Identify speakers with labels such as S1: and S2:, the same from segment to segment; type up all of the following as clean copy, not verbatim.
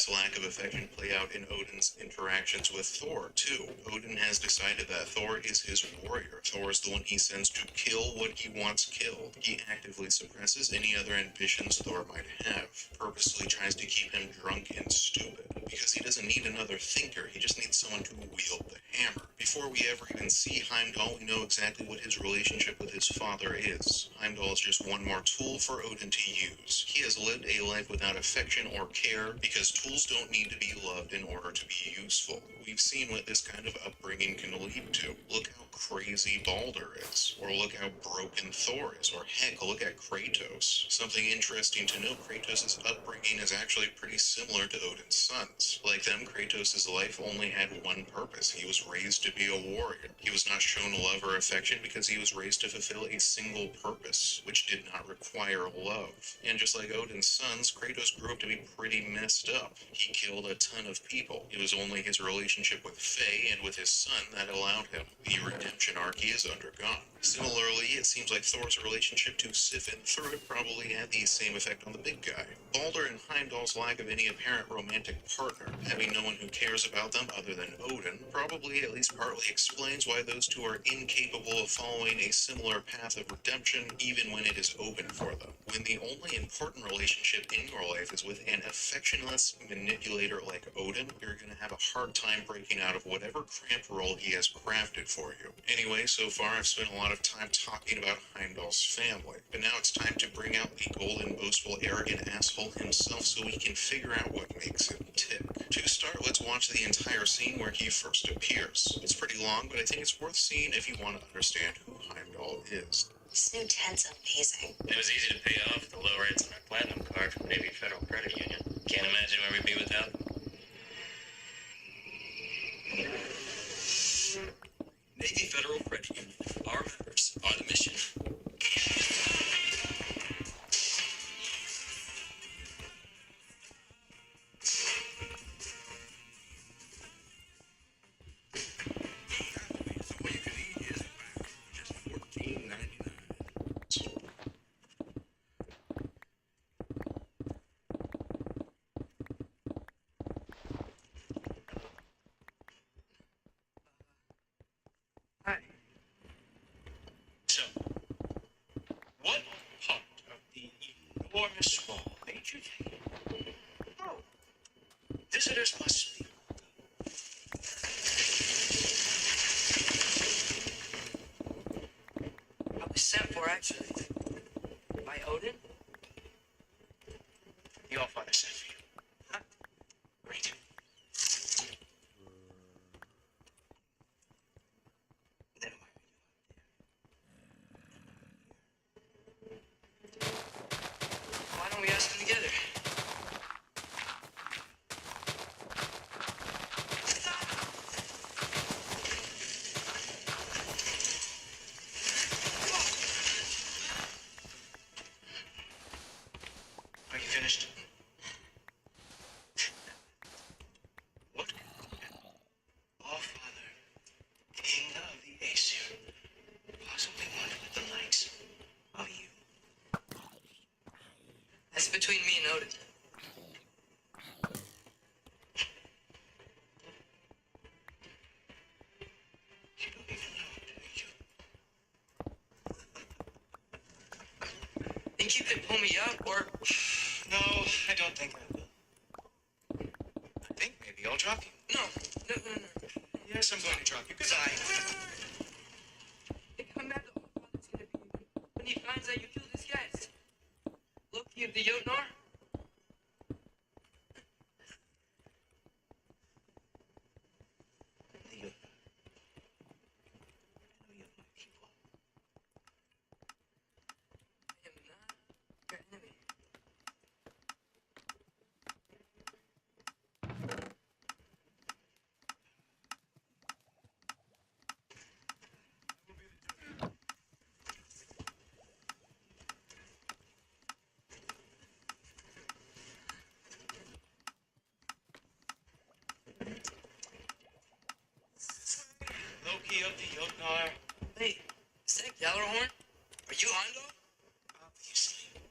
S1: this lack of affection play out in Odin's interactions with Thor, too. Odin has decided that Thor is his warrior. Thor is the one he sends to kill what he wants killed. He actively suppresses any other ambitions Thor might have, purposely tries to keep him drunk and stupid, because he doesn't need another thinker, he just needs someone to wield the hammer. Before we ever even see Heimdall, we know exactly what his relationship with his father is. Heimdall is just one more tool for Odin to use. He has lived a life without affection or care, because tools don't need to be loved in order to be useful. We've seen what this kind of upbringing can lead to. Look how crazy Baldur is, or look how broken Thor is, or heck, look at Kratos. Something interesting to note, Kratos' upbringing is actually pretty similar to Odin's sons. Like them, Kratos' life only had one purpose. He was raised to be a warrior. He was not shown love or affection because he was raised to fulfill a single purpose, which did not require love. And just like Odin's sons, Kratos grew up to be pretty messed up. He killed a ton of people. It was only his relationship with Faye and with his son that allowed him the redemption arc he has undergone. Similarly, it seems like Thor's relationship to Sif and Thrud probably had the same effect on the big guy. Baldur and Heimdall's lack of any apparent romantic partner, having no one who cares about them other than Odin, probably at least partly explains why those two are incapable of following a similar path of redemption even when it is open for them. When the only important relationship in your life is with an affectionless manipulator like Odin, you're going to have a hard time breaking out of whatever cramped role he has crafted for you. Anyway, so far I've spent a lot of time talking about Heimdall's family, but now it's time to bring out the golden, boastful, arrogant asshole himself so we can figure out what makes him tick. To start, let's watch the entire scene where he first appears. It's pretty long, but I think it's worth seeing if you want to understand who Heimdall is.
S2: This new tent's amazing.
S3: It was easy to pay off the low rates on our platinum card from Navy Federal Credit Union. Can't imagine where we'd be without them.
S4: Navy Federal Credit Union. Our members are the mission.
S3: Hi. So, what part of the enormous wall made you think, oh, visitors must be?
S5: I was sent for, actually. By Odin?
S3: Your father sent for you. Huh? Great. Then why are you out there?
S5: Why don't we ask them together?
S3: Are you finished? What? All Father, King of the Aesir, possibly one with the likes of you.
S5: That's between me and Odin.
S3: You don't even know, do you?
S5: Think you could pull me up, or...
S3: No, I don't think I will. I think maybe I'll drop you.
S5: No.
S3: Yes, I'm going to drop you. Goodbye.
S5: Think how mad the old father's gonna be when he finds out you killed his guys. Loki of the Jotnar?
S3: I know you have my people.
S5: I am not your enemy.
S3: Loki of the Jotnar.
S5: Wait, is that Gjallarhorn? Are you Heimdall?
S3: Obviously.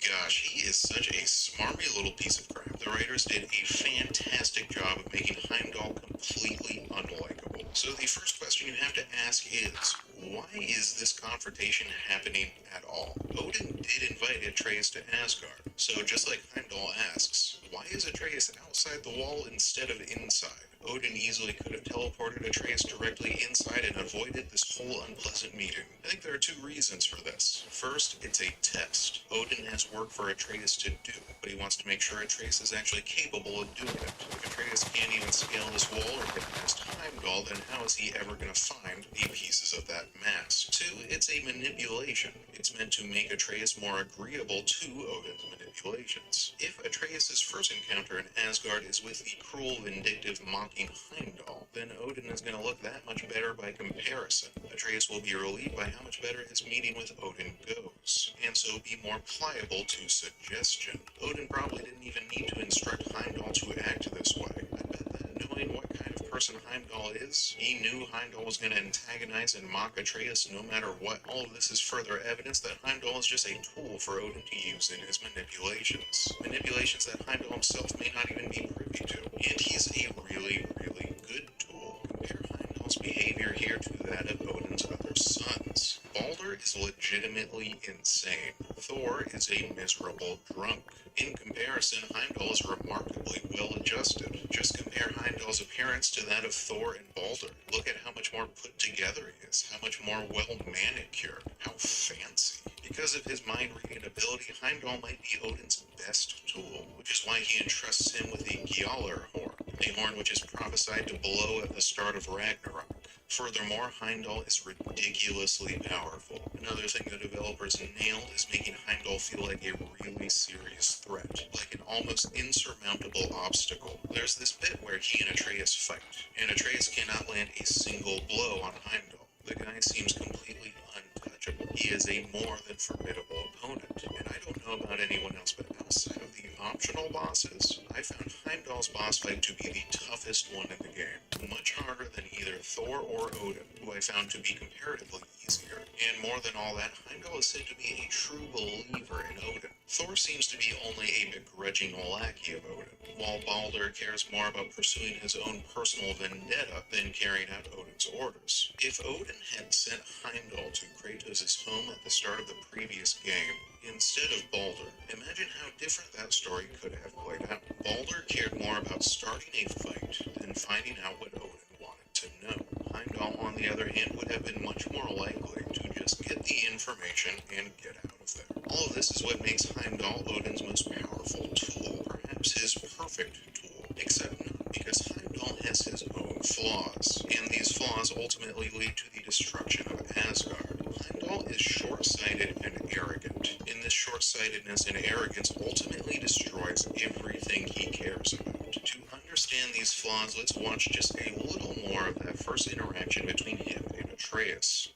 S1: Gosh, he is is such a smarmy little piece of crap. The writers did a fantastic job of making Heimdall completely unlikable. So the first question you have to ask is, why is this confrontation happening at all? Odin did invite Atreus to Asgard, so just like Heimdall asks, why is Atreus outside the wall instead of inside? Odin easily could have teleported Atreus directly inside and avoided this whole unpleasant meeting. I think there are two reasons for this. First, it's a test. Odin has work for Atreus to do, but he wants to make sure Atreus is actually capable of doing it. If Atreus can't even scale this wall or get past Heimdall, then how is he ever going to find the pieces of that mask? Two, it's a manipulation. It's meant to make Atreus more agreeable to Odin's manipulations. If Atreus' first encounter in Asgard is with the cruel, vindictive, mocking Heimdall, then Odin is going to look that much better by comparison. Atreus will be relieved by how much better his meeting with Odin goes, and so be more pliable to suggestion. Odin probably didn't even need to instruct Heimdall to act this way. I bet that knowing what kind of person Heimdall is, he knew Heimdall was going to antagonize and mock Atreus no matter what. All of this is further evidence that Heimdall is just a tool for Odin to use in his manipulations. Manipulations that Heimdall himself may not even be privy to. And he's a really, really good tool. Compare Heimdall's behavior here to that of Odin's other sons. Balder is legitimately insane. Thor is a miserable drunk. In comparison, Heimdall is remarkably well adjusted. Just compare Heimdall's appearance to that of Thor and Balder. Look at how much more put together he is, how much more well manicured, how fancy. Because of his mind-reading ability, Heimdall might be Odin's best tool, which is why he entrusts him with the Gjallar horn, a horn which is prophesied to blow at the start of Ragnarok. Furthermore, Heimdall is ridiculously powerful. Another thing the developers nailed is making Heimdall feel like a really serious threat, like an almost insurmountable obstacle. There's this bit where he and Atreus fight, and Atreus cannot land a single blow on Heimdall. The guy seems completely untouchable. He is a more than formidable opponent, and I don't know about anyone else, but outside of the optional bosses, I found Heimdall's boss fight to be the toughest one in the game. Much harder than either Thor or Odin, who I found to be comparatively easier. And more than all that, Heimdall is said to be a true believer in Odin. Thor seems to be only a begrudging lackey of Odin, while Balder cares more about pursuing his own personal vendetta than carrying out Odin's orders. If Odin had sent Heimdall to Kratos' home at the start of the previous game, instead of Balder, imagine how different that story could have played out. Balder cared more about starting a fight than finding out what Odin wanted to know. Heimdall, on the other hand, would have been much more likely to just get the information and get out of there. All of this is what makes Heimdall Odin's most powerful tool, perhaps his perfect tool, except not, because Heimdall has his own flaws, and these flaws ultimately lead to the destruction of Asgard. Heimdall is short-sighted and arrogant, and this short-sightedness and arrogance ultimately destroys everything he cares about. To understand these flaws, let's watch just a little more of that first interaction between him and Atreus.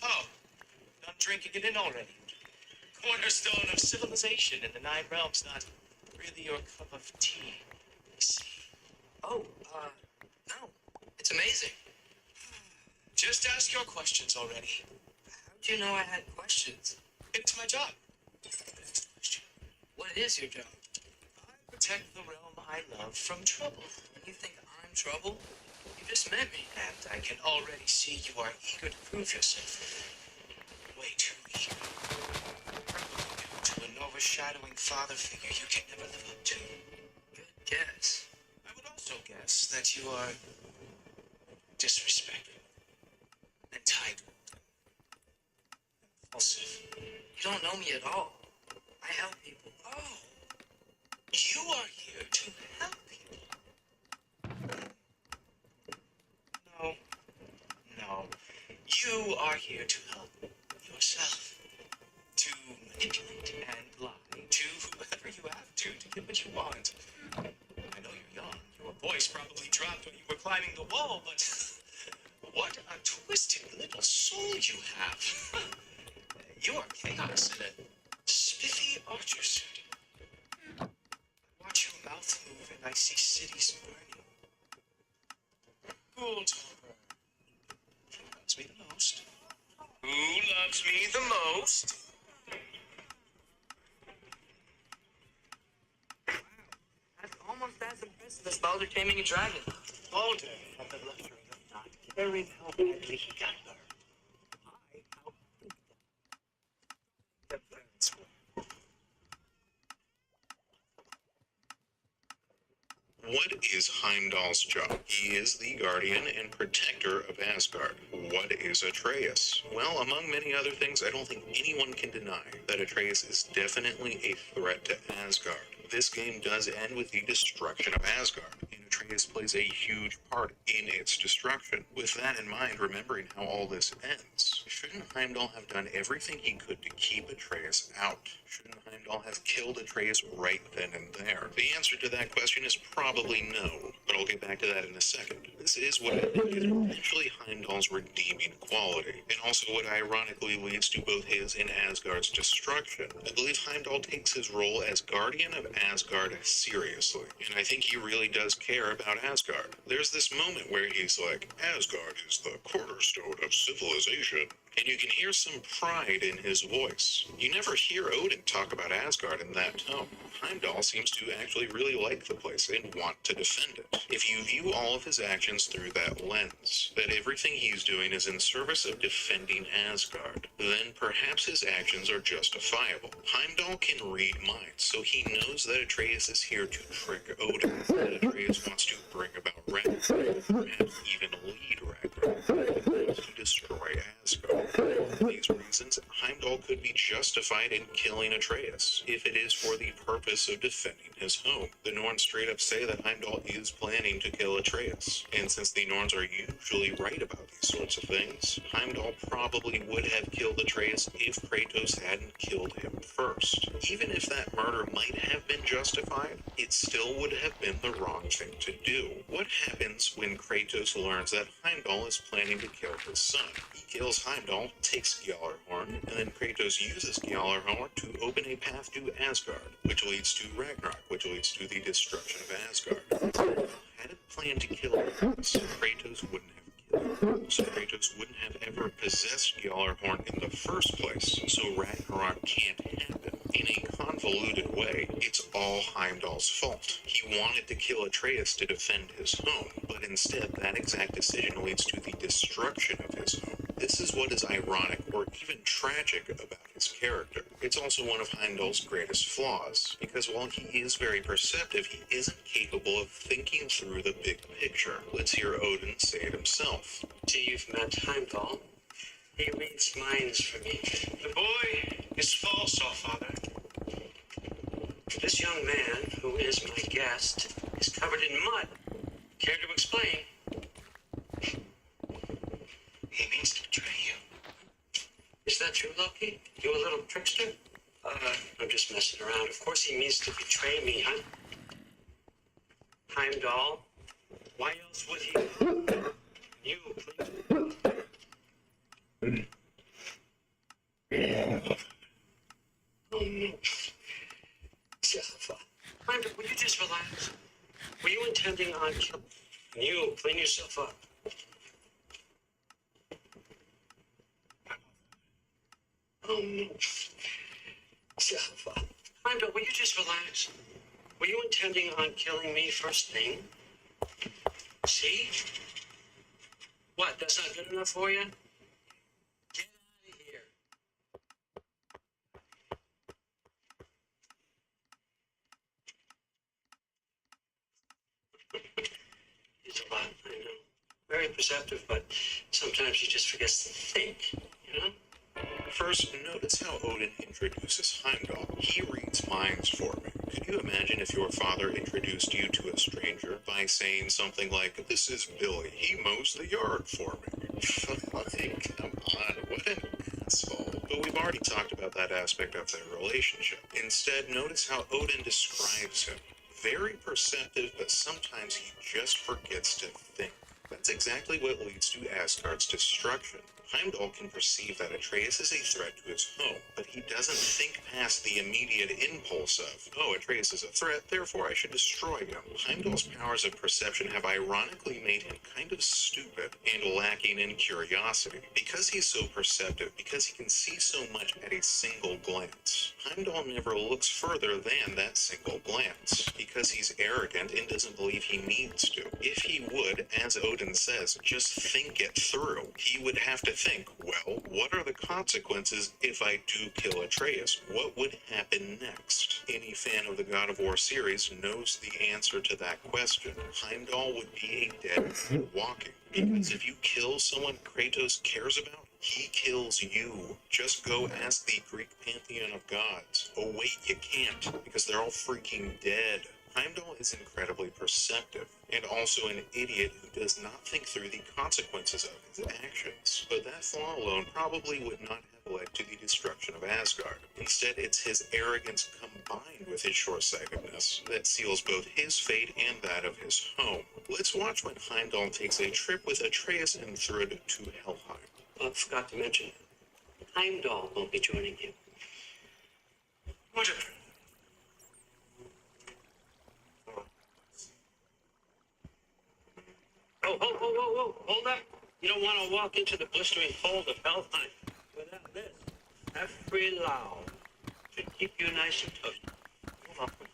S3: Oh, done drinking it in already. Cornerstone of civilization in the Nine Realms, not really your cup of tea, I see.
S5: Oh, no. It's amazing.
S3: Just ask your questions already.
S5: How'd you know I had questions?
S3: It's my job. Next question.
S5: What is your job?
S3: I protect the realm I love from trouble.
S5: And you think I'm trouble? You just met me.
S3: And I can already see you are eager to prove yourself. Way too eager. To an overshadowing father figure you can never live up to.
S5: Good guess.
S3: I would also guess that you are disrespectful, entitled, impulsive.
S5: You don't know me at all. I help people.
S3: Oh, you are here to help people. No, no. You are here to help yourself. To manipulate and lie to whoever you have to get what you want. I know you're young. Your voice probably dropped when you were climbing the wall, but what a twisted little soul you have. You are chaos in a spiffy archer suit. I watch your mouth move and I see cities burning. Who'll tell her? Who loves me the most? Who loves me the most?
S5: Balder taming a dragon.
S3: Balder had the luxury of not caring how badly he got hurt. I outdid them. The birds were.
S1: What is Heimdall's job? He is the guardian and protector of Asgard. What is Atreus? Well, among many other things, I don't think anyone can deny that Atreus is definitely a threat to Asgard. This game does end with the destruction of Asgard, and Atreus plays a huge part in its destruction. With that in mind, remembering how all this ends, shouldn't Heimdall have done everything he could to keep Atreus out? Shouldn't Heimdall have killed Atreus right then and there? The answer to that question is probably no, but I'll get back to that in a second. This is what I think is potentially Heimdall's redeeming quality, and also what ironically leads to both his and Asgard's destruction. I believe Heimdall takes his role as guardian of Asgard seriously, and I think he really does care about Asgard. There's this moment where he's like, Asgard is the cornerstone of civilization, and you can hear some pride in his voice. You never hear Odin talk about Asgard in that tone. Heimdall seems to actually really like the place and want to defend it. If you view all of his actions through that lens, that everything he's doing is in service of defending Asgard, then perhaps his actions are justifiable. Heimdall can read minds, so he knows that Atreus is here to trick Odin, that Atreus wants to bring about Ragnarok, perhaps even lead Ragnarok, to destroy Asgard. For these reasons, Heimdall could be justified in killing Atreus, if it is for the purpose of defending his home. The Norns straight up say that Heimdall is planning to kill Atreus, and since the Norns are usually right about these sorts of things, Heimdall probably would have killed Atreus if Kratos hadn't killed him first. Even if that murder might have been justified, it still would have been the wrong thing to do. What happens when Kratos learns that Heimdall is planning to kill his son? He kills Heimdall, takes Gjallarhorn, and then Kratos uses Gjallarhorn to open a path to Asgard, which leads to Ragnarok, which leads to the destruction of Asgard. Had it planned to kill Atreus, Kratos wouldn't have killed him, so Kratos wouldn't have ever possessed Gjallarhorn in the first place, so Ragnarok can't happen. In a convoluted way, it's all Heimdall's fault. He wanted to kill Atreus to defend his home, but instead that exact decision leads to the destruction of his home. This is what is ironic or even tragic about his character. It's also one of Heimdall's greatest flaws, because while he is very perceptive, he isn't capable of thinking through the big picture. Let's hear Odin say it himself.
S4: You've met Heimdall. He reads minds for me.
S3: The boy is false, all father.
S4: This young man, who is my guest, is covered in mud. Care to explain?
S3: He means to betray you.
S4: Is that true, Loki? You a little trickster? I'm just messing around. Of course he means to betray me, huh? Heimdall? Why else would he? You, please. Oh, no. Jaffa. Heimdall, will you just relax? Were you intending on killing? You, clean yourself up. Oh, no. Jaffa. Heimdall, will you just relax? Were you intending on killing me first thing? See? What, that's not good enough for you? Get out of here. He's a lot, I know. Very perceptive, but sometimes he just forgets to think, you know?
S1: First, notice how Odin introduces Heimdall. He reads minds for me. Could you imagine if your father introduced you to a stranger by saying something like, "This is Billy, he mows the yard for me"? Like, come on, what an asshole. But we've already talked about that aspect of their relationship. Instead, notice how Odin describes him. Very perceptive, but sometimes he just forgets to think. That's exactly what leads to Asgard's destruction. Heimdall can perceive that Atreus is a threat to his home, but he doesn't think past the immediate impulse of, oh, Atreus is a threat, therefore I should destroy him. Heimdall's powers of perception have ironically made him kind of stupid and lacking in curiosity. Because he's so perceptive, because he can see so much at a single glance, Heimdall never looks further than that single glance, because he's arrogant and doesn't believe he needs to. If he would, as Odin says, just think it through, he would have to think, well, what are the consequences if I do kill Atreus? What would happen next? Any fan of the God of War series knows the answer to that question. Heimdall would be a dead man walking. Because if you kill someone Kratos cares about, he kills you. Just go ask the Greek pantheon of gods. Oh wait, you can't, because they're all freaking dead. Heimdall is incredibly perceptive, and also an idiot who does not think through the consequences of his actions. But that flaw alone probably would not have led to the destruction of Asgard. Instead, it's his arrogance combined with his short-sightedness that seals both his fate and that of his home. Let's watch when Heimdall takes a trip with Atreus and Thrud to Helheim.
S4: I forgot to mention, Heimdall won't be joining you.
S3: Roger.
S4: Oh, hold up. You don't want to walk into the blistering cold of Helheim without this. Every loud should keep you nice and toasty. Hold on.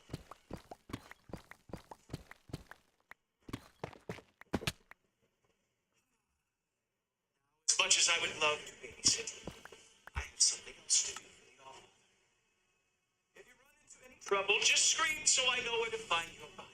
S3: As much as I would love to babysit, I have something else to do for the all. If you run into any trouble, just scream so I know where to find your bodies.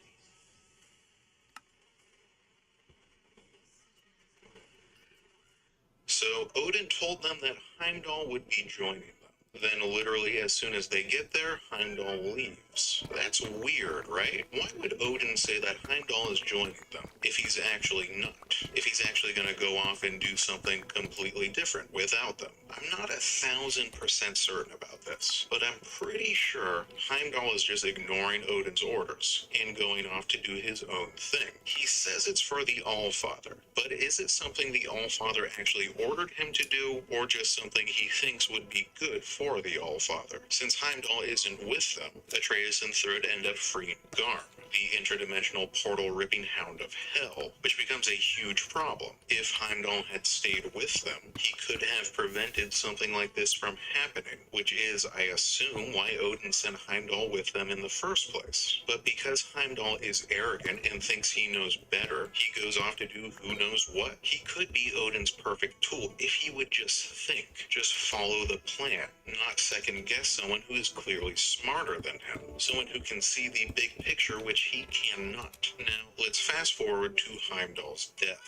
S1: So Odin told them that Heimdall would be joining them. Then literally as soon as they get there, Heimdall leaves. That's weird, right? Why would Odin say that Heimdall is joining them if he's actually not? If he's actually going to go off and do something completely different without them? I'm not 1,000% certain about this, but I'm pretty sure Heimdall is just ignoring Odin's orders and going off to do his own thing. He says it's for the Allfather, but is it something the Allfather actually ordered him to do, or just something he thinks would be good for the Allfather? Since Heimdall isn't with them, Atreus and Thrud end up freeing Garm, the interdimensional portal-ripping hound of hell, which becomes a huge problem. If Heimdall had stayed with them, he could have prevented something like this from happening, which is, I assume, why Odin sent Heimdall with them in the first place. But because Heimdall is arrogant and thinks he knows better, he goes off to do who knows what. He could be Odin's perfect tool if he would just think, just follow the plan, not second-guess someone who is clearly smarter than him, someone who can see the big picture which he cannot. Now, let's fast forward to Heimdall's death.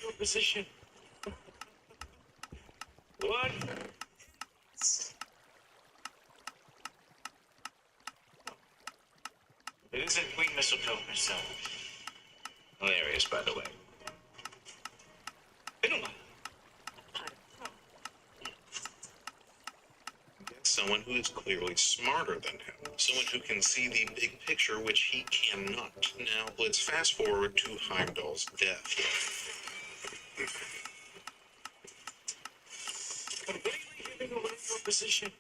S3: Your position. What? It isn't Queen Mistletoe herself. Hilarious, by the way.
S1: Someone who is clearly smarter than him, someone who can see the big picture which he cannot. Now, let's fast forward to Heimdall's death.
S3: Completely giving away your position.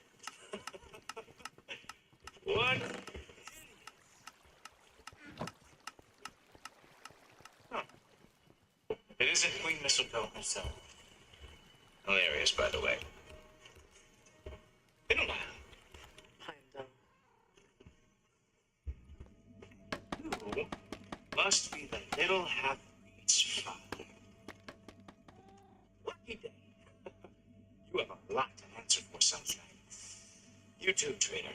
S3: What? Huh. It isn't Queen Mistletoe herself. Hilarious, by the way. Been a while. You must be the little half-breed's father. Lucky day. You have a lot to answer for, sunshine. You too, traitor.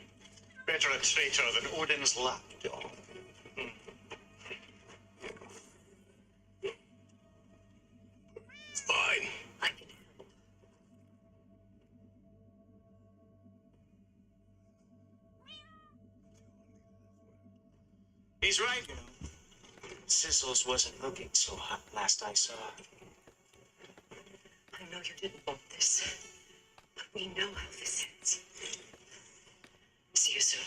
S3: Better a traitor than Odin's lapdog.
S1: Fine.
S2: I can handle.
S3: He's right, you know. Sizzles wasn't looking so hot last I saw.
S2: I know you didn't want this, but we know how this ends. See you soon.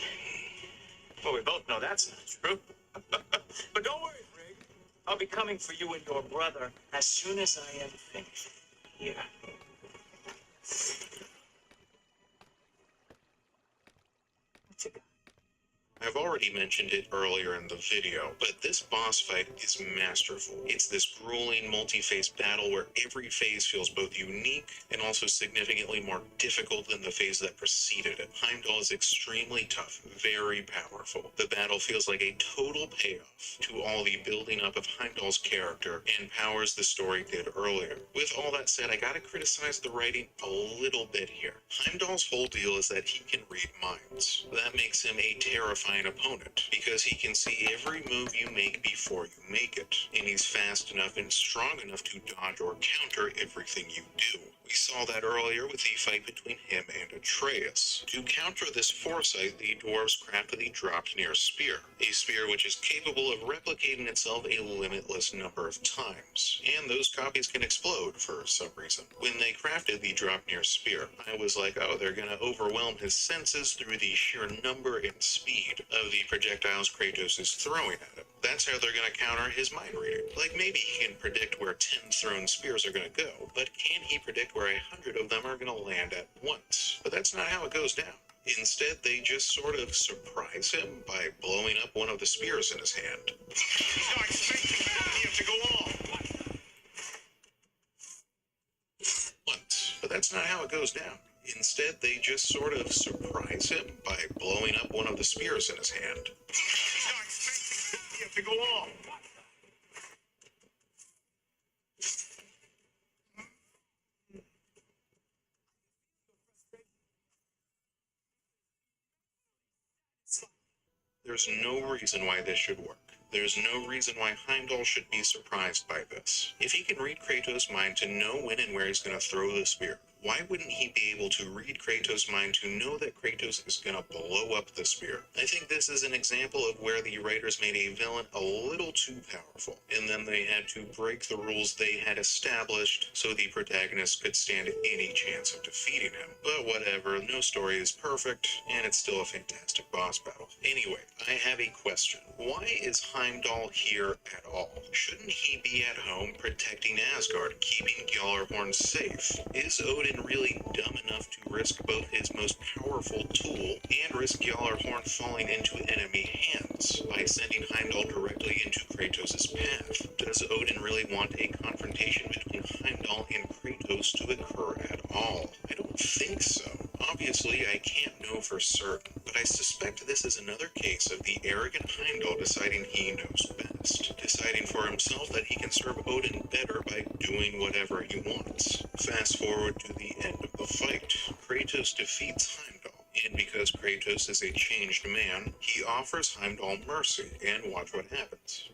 S3: Well, we both know that's not true. But don't worry, Frig. I'll be coming for you and your brother as soon as I am finished here. What you got?
S1: I've already mentioned it earlier in the video, but this boss fight is masterful. It's this grueling multi-phase battle where every phase feels both unique and also significantly more difficult than the phase that preceded it. Heimdall is extremely tough, very powerful. The battle feels like a total payoff to all the building up of Heimdall's character and powers the story did earlier. With all that said, I gotta criticize the writing a little bit here. Heimdall's whole deal is that he can read minds. That makes him a terrifying opponent because he can see every move you make before you make it, and he's fast enough and strong enough to dodge or counter everything you do. We saw that earlier with the fight between him and Atreus. To counter this foresight, the dwarves crafted the Dropnir spear, a spear which is capable of replicating itself a limitless number of times, and those copies can explode for some reason. When they crafted the Dropnir spear, I was like, oh, they're gonna overwhelm his senses through the sheer number and speed of the projectiles Kratos is throwing at him. That's how they're gonna counter his mind reading. Like, maybe he can predict where 10 thrown spears are gonna go, but can he predict where 100 of them are gonna land at once? But that's not how it goes down. Instead, they just sort of surprise him by blowing up one of the spears in his hand.
S3: He's not expecting him to go off.
S1: Once. But that's not how it goes down. Instead, they just sort of surprise him by blowing up one of the spears in his hand.
S3: He's not expecting him to go off.
S1: There's no reason why this should work. There's no reason why Heimdall should be surprised by this. If he can read Kratos' mind to know when and where he's going to throw the spear, why wouldn't he be able to read Kratos' mind to know that Kratos is going to blow up the spear? I think this is an example of where the writers made a villain a little too powerful, and then they had to break the rules they had established so the protagonist could stand any chance of defeating him. But whatever, no story is perfect, and it's still a fantastic boss battle. Anyway, I have a question. Why is Heimdall here at all? Shouldn't he be at home protecting Asgard, keeping Gjallarhorn safe? Is Odin really dumb enough to risk both his most powerful tool and risk Gjallarhorn falling into enemy hands by sending Heimdall directly into Kratos' path? Does Odin really want a confrontation between Heimdall and Kratos to occur at all? I don't think so. Obviously, I can't know for certain, but I suspect this is another case of the arrogant Heimdall deciding he knows best, deciding for himself that he can serve Odin better by doing whatever he wants. Fast forward to the end of the fight. Kratos defeats Heimdall, and because Kratos is a changed man, he offers Heimdall mercy, and watch what happens.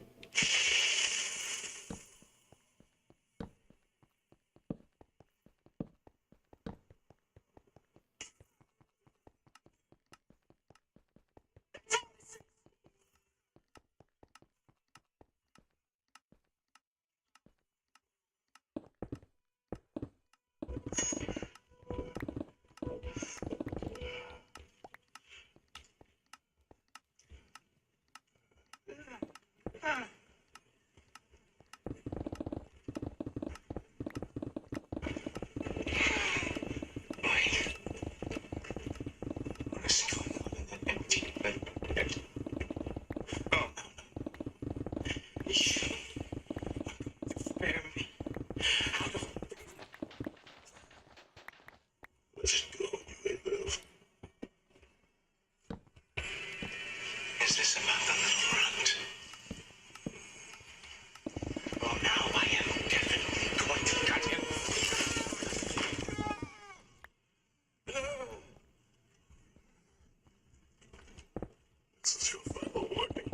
S3: Is this about the little runt? Oh, now I am definitely going to cut him. This is your final warning.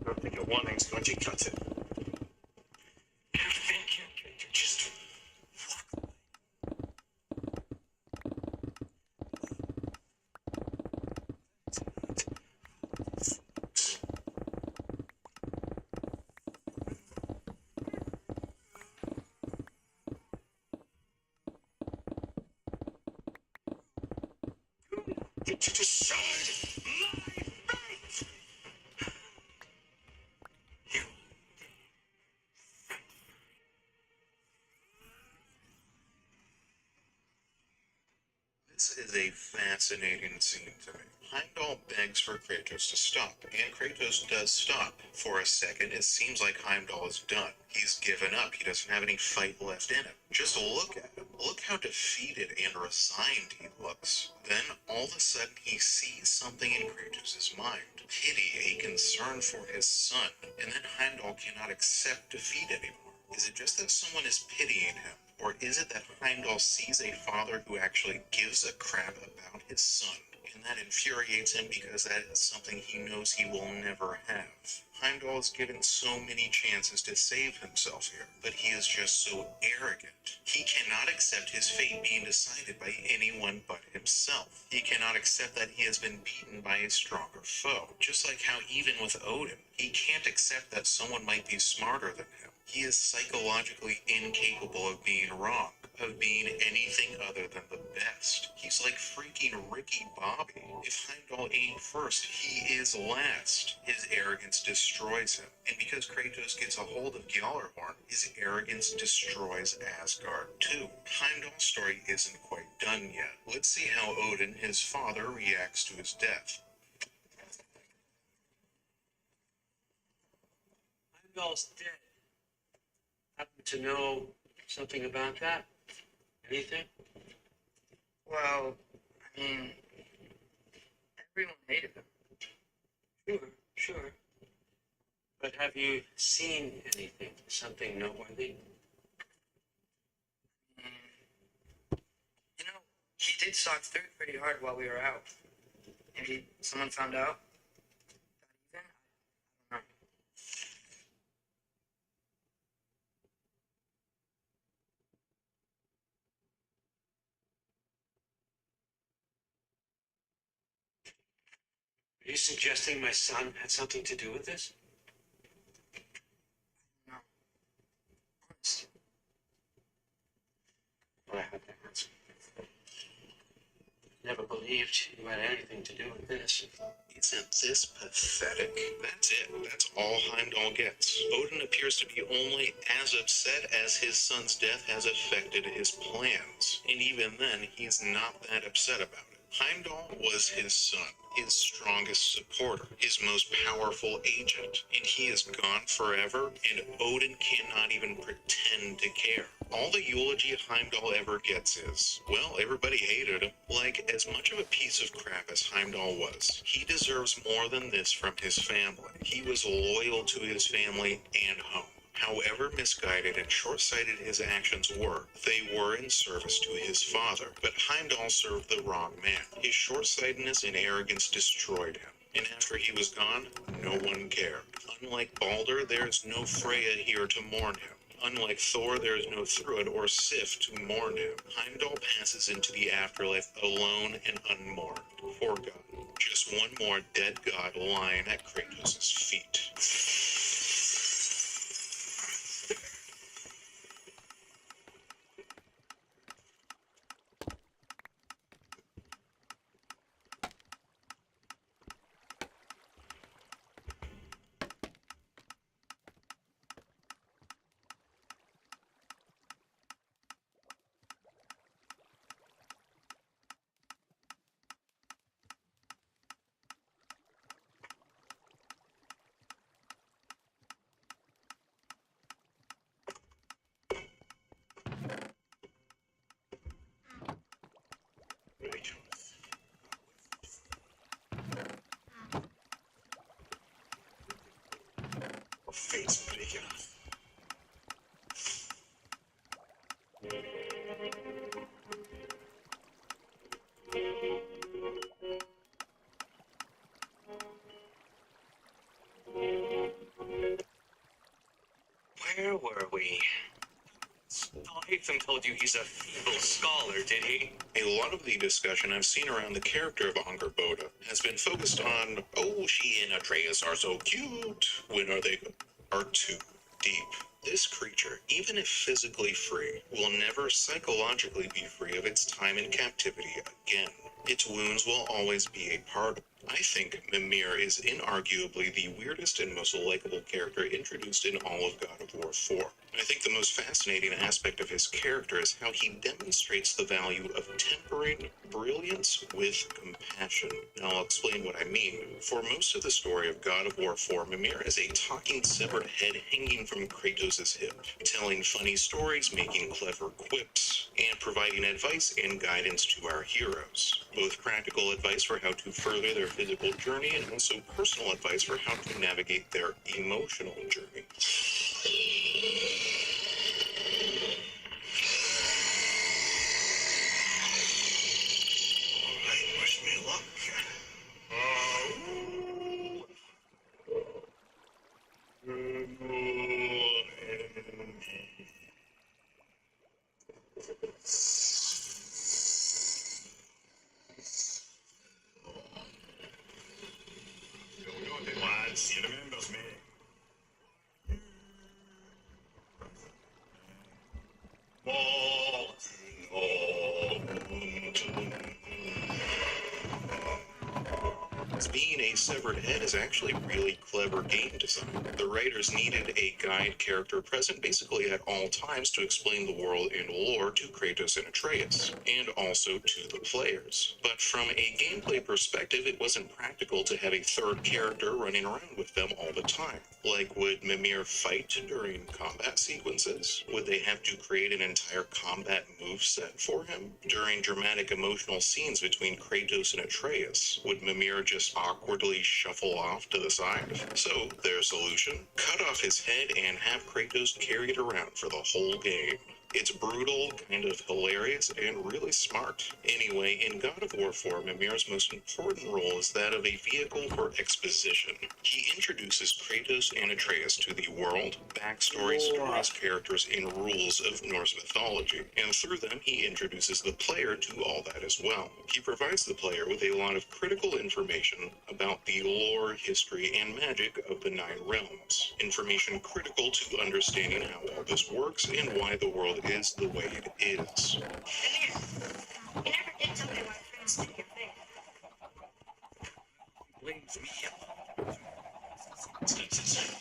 S3: I don't think a warning's going to cut it. You think you can just walk away? Get to decide my fate. You
S1: is a fascinating scene to me. Heimdall begs for Kratos to stop, and Kratos does stop. For a second, it seems like Heimdall is done. He's given up. He doesn't have any fight left in him. Just look at him. Look how defeated and resigned he looks. Then, all of a sudden, he sees something in Kratos' mind. Pity, a concern for his son. And then Heimdall cannot accept defeat anymore. Is it just that someone is pitying him? Or is it that Heimdall sees a father who actually gives a crap about his son? And that infuriates him because that is something he knows he will never have. Heimdall is given so many chances to save himself here, but he is just so arrogant. He cannot accept his fate being decided by anyone but himself. He cannot accept that he has been beaten by a stronger foe. Just like how even with Odin, he can't accept that someone might be smarter than him. He is psychologically incapable of being wrong, of being anything other than the best. He's like freaking Ricky Bobby. If Heimdall ain't first, he is last. His arrogance destroys him. And because Kratos gets a hold of Gjallarhorn, his arrogance destroys Asgard too. Heimdall's story isn't quite done yet. Let's see how Odin, his father, reacts to his death.
S4: Heimdall's dead. Happen to know something about that? Anything?
S5: Well, I mean, everyone hated him.
S4: Sure. But have you seen anything? Something noteworthy?
S5: You know, he did sock through it pretty hard while we were out. Maybe someone found out. Got even? I don't know.
S4: Are you suggesting my son had something to do with this?
S5: No. Honest.
S4: Well, I had to answer. Never believed you had anything to do with this.
S1: Isn't this pathetic? That's it. That's all Heimdall gets. Odin appears to be only as upset as his son's death has affected his plans. And even then, he's not that upset about it. Heimdall was his son, his strongest supporter, his most powerful agent, and he is gone forever, and Odin cannot even pretend to care. All the eulogy Heimdall ever gets is, well, everybody hated him. Like, as much of a piece of crap as Heimdall was, he deserves more than this from his family. He was loyal to his family and home. However misguided and short-sighted his actions were, they were in service to his father. But Heimdall served the wrong man. His short-sightedness and arrogance destroyed him. And after he was gone, no one cared. Unlike Balder, there is no Freya here to mourn him. Unlike Thor, there is no Thrud or Sif to mourn him. Heimdall passes into the afterlife alone and unmourned, forgotten. Just one more dead god lying at Kratos' feet.
S6: Facebreaker.
S3: Where were we? Ethan told you he's a feeble scholar, did he?
S1: A lot of the discussion I've seen around the character of Angerboda has been focused on, oh, she and Atreus are so cute. When are too deep. This creature, even if physically free, will never psychologically be free of its time in captivity again. Its wounds will always be a part of it. I think Mimir is inarguably the weirdest and most likable character introduced in all of God of War 4. I think the most fascinating aspect of his character is how he demonstrates the value of tempering brilliance with compassion. Now I'll explain what I mean. For most of the story of God of War 4, Mimir is a talking severed head hanging from Kratos' hip, telling funny stories, making clever quips, and providing advice and guidance to our heroes. Both practical advice for how to further their physical journey and also personal advice for how to navigate their emotional journey. Alright, wish me luck. Lads, you remembers me. Being a severed head is actually really clever game design. The writers needed a guide character present basically at all times to explain the world and lore to Kratos and Atreus, and also to the players. But from a gameplay perspective, it wasn't practical to have a third character running around with them all the time. Like, would Mimir fight during combat sequences? Would they have to create an entire combat moveset for him? During dramatic emotional scenes between Kratos and Atreus, would Mimir just awkwardly shuffle off to the side? So, their solution? Cut off his head and have Kratos carried around for the whole game. It's brutal, kind of hilarious, and really smart. Anyway, in God of War 4, Mimir's most important role is that of a vehicle for exposition. He introduces Kratos and Atreus to the world, backstory, stories, characters, and rules of Norse mythology, and through them he introduces the player to all that as well. He provides the player with a lot of critical information about the lore, history, and magic of the Nine Realms. Information critical to understanding how all this works and why the world is the way it is.
S2: Amir, you never did tell me why friends did your thing.
S4: Blames me. Instances.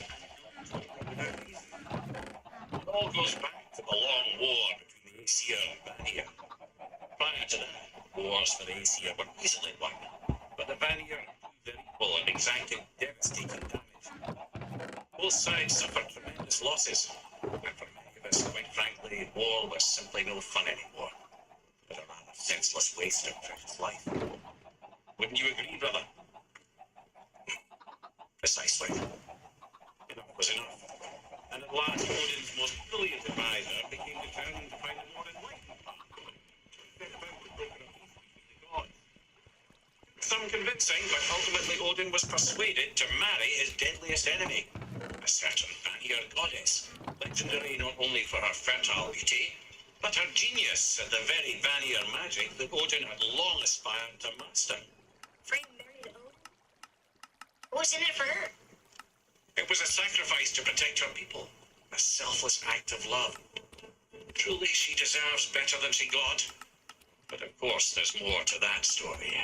S4: It all goes back to the long war between the Aesir and Vanir. Prior to that, wars for the Aesir were easily won, but the Vanir proved their equal and exacted devastating damage. Both sides suffered tremendous losses, and for many of us, quite frankly, war was simply no fun anymore, but a rather senseless waste of precious life. Wouldn't you agree, brother? Precisely. Enough was enough. And at last, Odin's most brilliant advisor became determined to find a more enlightened path. Then about the broken of the gods. Some convincing, but ultimately Odin was persuaded to marry his deadliest enemy, a certain Vanir goddess, legendary not only for her fertile beauty, but her genius at the very Vanir magic that Odin had long aspired to master.
S2: Frey married Odin? What was in it for her?
S4: It was a sacrifice to protect her people, a selfless act of love. Truly, she deserves better than she got. But of course, there's more to that story.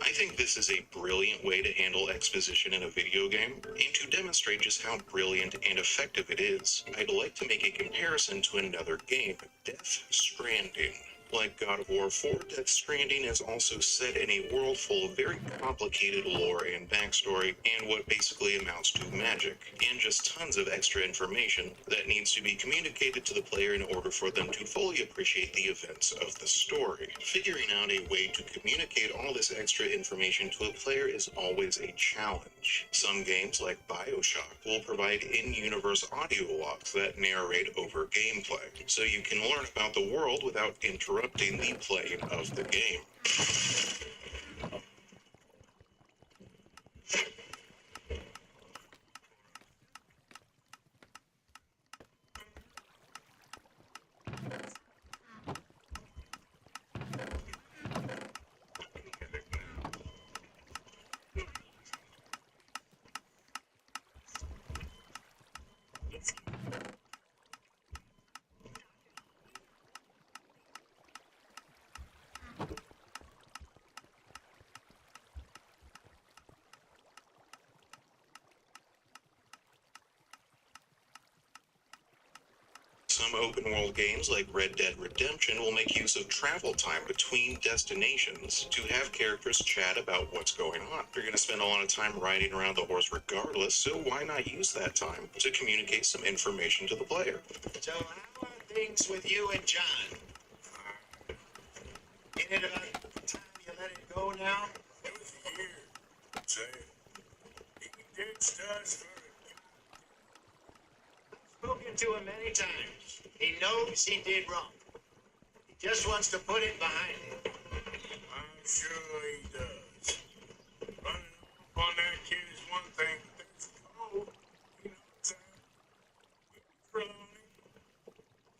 S1: I think this is a brilliant way to handle exposition in a video game, and to demonstrate just how brilliant and effective it is, I'd like to make a comparison to another game, Death Stranding. Like God of War 4, Death Stranding is also set in a world full of very complicated lore and backstory, and what basically amounts to magic, and just tons of extra information that needs to be communicated to the player in order for them to fully appreciate the events of the story. Figuring out a way to communicate all this extra information to a player is always a challenge. Some games, like BioShock, will provide in-universe audio logs that narrate over gameplay, so you can learn about the world without interrupting the playing of the game. Some open-world games like Red Dead Redemption will make use of travel time between destinations to have characters chat about what's going on. You're going to spend a lot of time riding around the horse regardless, so why not use that time to communicate some information to the player?
S6: So how are things with you and John? Ain't it about time you let it go now?
S7: It was a year. Say, he ditched us for
S6: Spoken to him many times. He knows he did wrong. He just wants to put it behind him.
S7: I'm sure he does. Running up on that kid is one thing, but there's a code. You know what I'm saying?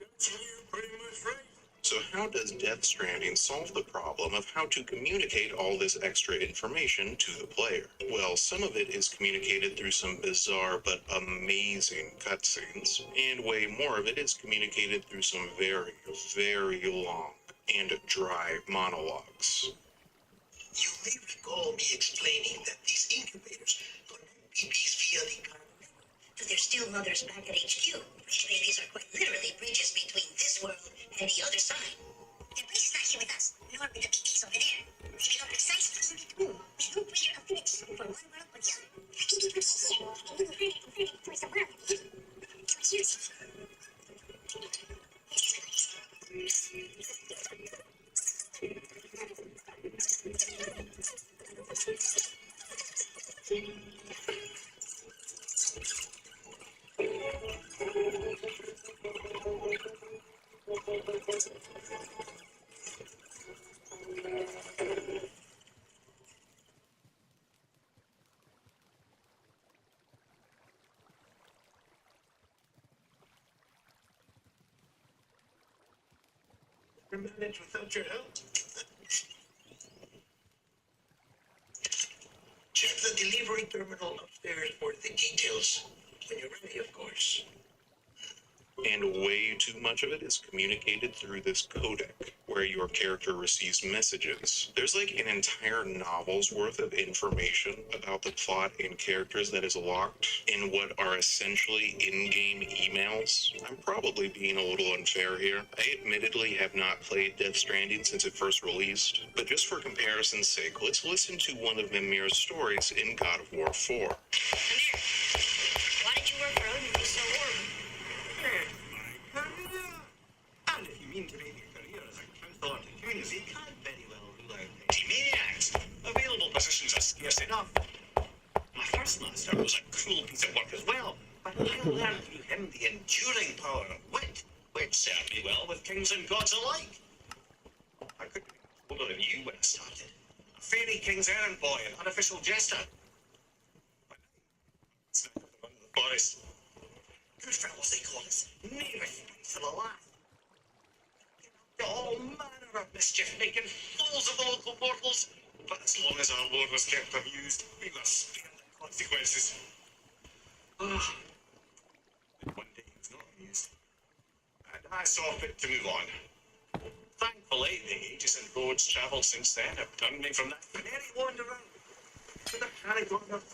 S7: That's you pretty much right.
S1: So how does Death Stranding solve the problem of how to communicate all this extra information to the player? Well, some of it is communicated through some bizarre but amazing cutscenes, and way more of it is communicated through some very, very long and dry monologues.
S6: You may recall me explaining that these incubators connect babies via the carbon
S2: To their still mothers back at HQ. Bridge babies are quite literally bridges between this world and the other side. The bridge is not here with us, nor with the babies over there. They belong precisely in between. We don't bridge your affinity for one world or the other. I can be put here, and you will find it converted towards the world. Towards you.
S6: manage without your help. Check the delivery terminal upstairs for the details. When you're ready, of course.
S1: And way too much of it is communicated through this codec, where your character receives messages. There's like an entire novel's worth of information about the plot and characters that is locked in what are essentially in-game emails. I'm probably being a little unfair here. I admittedly have not played Death Stranding since it first released, but just for comparison's sake, let's listen to one of Mimir's stories in God of War 4.
S2: Amir, why did you work for Odin be so warm?
S6: And if you mean to make a career as a council opportunity, you can't very well rule out anti-maniacs. Available positions are scarce enough. My first master was a cruel piece of work as well, but I learned through him the enduring power of wit, which served me well with kings and gods alike. I couldn't be older than you when I started. A fairy king's errand boy and unofficial jester. But snack up the run of the forest. Good fellows, they call us. Nearest for the laugh. All manner of mischief, making fools of the local mortals. But as long as our lord was kept amused, we were spared the consequences. Ah. But one day he was not amused. And I saw fit to move on. Thankfully, the ages and roads travelled since then have turned me from that very wanderer to the paragon of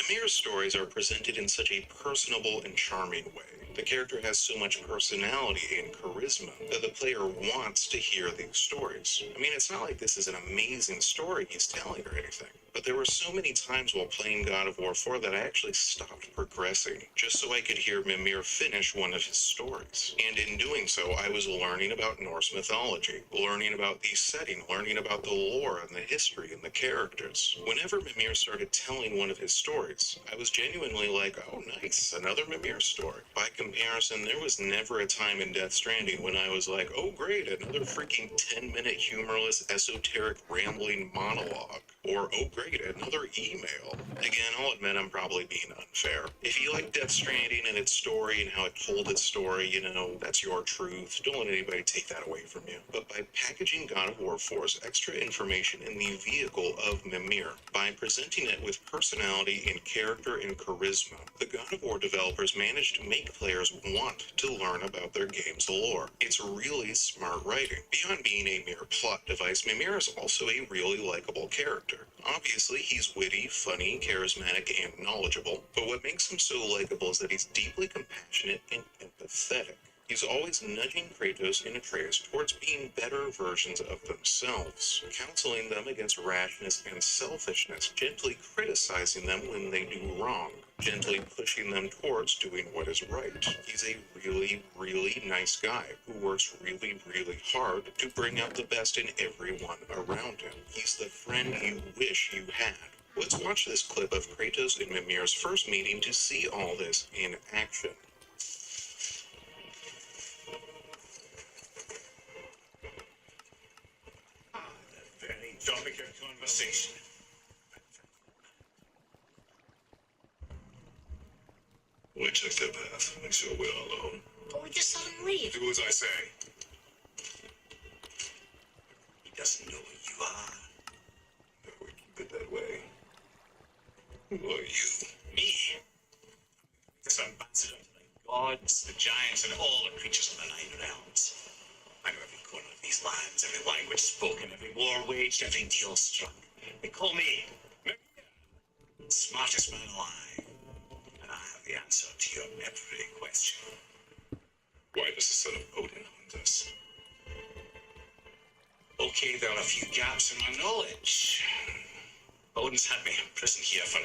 S1: Mimir's stories are presented in such a personable and charming way. The character has so much personality and charisma that the player wants to hear these stories. I mean, it's not like this is an amazing story he's telling or anything, but there were so many times while playing God of War 4 that I actually stopped progressing just so I could hear Mimir finish one of his stories. And in doing so, I was learning about Norse mythology, learning about the setting, learning about the lore and the history and the characters. Whenever Mimir started telling one of his stories, I was genuinely like, oh nice, another Mimir story. By comparison, there was never a time in Death Stranding when I was like, oh great, another freaking 10-minute humorless, esoteric, rambling monologue. Or, oh great, another email. Again, I'll admit I'm probably being unfair. If you like Death Stranding and its story and how it told its story, you know, that's your truth. Don't let anybody take that away from you. But by packaging God of War 4's extra information in the vehicle of Mimir, by presenting it with personality and character and charisma, the God of War developers managed to make players want to learn about their game's lore. It's really smart writing. Beyond being a mere plot device, Mimir is also a really likable character. character. Obviously, he's witty, funny, charismatic, and knowledgeable, but what makes him so likable is that he's deeply compassionate and empathetic. He's always nudging Kratos and Atreus towards being better versions of themselves, counseling them against rashness and selfishness, gently criticizing them when they do wrong, gently pushing them towards doing what is right. He's a really, really nice guy who works really, really hard to bring out the best in everyone around him. He's the friend you wish you had. Let's watch this clip of Kratos and Mimir's first meeting to see all this in action.
S6: Very topic of conversation. We took the path. Make sure we're alone.
S2: But we just saw him leave.
S6: Do as I say. He doesn't know who you are. No, we keep it that way. Who are you? Me? This ambassador to the gods, the giants, and all the creatures of the Nine Realms. I know every corner of these lands, every language spoken, every war waged, every deal struck. They call me the smartest man alive. And I have the answer to your every question. Why does the son of Odin hunt us? Okay, there are a few gaps in my knowledge. Odin's had me in prison here for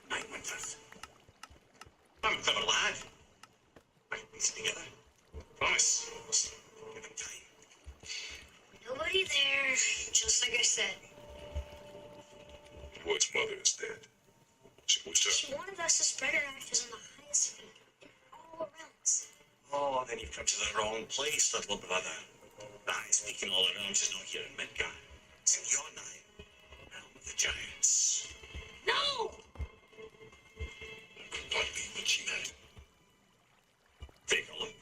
S6: 9 winters. I'm a clever lad. I can piece it together. Promise. Just give him time.
S2: Nobody there, just like I said.
S6: Ward's mother is dead. She wished her.
S2: She wanted us to spread our ashes on the highest peak in all realms.
S6: Oh, then you've come to the wrong place, little brother. The highest peak in all the realms is not here in Midgard. It's in Jotunheim, realm of the giants.
S2: No!
S6: That could not be what she meant. Take a look.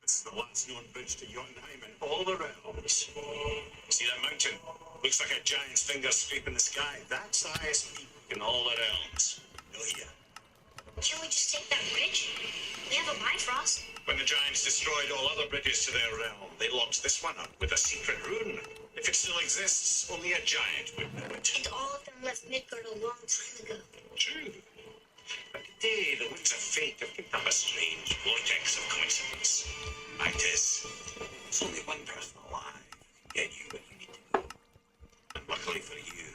S6: This is the last known bridge to Jotunheim in all the realms. See that mountain? Looks like a giant's finger scraping the sky. That's the highest peak in all the realms. No here.
S2: Can't we just take that bridge? We have a Bifrost.
S6: When the giants destroyed all other bridges to their realm, they locked this one up with a secret rune. If it still exists, only a giant would know it.
S2: And all of them left Midgard a long time ago.
S6: True. But today, the winds of fate have kicked up a strange vortex of coincidence. Fact is, there's only one person alive who can get you what you need to know. And luckily for you,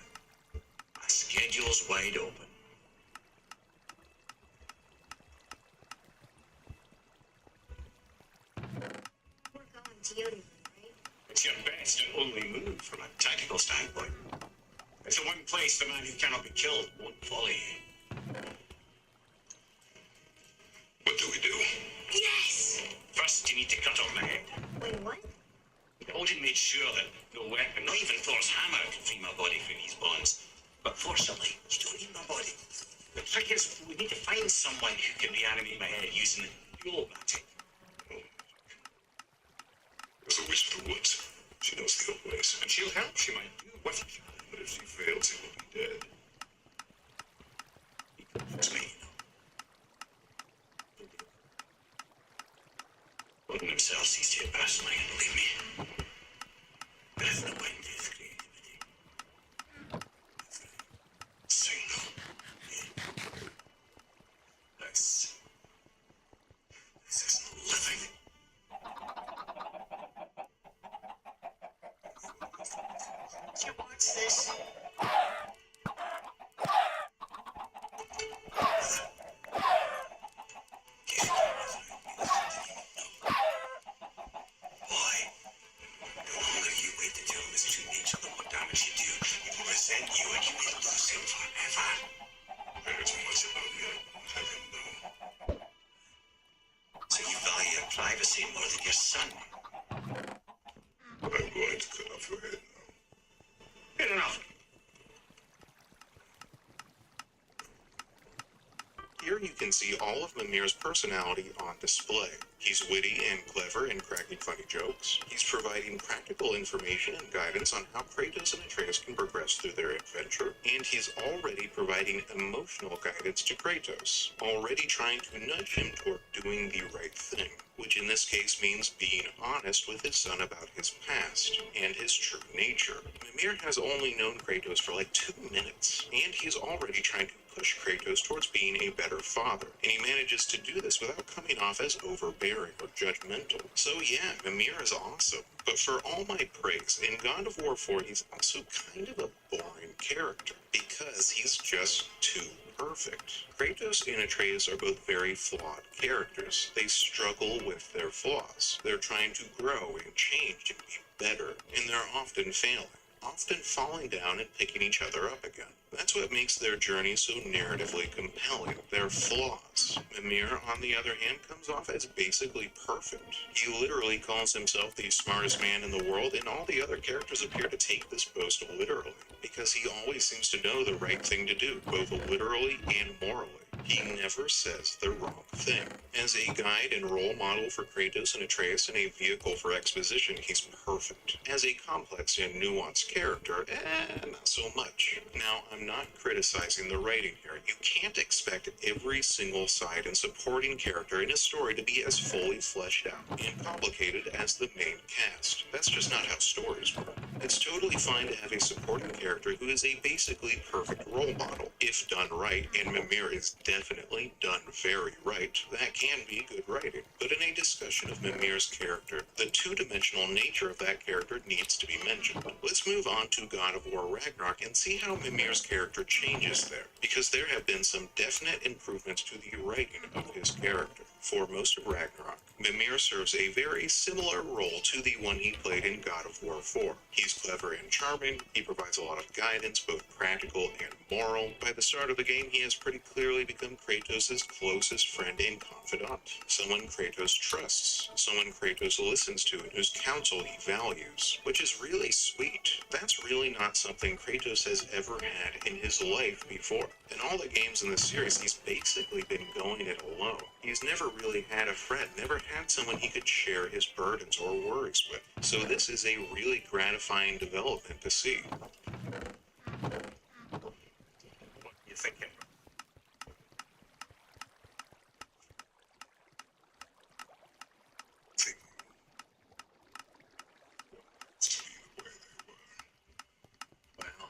S6: my schedule's wide open.
S2: We're going to Jotunheim, right?
S6: It's your best and only move from a tactical standpoint. It's the one place the man who cannot be killed won't follow you. What do we do?
S2: Yes!
S6: First, you need to cut off my head.
S2: Wait, what?
S6: Odin made sure that no weapon, not even Thor's hammer, could free my body from these bonds. But fortunately, you don't need my body. The trick is, we need to find someone who can reanimate my head using the old magic. There's a witch in the woods. She knows the old ways. And she'll help. She might do what she can. But if she fails, he will be dead. He confuses me, you know. Odin himself sees to it personally, and believe me, there is no end to his creativity. Every single day. This isn't living.
S2: Here, watch this.
S6: Boy, the longer you wait to tell him his true nature, the more damage you do. He will resent you and you may lose him forever. There is much about you I won't have him know. So you value your privacy more than your son? I'm going to cut off your head now. Good enough.
S1: Here Here you can see all of Mimir's personality on display. He's witty and clever and cracking funny jokes. He's providing practical information and guidance on how Kratos and Atreus can progress through their adventure. And he's already providing emotional guidance to Kratos, already trying to nudge him toward doing the right thing, which in this case means being honest with his son about his past and his true nature. Mimir has only known Kratos for like 2 minutes, and he's already trying to push Kratos towards being a better father, and he manages to do this without coming off as overbearing or judgmental. So yeah, Mimir is awesome. But for all my praise, in God of War 4 he's also kind of a boring character, because he's just too perfect. Kratos and Atreus are both very flawed characters. They struggle with their flaws. They're trying to grow and change and be better, and they're often failing, often falling down and picking each other up again. That's what makes their journey so narratively compelling, their flaws. Mimir, on the other hand, comes off as basically perfect. He literally calls himself the smartest man in the world, and all the other characters appear to take this boast literally, because he always seems to know the right thing to do, both literally and morally. He never says the wrong thing. As a guide and role model for Kratos and Atreus and a vehicle for exposition, he's perfect. As a complex and nuanced character, not so much. Now, I'm not criticizing the writing here. You can't expect every single side and supporting character in a story to be as fully fleshed out and complicated as the main cast. That's just not how stories work. It's totally fine to have a supporting character who is a basically perfect role model, if done right, and Mimir is definitely done very right. That can be good writing. But in a discussion of Mimir's character, the two-dimensional nature of that character needs to be mentioned. Let's move on to God of War Ragnarok and see how Mimir's character changes there, because there have been some definite improvements to the writing of his character. For most of Ragnarok, Mimir serves a very similar role to the one he played in God of War 4. He's clever and charming, he provides a lot of guidance, both practical and moral. By the start of the game, he has pretty clearly become Kratos' closest friend and confidant, someone Kratos trusts, someone Kratos listens to and whose counsel he values, which is really sweet. That's really not something Kratos has ever had in his life before. In all the games in the series, he's basically been going it alone. He's never really had a friend, never had someone he could share his burdens or worries with. So this is a really gratifying development to see.
S6: What are you thinking? Well,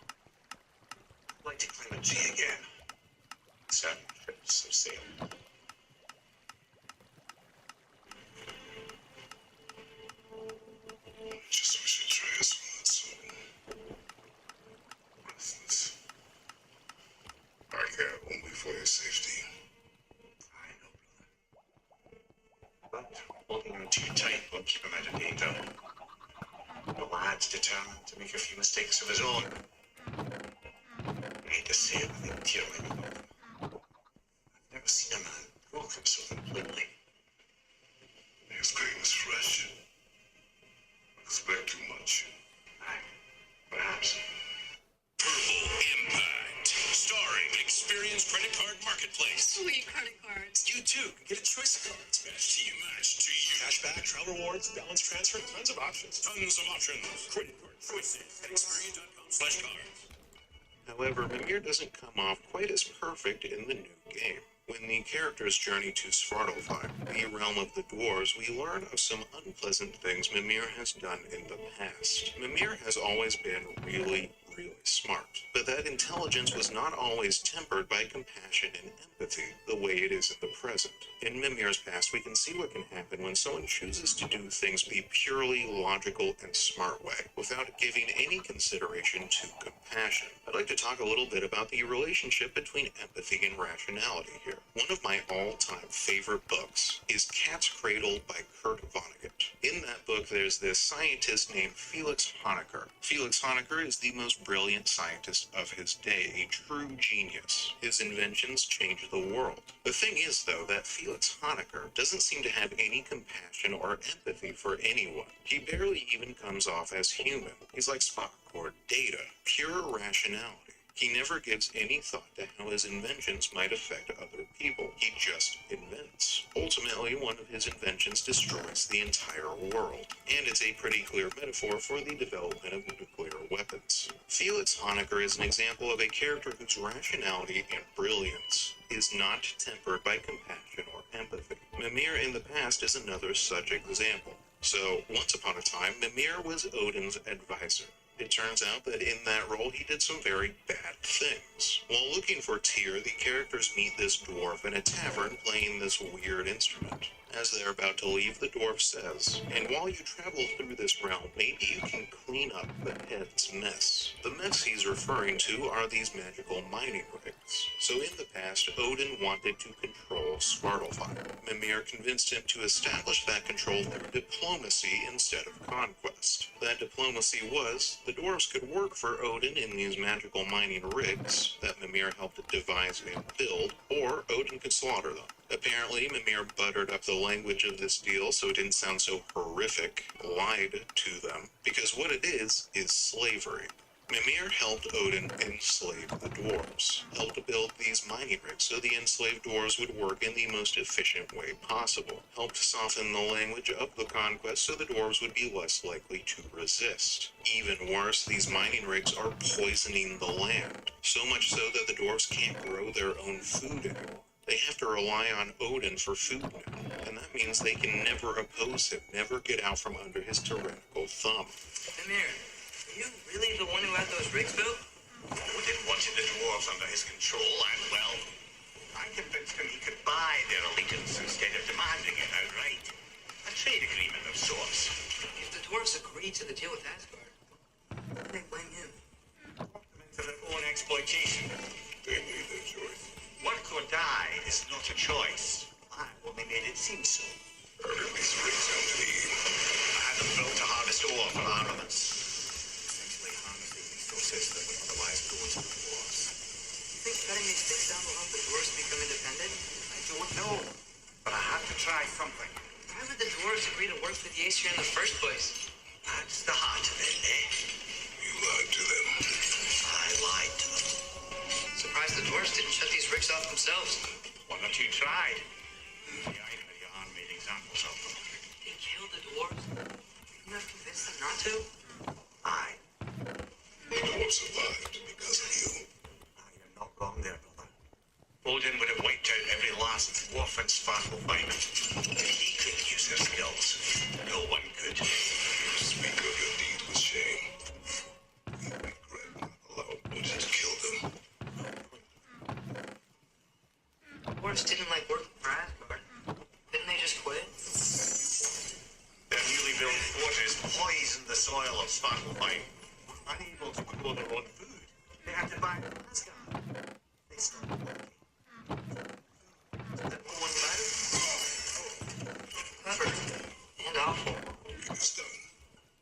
S6: I'd like to climb a tree again. Certain trips of sail. Just wish Atreus wasn't so restless. I care only for your safety. I know, brother. But holding him too tight will keep him at danger. The lad's determined to make a few mistakes of his own. I hate to say it, I think tear my broken. I've never seen a man broken so completely. His pain is fresh. Expect too much. Aye, perhaps.
S8: Purple Impact, starring Experience Credit Card Marketplace.
S9: Sweet credit cards.
S8: You too can get a choice of cards matched to you, Cashback, travel rewards, balance transfer, tons of options. Credit card choices at Experian.com/cards.
S1: However, Mimir doesn't come off quite as perfect in the new game. When the characters journey to Svartalfheim, the realm of the dwarves, we learn of some unpleasant things Mimir has done in the past. Mimir has always been really smart, but that intelligence was not always tempered by compassion and empathy the way it is in the present. In Mimir's past, we can see what can happen when someone chooses to do things the purely logical and smart way, without giving any consideration to compassion. I'd like to talk a little bit about the relationship between empathy and rationality here. One of my all-time favorite books is Cat's Cradle by Kurt Vonnegut. In that book, there's this scientist named Felix Honecker. Felix Honecker is the most brilliant scientist of his day, a true genius. His inventions changed the world. The thing is, though, that Felix Honecker doesn't seem to have any compassion or empathy for anyone. He barely even comes off as human. He's like Spock or Data, pure rationality. He never gives any thought to how his inventions might affect other people. He just invents. Ultimately, one of his inventions destroys the entire world, and it's a pretty clear metaphor for the development of nuclear weapons. Felix Honecker is an example of a character whose rationality and brilliance is not tempered by compassion or empathy. Mimir in the past is another such example. So, once upon a time, Mimir was Odin's advisor. It turns out that in that role he did some very bad things. While looking for Tyr, the characters meet this dwarf in a tavern playing this weird instrument. As they're about to leave, the dwarf says, "And while you travel through this realm, maybe you can clean up the head's mess." The mess he's referring to are these magical mining rigs. So in the past, Odin wanted to control Svartalfheim. Mimir convinced him to establish that control through diplomacy instead of conquest. That diplomacy was, the dwarves could work for Odin in these magical mining rigs that Mimir helped devise and build, or Odin could slaughter them. Apparently, Mimir buttered up the language of this deal so it didn't sound so horrific, lied to them, because what it is slavery. Mimir helped Odin enslave the dwarves, helped build these mining rigs so the enslaved dwarves would work in the most efficient way possible, helped soften the language of the conquest so the dwarves would be less likely to resist. Even worse, these mining rigs are poisoning the land, so much so that the dwarves can't grow their own food anymore. They have to rely on Odin for food now, and that means they can never oppose him, never get out from under his tyrannical thumb.
S5: Mimir, are you really the one who had those rigs built?
S6: Odin wanted the dwarves under his control, and well, I convinced him he could buy their allegiance instead of demanding it outright. A trade agreement of sorts.
S5: If the dwarves agreed to the deal with Asgard, why did they blame him?
S6: To their own exploitation.
S7: They made their choice.
S6: Work or die is not a choice. I only made it seem so.
S7: Or at least bring some to the
S6: I had them built to harvest ore for armaments. Essentially harnessing resources that would otherwise go to the dwarves.
S5: You think cutting these things down will help the dwarves become independent?
S6: I don't know, but I had to try something.
S5: Why would the dwarves agree to work for the Aesir in the first place?
S6: That's the heart of it, eh?
S7: You lied to them.
S6: I lied to them.
S5: Surprised the dwarves didn't shut these rigs off themselves.
S6: One or two tried. The irony are made examples of them.
S5: They killed the dwarves? You have convinced them not to?
S6: Aye.
S7: The dwarves survived because of you.
S6: You're not wrong there, brother. Odin would have wiped out every last dwarf in Svartalfheim. If he could use their skills, no one could.
S7: You speak of your deed with shame. You regret not allowing Odin to kill them.
S5: The dwarves didn't like working for Asgard. Didn't they just quit?
S6: Their newly built fortress poisoned the soil of Svartalfheim. Unable to grow their own food, they had to buy from Asgard. They stopped working.
S5: That no one mattered? Clever. And awful.
S7: It is done.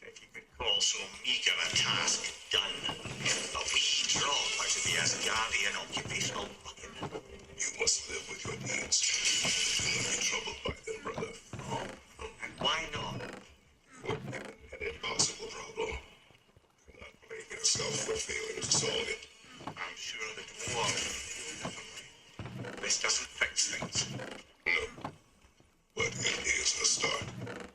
S6: If you could call so meager a task done. A wee drop out of the Asgardian occupational bucket.
S7: You must live with your deeds. Do not be troubled by them, brother.
S6: Oh, and why not?
S7: You're given an impossible problem. Do not blame yourself for failing to solve it.
S6: I'm sure the dwarves feel differently. This doesn't fix things.
S7: No. But it is a start.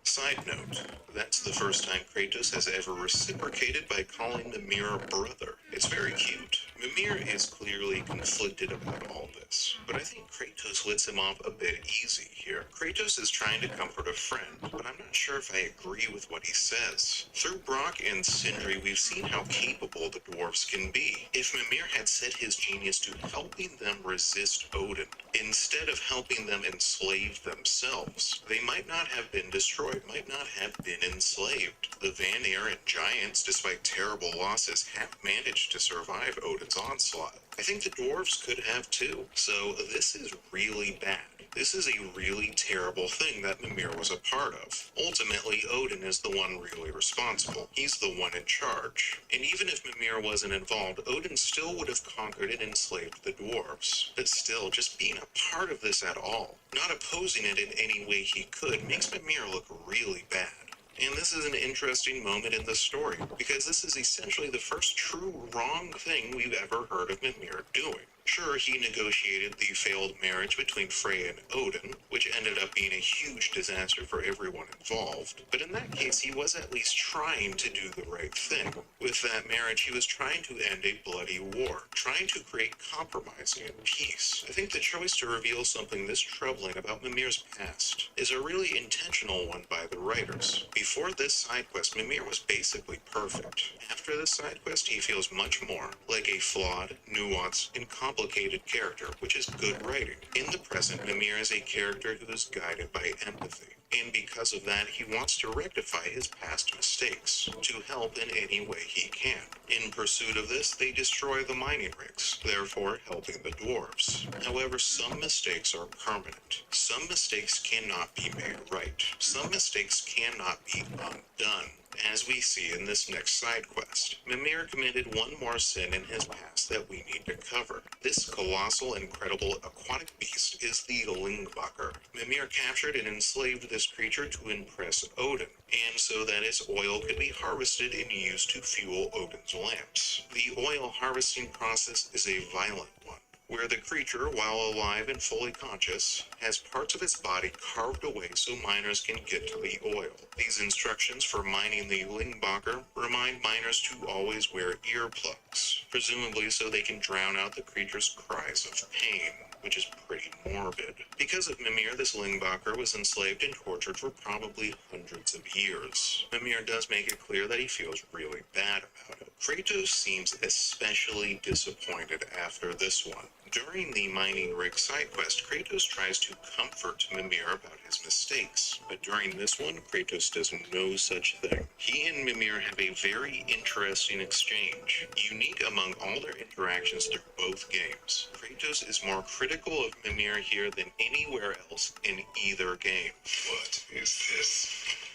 S1: Side note, that's the first time Kratos has ever reciprocated by calling Mimir brother. It's very cute. Mimir is clearly conflicted about all this, but I think Kratos lets him off a bit easy here. Kratos is trying to comfort a friend, but I'm not sure if I agree with what he says. Through Brock and Sindri, we've seen how capable the dwarves can be. If Mimir had set his genius to helping them resist Odin, instead of helping them enslave themselves, they might not have been destroyed, might not have been enslaved. The Vanir and giants, despite terrible losses, have managed to survive Odin's onslaught. I think the dwarves could have too. So this is really bad. This is a really terrible thing that Mimir was a part of. Ultimately, Odin is the one really responsible. He's the one in charge. And even if Mimir wasn't involved, Odin still would have conquered and enslaved the dwarves. But still, just being a part of this at all, not opposing it in any way he could, makes Mimir look really bad. And this is an interesting moment in the story, because this is essentially the first true wrong thing we've ever heard of Mimir doing. Sure, he negotiated the failed marriage between Freya and Odin, which ended up being a huge disaster for everyone involved, but in that case he was at least trying to do the right thing. With that marriage, he was trying to end a bloody war, trying to create compromise and peace. I think the choice to reveal something this troubling about Mimir's past is a really intentional one by the writers. Before this side quest, Mimir was basically perfect. After this side quest, he feels much more like a flawed, nuanced, and complicated character, which is good writing. In the present, Mimir is a character who is guided by empathy, and because of that, he wants to rectify his past mistakes, to help in any way he can. In pursuit of this, they destroy the mining rigs, therefore helping the dwarves. However, some mistakes are permanent. Some mistakes cannot be made right. Some mistakes cannot be undone. As we see in this next side quest, Mimir committed one more sin in his past that we need to cover. This colossal, incredible aquatic beast is the Lingbacher. Mimir captured and enslaved this creature to impress Odin, and so that its oil could be harvested and used to fuel Odin's lamps. The oil harvesting process is a violent one, where the creature, while alive and fully conscious, has parts of its body carved away so miners can get to the oil. These instructions for mining the Lingbacher remind miners to always wear earplugs, presumably so they can drown out the creature's cries of pain, which is pretty morbid. Because of Mimir, this Lingbacher was enslaved and tortured for probably hundreds of years. Mimir does make it clear that he feels really bad about it. Kratos seems especially disappointed after this one. During the mining rig side quest, Kratos tries to comfort Mimir about his mistakes, but during this one, Kratos does no such thing. He and Mimir have a very interesting exchange, unique among all their interactions through both games. Kratos is more critical of Mimir here than anywhere else in either game.
S8: What is this?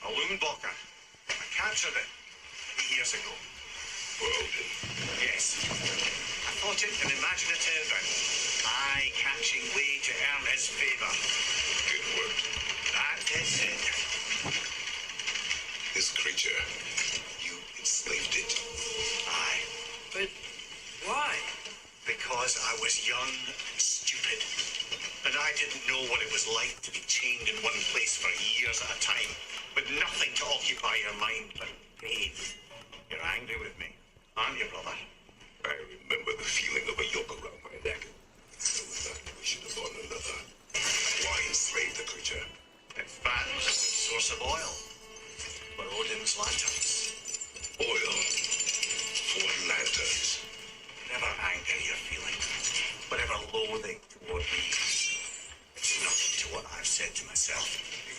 S6: A Lundbacher. I captured it 3 years ago.
S8: For Odin.
S6: Yes. I thought it an imaginative and eye-catching way to earn his favour.
S8: Good work.
S6: That is it.
S8: This creature, you enslaved it.
S6: Aye. But why? Because I was young and stupid. And I didn't know what it was like to be chained in one place for years at a time, with nothing to occupy your mind but pain. You're angry with me, aren't you, brother?
S8: I remember the feeling of a yoke around my neck. So that we should have gone another. Why enslave the creature?
S6: In fact, it was a good source of oil for Odin's lanterns.
S8: Oil for lanterns.
S6: Whatever anger you're feeling, whatever loathing toward me, it's nothing to what I've said to myself.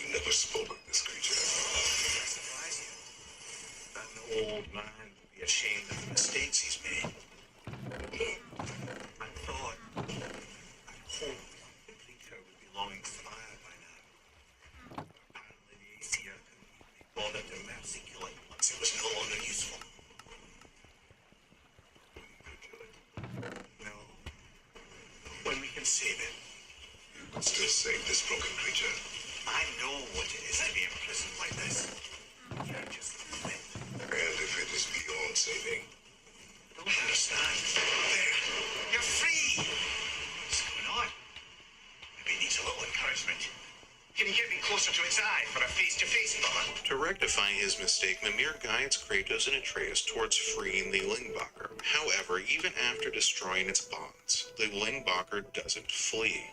S8: You never spoke of this creature.
S6: Does that surprise you? That an old man would be ashamed of the mistakes he's made. I thought, I hoped the creature would be longing fire by now. Apparently the Aesir couldn't be bothered to mercy kill it once it was no longer useful. No. When we can save it.
S8: You could still save this broken creature.
S6: I know what it is to be imprisoned like this. You're just a flip.
S8: And if it is beyond saving,
S6: I don't understand. There. You're free. What's going on? Maybe it needs a little encouragement. Can you get me closer to its eye for a face-to-face, brother?
S1: To rectify his mistake, Mimir guides Kratos and Atreus towards freeing the Lingbacher. However, even after destroying its bonds, the Lingbacher doesn't flee.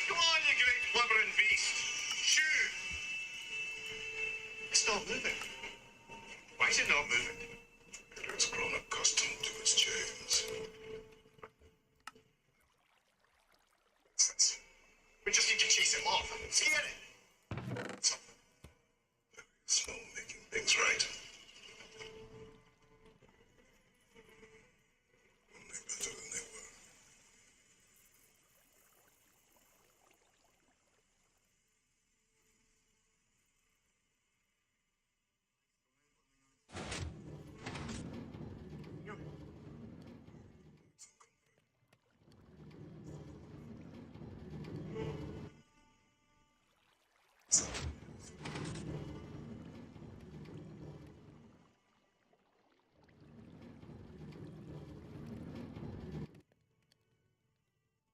S6: Come on, you great blubbering beast. Shoo! It's not moving. Why is it not moving?
S8: it has grown accustomed to its chains.
S6: We just need to chase it off and scare it.
S8: Slow making things right. Only better than they were.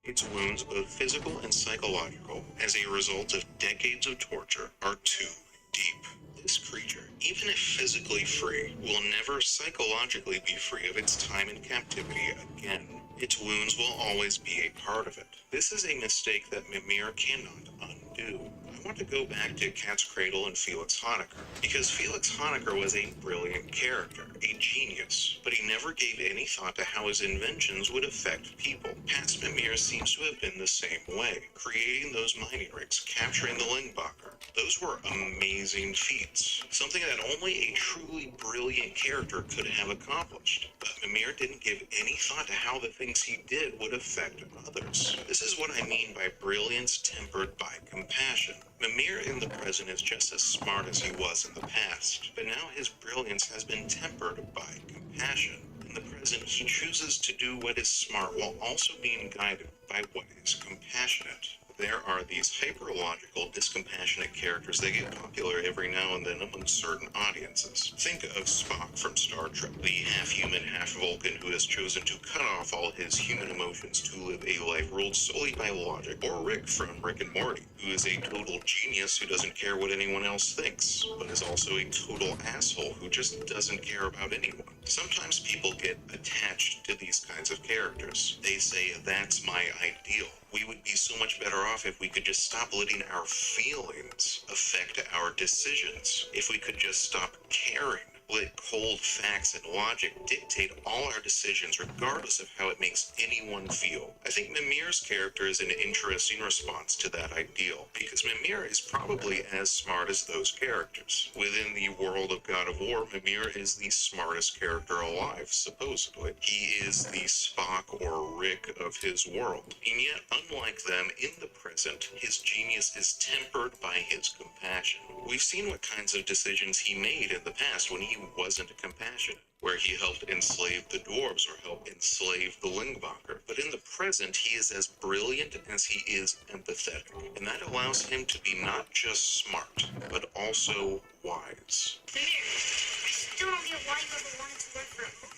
S1: Its wounds, both physical and psychological, as a result of decades of torture, are too deep. This creature, even if physically free, will never psychologically be free of its time in captivity again. Its wounds will always be a part of it. This is a mistake that Mimir cannot undo. I want to go back to Cat's Cradle and Felix Honecker, because Felix Honecker was a brilliant character, a genius, but he never gave any thought to how his inventions would affect people. Past Mimir seems to have been the same way, creating those mining rigs, capturing the Lingbacher. Those were amazing feats, something that only a truly brilliant character could have accomplished. But Mimir didn't give any thought to how the things he did would affect others. This is what I mean by brilliance tempered by compassion. Mimir in the present is just as smart as he was in the past, but now his brilliance has been tempered by compassion. In the present, he chooses to do what is smart while also being guided by what is compassionate. There are these hyper-logical, discompassionate characters that get popular every now and then among certain audiences. Think of Spock from Star Trek, the half-human, half-Vulcan who has chosen to cut off all his human emotions to live a life ruled solely by logic. Or Rick from Rick and Morty, who is a total genius who doesn't care what anyone else thinks, but is also a total asshole who just doesn't care about anyone. Sometimes people get attached to these kinds of characters. They say, that's my ideal. We would be so much better off if we could just stop letting our feelings affect our decisions. If we could just stop caring. Let cold facts and logic dictate all our decisions regardless of how it makes anyone feel. I think Mimir's character is an interesting response to that ideal, because Mimir is probably as smart as those characters. Within the world of God of War, Mimir is the smartest character alive, supposedly. He is the Spock or Rick of his world. And yet, unlike them, in the present, his genius is tempered by his compassion. We've seen what kinds of decisions he made in the past when he wasn't compassionate, where he helped enslave the dwarves or helped enslave the Lingbacher. But in the present, he is as brilliant as he is empathetic, and that allows him to be not just smart, but also wise.
S2: Samir, I still don't get why you ever wanted to work for a book.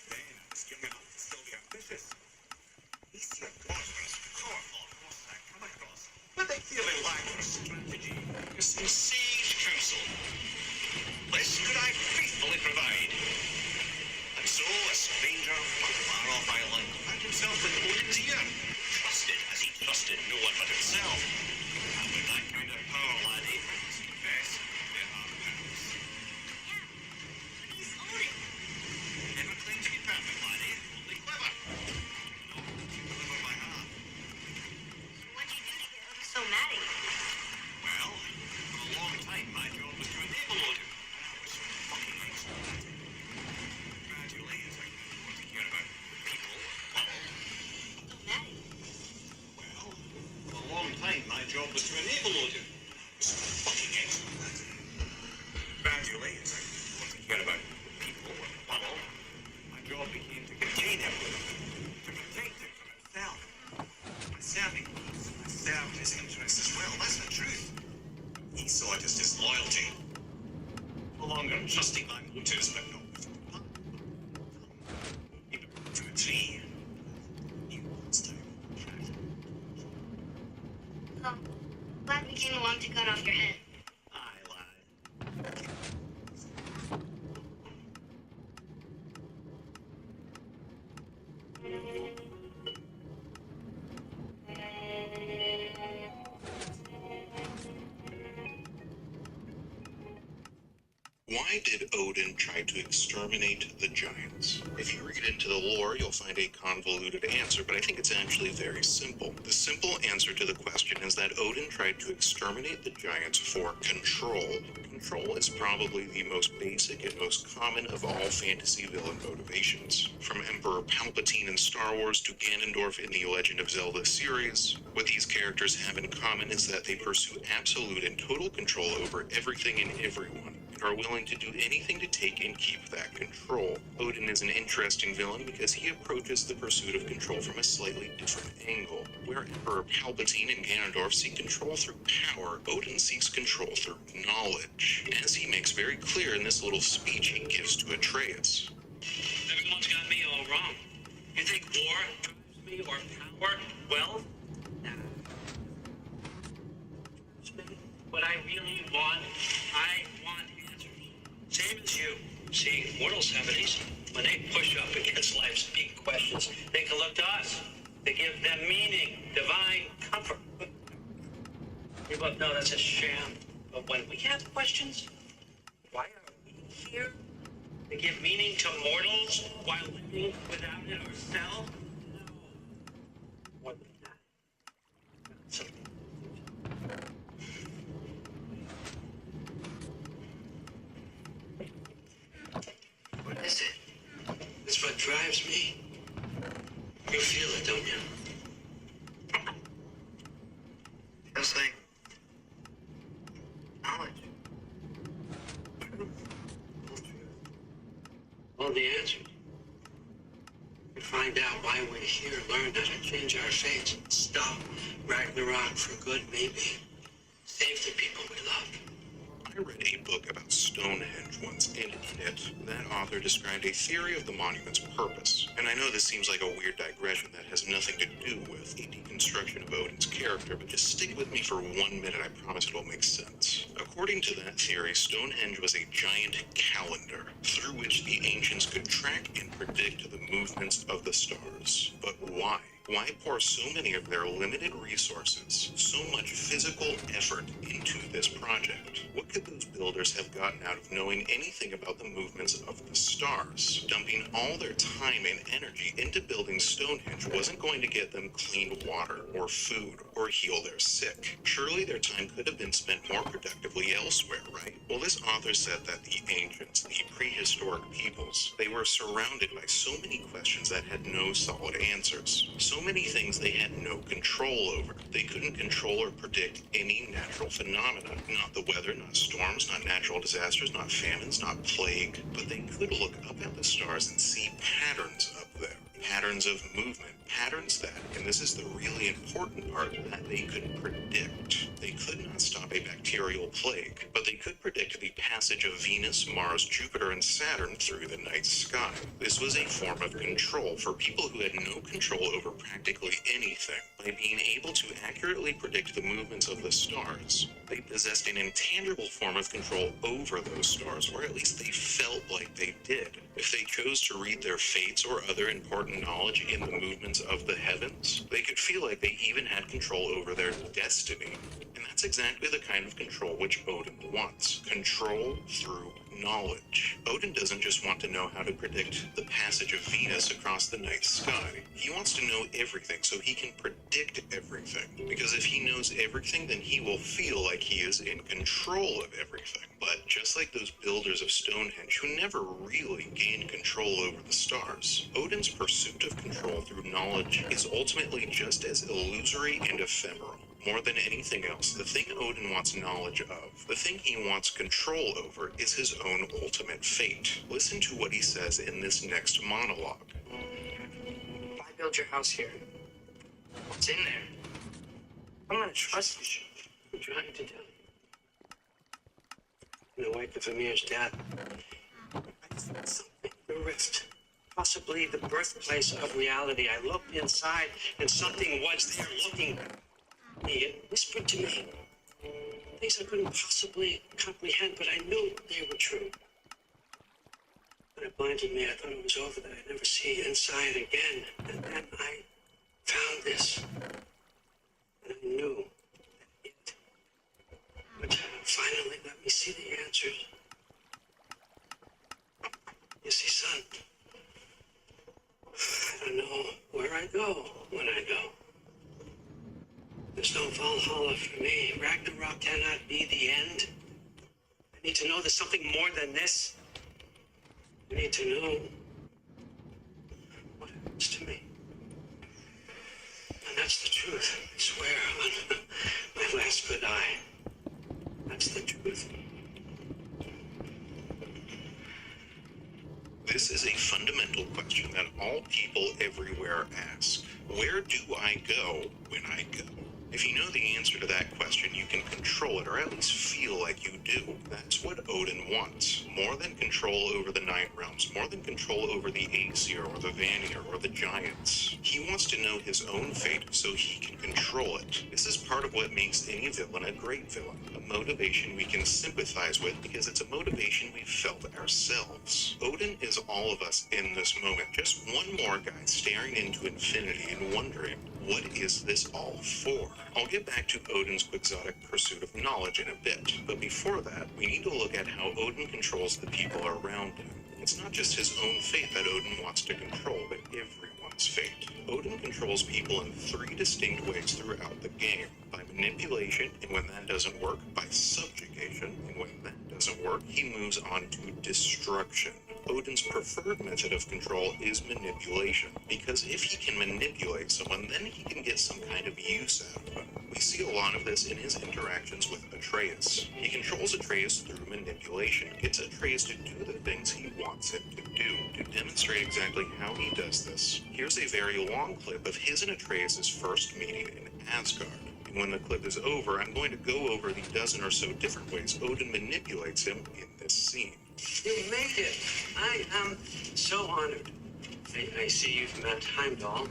S6: Man, I was young enough to still be ambitious. These two monsters, powerful horses I come across, but they clearly lack a strategy. A sage counsel. This could I faithfully provide. And so, a stranger from a far-off island found himself with Odin's ear, trusted as he trusted no one but himself. And with that kind of power, laddie, I must confess, there are perils.
S2: Yeah, but he's Odin.
S6: Never claim to be perfect, laddie, only clever. No, clever by half.
S2: So what'd you do to get Odin so mad at you?
S6: Well, for a long time, my job was to enable Odin. And I was fucking excellent. Gradually, as I grew more to care about people, well,
S2: So mad at you?
S6: well, for a long time, my job was to enable Odin. I was fucking excellent. Gradually, as I grew more to care about people, well, my job became to contain him, to protect him from himself. I served his interests as well, that's the truth. He saw it as disloyalty. No longer trusting my motives, but no. He grew to a tree. He wants to trash.
S2: Oh, glad we came along to cut off your head.
S6: Aye, lad.
S1: Why did Odin try to exterminate the giants? If you read into the lore, you'll find a convoluted answer, but I think it's actually very simple. The simple answer to the question is that Odin tried to exterminate the giants for control. Control is probably the most basic and most common of all fantasy villain motivations. From Emperor Palpatine in Star Wars to Ganondorf in the Legend of Zelda series, what these characters have in common is that they pursue absolute and total control over everything and everyone, and are willing to do anything to take and keep that control. Odin is an interesting villain because he approaches the pursuit of control from a slightly different angle. Where Emperor Palpatine and Ganondorf seek control through power, Odin seeks control through knowledge, as he makes very clear in this little speech he gives to Atreus.
S4: Everyone's got me all wrong. You think war drives me or power, wealth. Nah. What I really want, I want answers. Same as you. See, mortals have it easy. When they push up against life's big questions, they can look to us. They give them meaning, divine comfort. You both know that's a sham. But when we have questions, why are we here? To give meaning to mortals while living without it ourselves? No. More than that. Something.
S5: What is it?
S4: It's what drives me. You feel it, don't you?
S5: Feels like knowledge.
S4: All the answers. We find out why we're here, learn how to change our fates, stop Ragnarok for good, maybe. Save the people we love.
S1: I read a book about Stonehenge once, and in it, that author described a theory of the monument's purpose. And I know this seems like a weird digression that has nothing to do with the deconstruction of Odin's character, but just stick with me for 1 minute, I promise it'll make sense. According to that theory, Stonehenge was a giant calendar through which the ancients could track and predict the movements of the stars. But why? Why pour so many of their limited resources, so much physical effort into this project? What could those builders have gotten out of knowing anything about the movements of the stars? Dumping all their time and energy into building Stonehenge wasn't going to get them clean water or food or heal their sick. Surely their time could have been spent more productively elsewhere, right? Well, this author said that the ancients, the prehistoric peoples, they were surrounded by so many questions that had no solid answers. So many things they had no control over. They couldn't control or predict any natural phenomena. Not the weather, not storms, not natural disasters, not famines, not plague. But they could look up at the stars and see patterns up there. Patterns of movement. Patterns that, and this is the really important part, that they could predict. They could not stop a bacterial plague, but they could predict the passage of Venus, Mars, Jupiter, and Saturn through the night sky. This was a form of control for people who had no control over practically anything. By being able to accurately predict the movements of the stars, they possessed an intangible form of control over those stars, or at least they felt like they did. If they chose to read their fates or other important knowledge in the movements of the heavens, they could feel like they even had control over their destiny. And that's exactly the kind of control which Odin wants. Control through knowledge. Odin doesn't just want to know how to predict the passage of Venus across the night sky. He wants to know everything so he can predict everything. Because if he knows everything, then he will feel like he is in control of everything. But just like those builders of Stonehenge who never really gained control over the stars, Odin's pursuit of control through knowledge is ultimately just as illusory and ephemeral. More than anything else, the thing Odin wants knowledge of, the thing he wants control over, is his own ultimate fate. Listen to what he says in this next monologue.
S5: Why build your house here? What's in there? I'm gonna trust you.
S4: I'm trying to tell you. In the wake of Amir's death, I felt something. The rift. Possibly the birthplace of reality. I looked inside and something was there looking at me. It whispered to me things I couldn't possibly comprehend, but I knew they were true. When it blinded me, I thought it was over, that I'd never see inside again. And then I found this. And I knew that it would finally let me see the answers. You see, son, I don't know where I go when I go. There's no Valhalla for me. Ragnarok cannot be the end. I need to know there's something more than this. I need to know what happens to me. And that's the truth. I swear on my last good eye. That's the truth.
S1: This is a fundamental question that all people everywhere ask. Where do I go when I go? If you know the answer to that question, you can control it, or at least feel like you do. That's what Odin wants. More than control over the Nine Realms, more than control over the Aesir or the Vanir or the Giants. He wants to know his own fate so he can control it. This is part of what makes any villain a great villain, a motivation we can sympathize with because it's a motivation we've felt ourselves. Odin is all of us in this moment, just one more guy staring into infinity and wondering, what is this all for? I'll get back to Odin's quixotic pursuit of knowledge in a bit, but before that, we need to look at how Odin controls the people around him. It's not just his own fate that Odin wants to control, but everyone's fate. Odin controls people in 3 distinct ways throughout the game. By manipulation, and when that doesn't work, by subjugation, and when that doesn't work, he moves on to destruction. Odin's preferred method of control is manipulation, because if he can manipulate someone, then he can get some kind of use out of them. We see a lot of this in his interactions with Atreus. He controls Atreus through manipulation, gets Atreus to do the things he wants him to do. To demonstrate exactly how he does this, here's a very long clip of his and Atreus' first meeting in Asgard. And when the clip is over, I'm going to go over the dozen or so different ways Odin manipulates him in this scene.
S4: You made it. I am so honored. I see you've met Heimdall.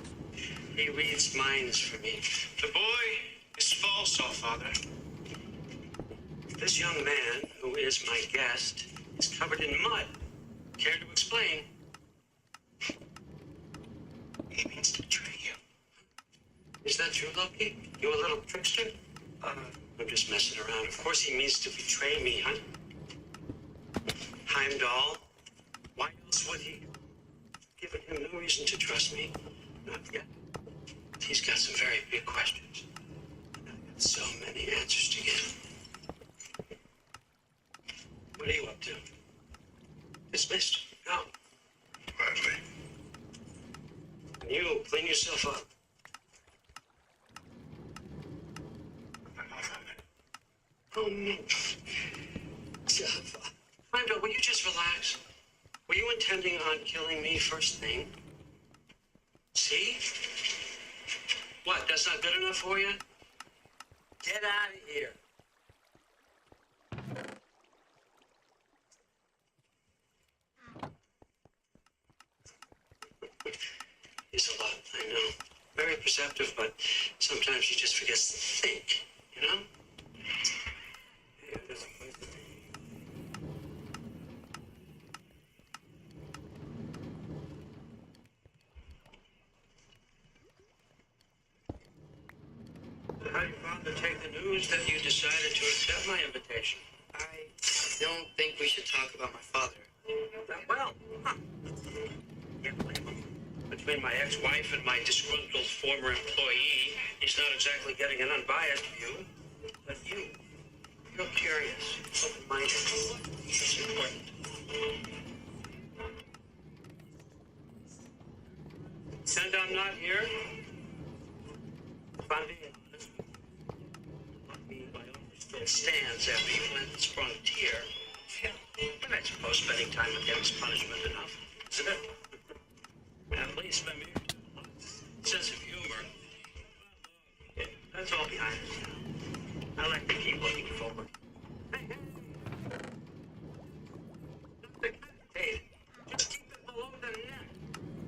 S4: He reads minds for me.
S6: The boy is false, all father.
S4: This young man, who is my guest, is covered in mud. Care to explain?
S3: He means to betray you.
S4: Is that true, Loki? You a little trickster? I'm just messing around. Of course he means to betray me, huh? Heimdall? Why else would he? Given him no reason to trust me. Not yet. He's got some very big questions. And I've got so many answers to give. What are you up to? Dismissed? No.
S8: Gladly.
S4: And you clean yourself up. Oh, no. Heimdall, will you just relax? Were you intending on killing me first thing? See? What, that's not good enough for you? Get out of here. He's a lot, I know. Very perceptive, but sometimes he just forgets to think, you know? Yeah, there's a place to be. How do you father take the news that you decided to accept my invitation?
S5: I don't think we should talk about my father.
S4: Well, huh. Can't blame him. Between my ex-wife and my disgruntled former employee, he's not exactly getting an unbiased view. But you're curious, open-minded. That's important. And I'm not here. If I'm being honest, my offer still stands after you went and sprung a tear. Yeah, but I suppose spending time with him is punishment enough, isn't it? At least my mere sense of humor. Yeah, that's all behind us now. I like to keep looking forward. Hey, hey, just keep it below the neck.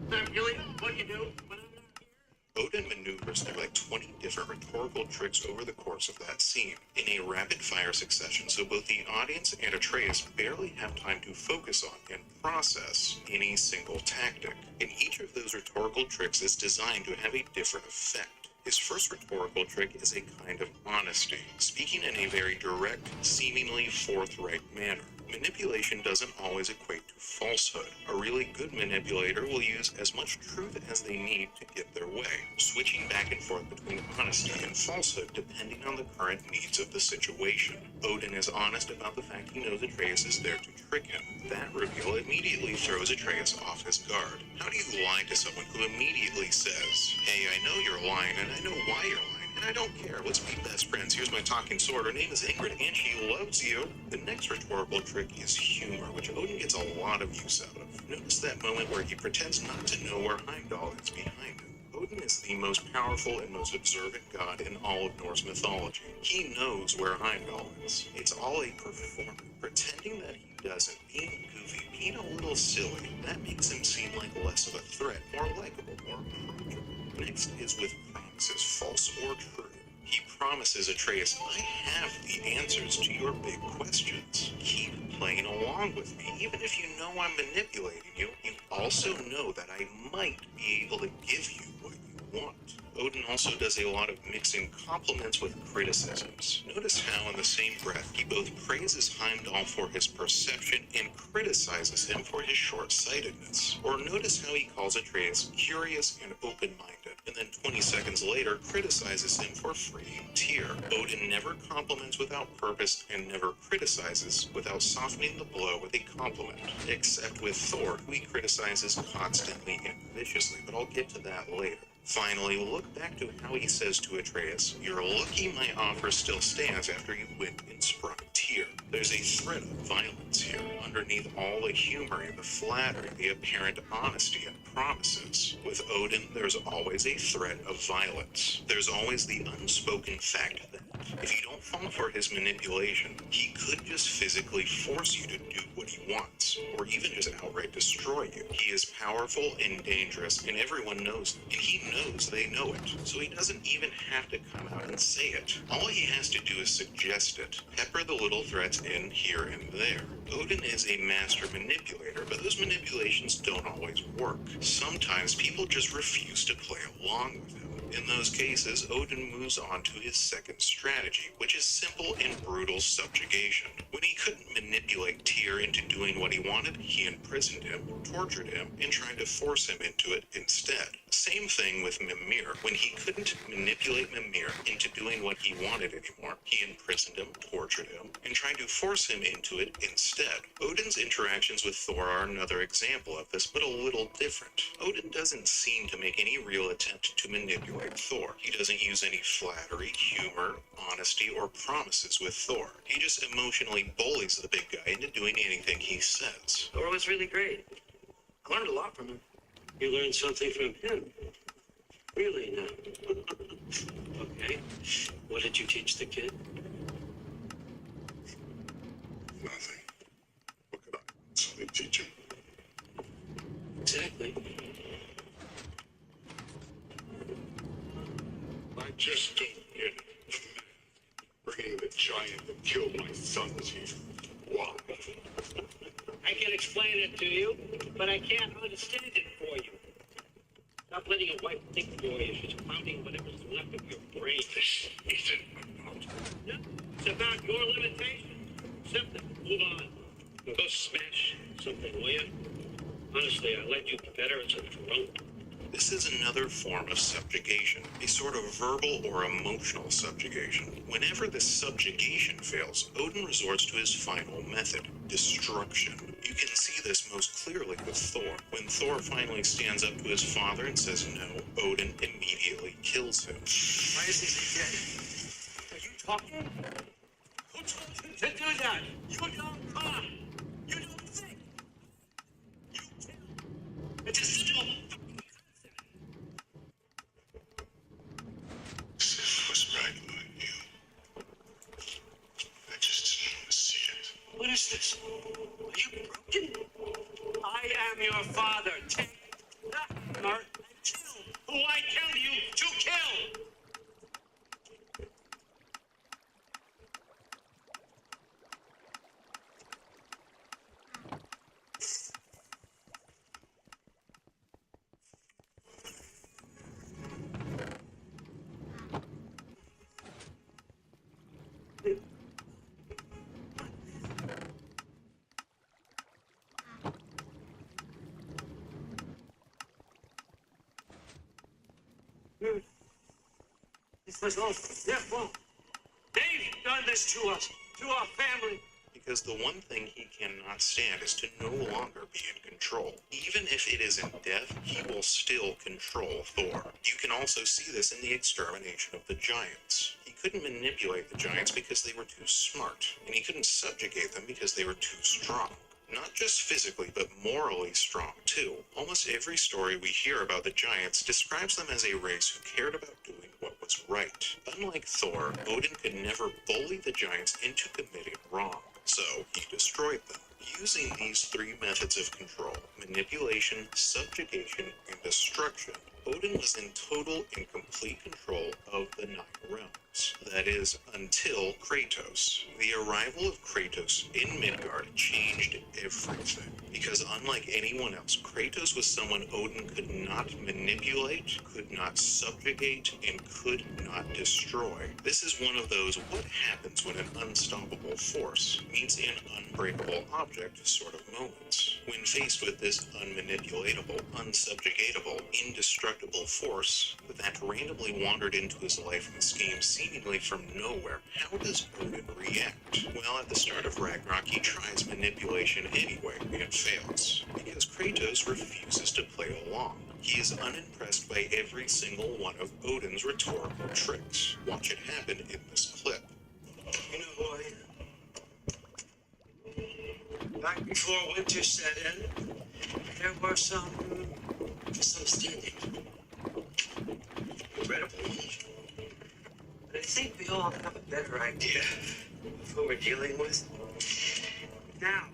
S4: Is that really what you do when I'm not here?
S1: Odin maneuvers through like 20 different rhetorical tricks over the course of that scene in a rapid-fire succession, so both the audience and Atreus barely have time to focus on and process any single tactic. And each of those rhetorical tricks is designed to have a different effect. His first rhetorical trick is a kind of honesty, speaking in a very direct, seemingly forthright manner. Manipulation doesn't always equate to falsehood. A really good manipulator will use as much truth as they need to get their way, switching back and forth between honesty and falsehood depending on the current needs of the situation. Odin is honest about the fact he knows Atreus is there to trick him. That reveal immediately throws Atreus off his guard. How do you lie to someone who immediately says, "Hey, I know you're lying and I know why you're lying, and I don't care. Let's be best friends. Here's my talking sword. Her name is Ingrid, and she loves you." The next rhetorical trick is humor, which Odin gets a lot of use out of. Notice that moment where he pretends not to know where Heimdall is behind him. Odin is the most powerful and most observant god in all of Norse mythology. He knows where Heimdall is. It's all a performance. Pretending that he doesn't, being goofy, being a little silly, that makes him seem like less of a threat, more likable, more approachable. Next is with promises, false or true. He promises Atreus, I have the answers to your big questions. Keep playing along with me, even if you know I'm manipulating you. You also know that I might be able to give you what you want. Odin also does a lot of mixing compliments with criticisms. Notice how in the same breath he both praises Heimdall for his perception and criticizes him for his short-sightedness. Or notice how he calls Atreus curious and open-minded, and then 20 seconds later criticizes him for freeing Tyr. Odin never compliments without purpose and never criticizes without softening the blow with a compliment, except with Thor, who he criticizes constantly and viciously, but I'll get to that later. Finally, look back to how he says to Atreus, you're lucky my offer still stands after you went and sprung Tyr. There's a thread of violence here, underneath all the humor and the flattery, the apparent honesty and promises. With Odin, there's always a thread of violence. There's always the unspoken fact that if you don't fall for his manipulation, he could just physically force you to do what he wants, or even just outright destroy you. He is powerful and dangerous, and everyone knows it, and he knows they know it, so he doesn't even have to come out and say it. All he has to do is suggest it, pepper the little threats in here and there. Odin is a master manipulator, but those manipulations don't always work. Sometimes people just refuse to play along with him. In those cases, Odin moves on to his second strategy, which is simple and brutal subjugation. When he couldn't manipulate Tyr into doing what he wanted, he imprisoned him, tortured him, and tried to force him into it instead. Same thing with Mimir. When he couldn't manipulate Mimir into doing what he wanted anymore, he imprisoned him, tortured him, and tried to force him into it instead. Odin's interactions with Thor are another example of this, but a little different. Odin doesn't seem to make any real attempt to manipulate Thor. He doesn't use any flattery, humor, honesty, or promises with Thor. He just emotionally bullies the big guy into doing anything he says.
S5: Thor was really great. I learned a lot from him.
S4: You learned something from him. Really now. Okay. What did you teach the kid?
S8: Nothing. What could I possibly teach him?
S4: Exactly.
S8: I just don't get it. Bringing the giant that killed my sons here. Why?
S4: I can explain it to you, but I can't understand it for you. Stop letting a wife think for you. She's pounding whatever's left of your brain.
S8: This isn't about
S4: No, it's about your limitations. Simple. Move on. Now go smash something, will you? Honestly, I let you be better as a drunk.
S1: This is another form of subjugation, a sort of verbal or emotional subjugation. Whenever this subjugation fails, Odin resorts to his final method, destruction. You can see this most clearly with Thor. When Thor finally stands up to his father and says no, Odin immediately kills him.
S5: Why is he dead?
S4: Are you talking? Who told you to do that? You don't talk. You don't think. You kill. It's a simple fucking concept.
S8: Sif was right about you. I just didn't want to see it.
S4: What is this? Are you broken? I am your father. Take that hammer and kill who I tell you to kill. This was all their fault. They've done this to us, to our family.
S1: Because the one thing he cannot stand is to no longer be in control. Even if it is in death, he will still control Thor. You can also see this in the extermination of the giants. He couldn't manipulate the giants because they were too smart, and he couldn't subjugate them because they were too strong. Not just physically, but morally strong, too. Almost every story we hear about the giants describes them as a race who cared about doing what was right. Unlike Thor, Odin could never bully the giants into committing wrong, so he destroyed them. Using these three methods of control, manipulation, subjugation, and destruction, Odin was in total and complete control of the 9 realms. That is, until Kratos. The arrival of Kratos in Midgard changed everything. Because unlike anyone else, Kratos was someone Odin could not manipulate, could not subjugate, and could not destroy. This is one of those what happens when an unstoppable force meets an unbreakable object sort of moments. When faced with this unmanipulatable, unsubjugatable, indestructible force that randomly wandered into his life and scheme seemingly from nowhere, how does Odin react? Well, at the start of Ragnarok, he tries manipulation anyway, and fails, because Kratos refuses to play along. He is unimpressed by every single one of Odin's rhetorical tricks. Watch it happen in this clip.
S4: You know who I am. Back before winter set in, there were some misunderstandings. Regrettable ones. But I think we all have a better idea of who we're dealing with. Now,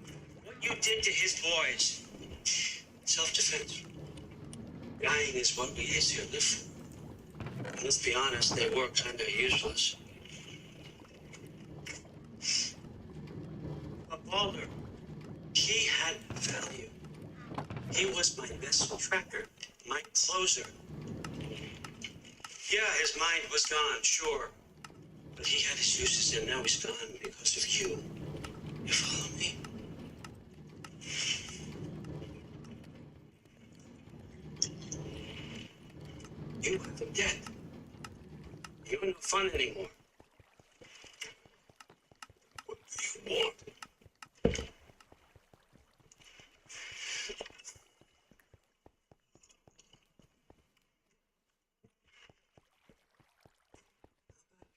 S4: what you did to his boys, self-defense. Dying is what we Aesir live for. And let's be honest, they were kind of useless. But Baldur, he had value. He was my best tracker, my closer. Yeah, his mind was gone, sure. But he had his uses, and now he's gone because of you. You follow me? You are the dead. You're no fun anymore.
S1: What do you want?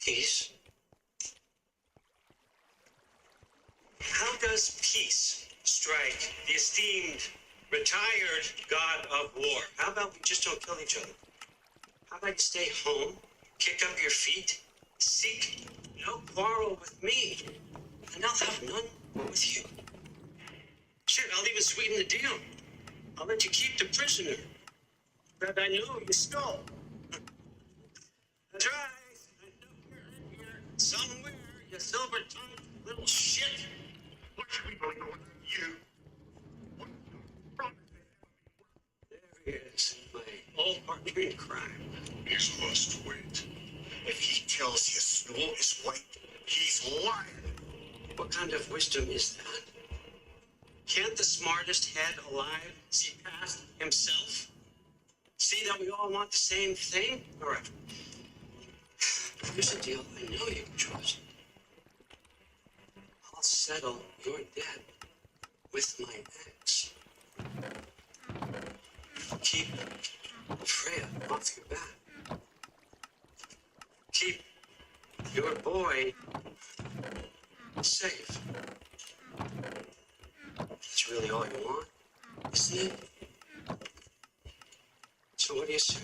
S4: Peace? How does peace strike the esteemed, retired god of war? How about we just don't kill each other? How about you stay home, kick up your feet, seek no quarrel with me, and I'll have none with you. Shit, I'll even sweeten the deal. I'll let you keep the prisoner that I know you stole. That's right. I know you're in here somewhere, you silver-tongued little shit.
S7: What should we go on you? What promise
S4: There he is, my old partner in crime.
S7: He's lost weight. If he tells you snow is white, he's lying.
S4: What kind of wisdom is that? Can't the smartest head alive see past himself? See that we all want the same thing? All right. Here's the deal I know you can trust. I'll settle your debt with my ex. Keep Freya off your back. Keep your boy safe. That's really all you want, isn't it? So what do you say?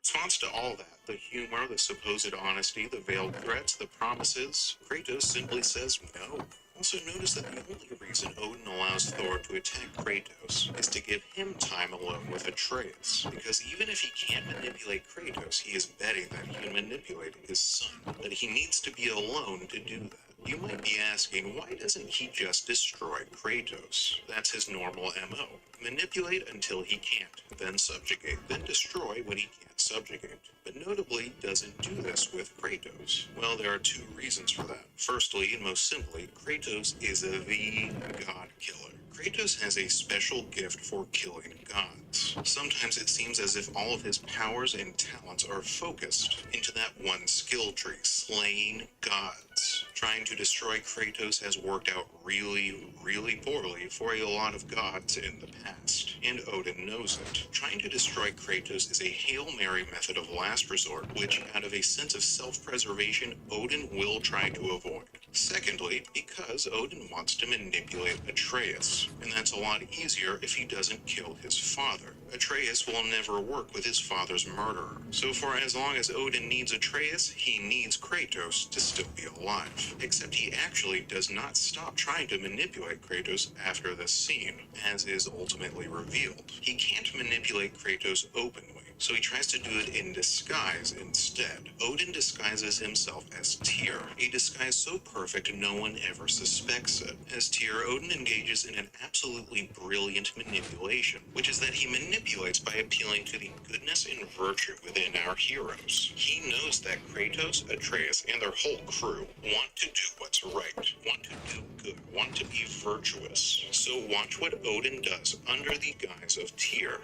S1: In response to all that, the humor, the supposed honesty, the veiled threats, the promises, Kratos simply says no. Also notice that the only reason Odin allows Thor to attack Kratos is to give him time alone with Atreus, because even if he can't manipulate Kratos, he is betting that he can manipulate his son, that he needs to be alone to do that. You might be asking, why doesn't he just destroy Kratos? That's his normal MO. Manipulate until he can't, then subjugate, then destroy when he can't subjugate. But notably doesn't do this with Kratos. Well, there are two reasons for that. Firstly, and most simply, Kratos is the god killer. Kratos has a special gift for killing gods. Sometimes it seems as if all of his powers and talents are focused into that one skill tree, slaying gods. Trying to destroy Kratos has worked out really, really poorly for a lot of gods in the past, and Odin knows it. Trying to destroy Kratos is a Hail Mary method of last resort, which, out of a sense of self-preservation, Odin will try to avoid. Secondly, because Odin wants to manipulate Atreus, and that's a lot easier if he doesn't kill his father. Atreus will never work with his father's murderer, so for as long as Odin needs Atreus, he needs Kratos to still be alive. Except he actually does not stop trying to manipulate Kratos after this scene, as is ultimately revealed. He can't manipulate Kratos openly, so he tries to do it in disguise instead. Odin disguises himself as Tyr, a disguise so perfect no one ever suspects it. As Tyr, Odin engages in an absolutely brilliant manipulation, which is that he manipulates by appealing to the goodness and virtue within our heroes. He knows that Kratos, Atreus, and their whole crew want to do what's right, want to do good, want to be virtuous. So watch what Odin does under the guise of Tyr.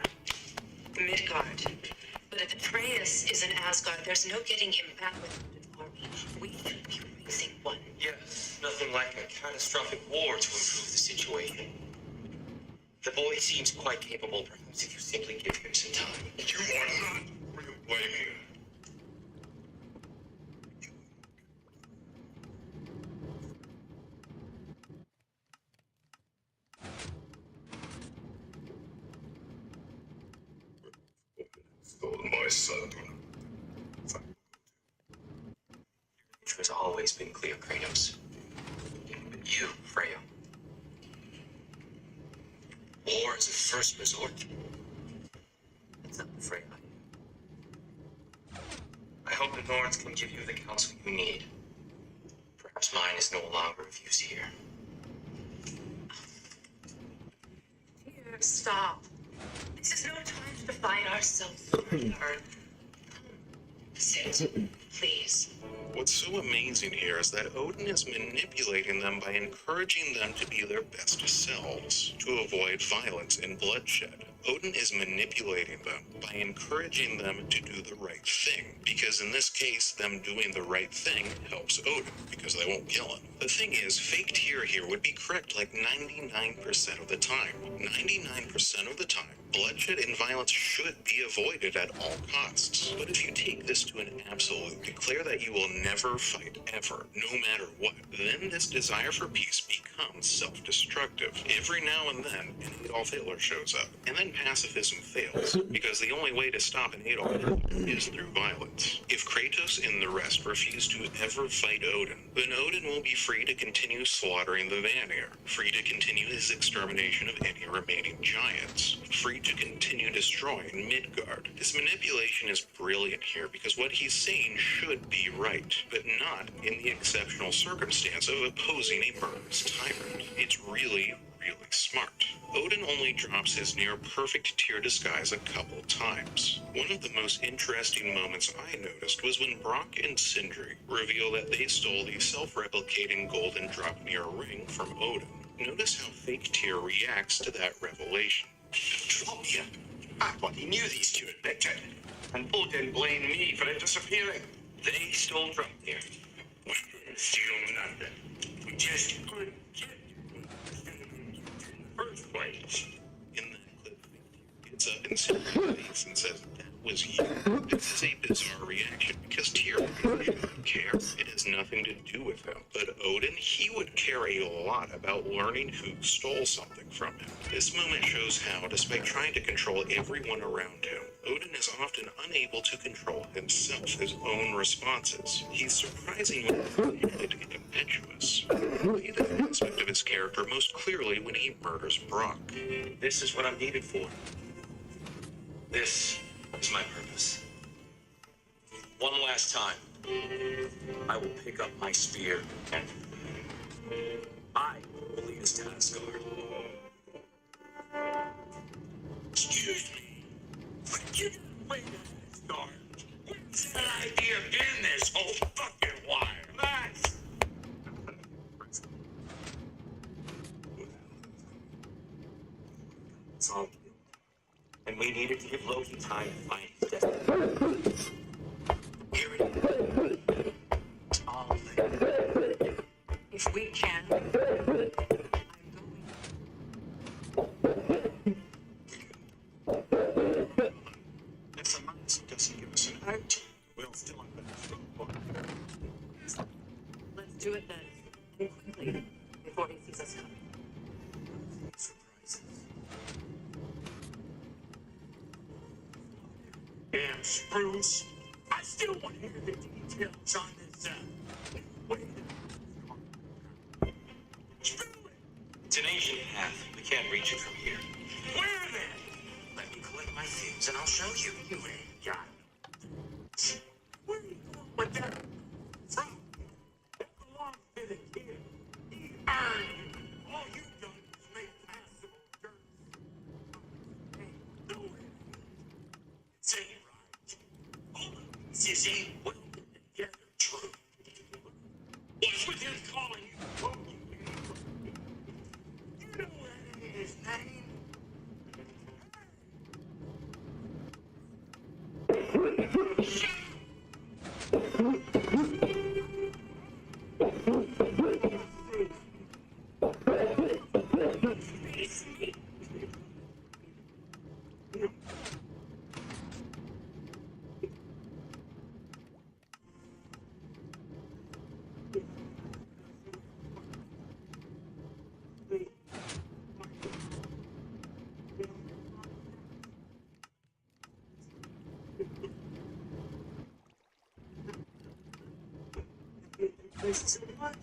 S9: Midgard. But if Atreus is in Asgard, there's no getting him back with an army. We should be raising one.
S3: Yes, nothing like a catastrophic war to improve the situation. The boy seems quite capable, perhaps if you simply give him some time.
S8: You are not where you blame me. Stole my son.
S3: Which has always been clear, Kratos. But you, Freya. War is a first resort. It's up to Freya. I hope the Norns can give you the counsel you need. Perhaps mine is no longer of use here.
S9: Here, stop. This is no time to fight ourselves. Come, sit, please.
S1: What's so amazing here is that Odin is manipulating them by encouraging them to be their best selves, to avoid violence and bloodshed. Odin is manipulating them by encouraging them to do the right thing, because in this case, them doing the right thing helps Odin, because they won't kill him. The thing is, fake Tyr here would be correct like 99% of the time. 99% of the time, bloodshed and violence should be avoided at all costs. But if you take this to an absolute, declare that you will never fight ever, no matter what, then this desire for peace becomes self-destructive. Every now and then, an Adolf Hitler shows up, and then pacifism fails, because the only way to stop an Adolf Hitler is through violence. If Kratos and the rest refuse to ever fight Odin, then Odin will be free to continue slaughtering the Vanir, free to continue his extermination of any remaining giants, free to continue destroying Midgard. His manipulation is brilliant here because what he's saying should be right, but not in the exceptional circumstance of opposing a murderous tyrant. It's really smart. Odin only drops his near-perfect Tyr disguise a couple times. One of the most interesting moments I noticed was when Brock and Sindri reveal that they stole the self-replicating golden Draupnir ring from Odin. Notice how fake Tyr reacts to that revelation.
S6: Draupnir? I thought he knew these two admitted. And Odin blamed me for it disappearing.
S3: They stole Draupnir.
S6: We didn't steal nothing. We just couldn't get it in the first place.
S1: In that clip, gets up in Sindri's face and says, "That was you." This is a bizarre reaction because Tyr really doesn't care. It has nothing to do with him. But Odin, he would care a lot about learning who stole something from him. This moment shows how, despite trying to control everyone around him, Odin is often unable to control himself, his own responses. He's surprisingly candid and impetuous. We see this aspect of his character most clearly when he murders Brock.
S3: This is what I'm needed for. This is my purpose. One last time, I will pick up my spear and I will lead us to Asgard.
S6: Excuse me, but you didn't wait to start. Where's that idea been this whole fucking while? That's...
S3: It's all guilt. And we needed to give Loki time to find his destiny. Here it is. It's all there.
S6: doesn't give us an out, we'll still have been
S9: Let's do it then, and quickly, before he sees us coming.
S6: surprises. And Spruce, I still want to hear the details on this, way Screw it!
S3: It's an ancient path. We can't reach it from here.
S6: Where then? Let me collect my things and I'll show you. You ain't got it. Where are you going with that? From that belongs to the kid. He earned it. All you've done is make passable dirt. Hey, no it ain't. This ain't right. All of this ain't well put together true. What's with him calling you Bogey? You know that ain't his name. This is what?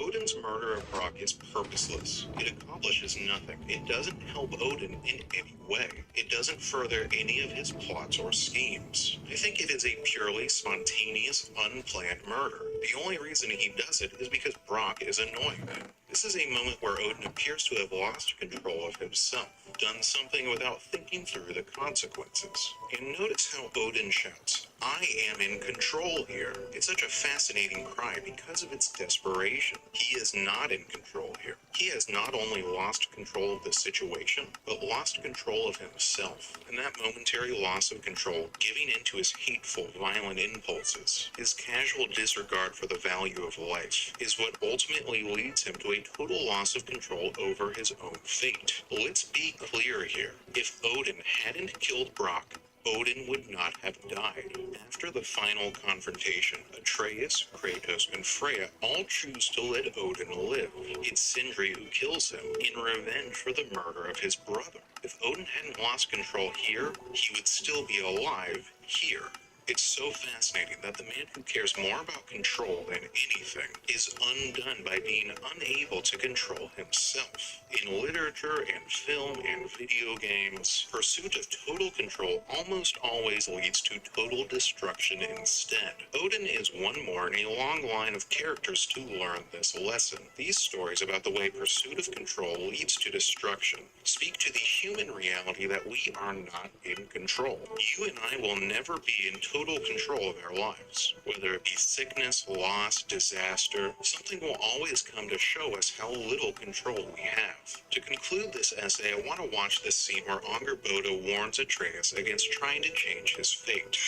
S1: Odin's murder of Brock is purposeless. It accomplishes nothing. It doesn't help Odin in any way. It doesn't further any of his plots or schemes. I think it is a purely spontaneous, unplanned murder. The only reason he does it is because Brock is annoying him. This is a moment where Odin appears to have lost control of himself, done something without thinking through the consequences. And notice how Odin shouts, "I am in control here." It's such a fascinating cry because of its desperation. He is not in control here. He has not only lost control of the situation, but lost control of himself. And that momentary loss of control, giving into his hateful, violent impulses, his casual disregard for the value of life, is what ultimately leads him to a total loss of control over his own fate. Let's be clear here. If Odin hadn't killed Brock, Odin would not have died. After the final confrontation, Atreus, Kratos, and Freya all choose to let Odin live. It's Sindri who kills him in revenge for the murder of his brother. If Odin hadn't lost control here, he would still be alive here. It's so fascinating that the man who cares more about control than anything is undone by being unable to control himself. In literature and film and video games, pursuit of total control almost always leads to total destruction instead. Odin is one more in a long line of characters to learn this lesson. These stories about the way pursuit of control leads to destruction speak to the human reality that we are not in control. You and I will never be in total control of our lives. Whether it be sickness, loss, disaster, something will always come to show us how little control we have. To conclude this essay, I want to watch the scene where Angerboda warns Atreus against trying to change his fate.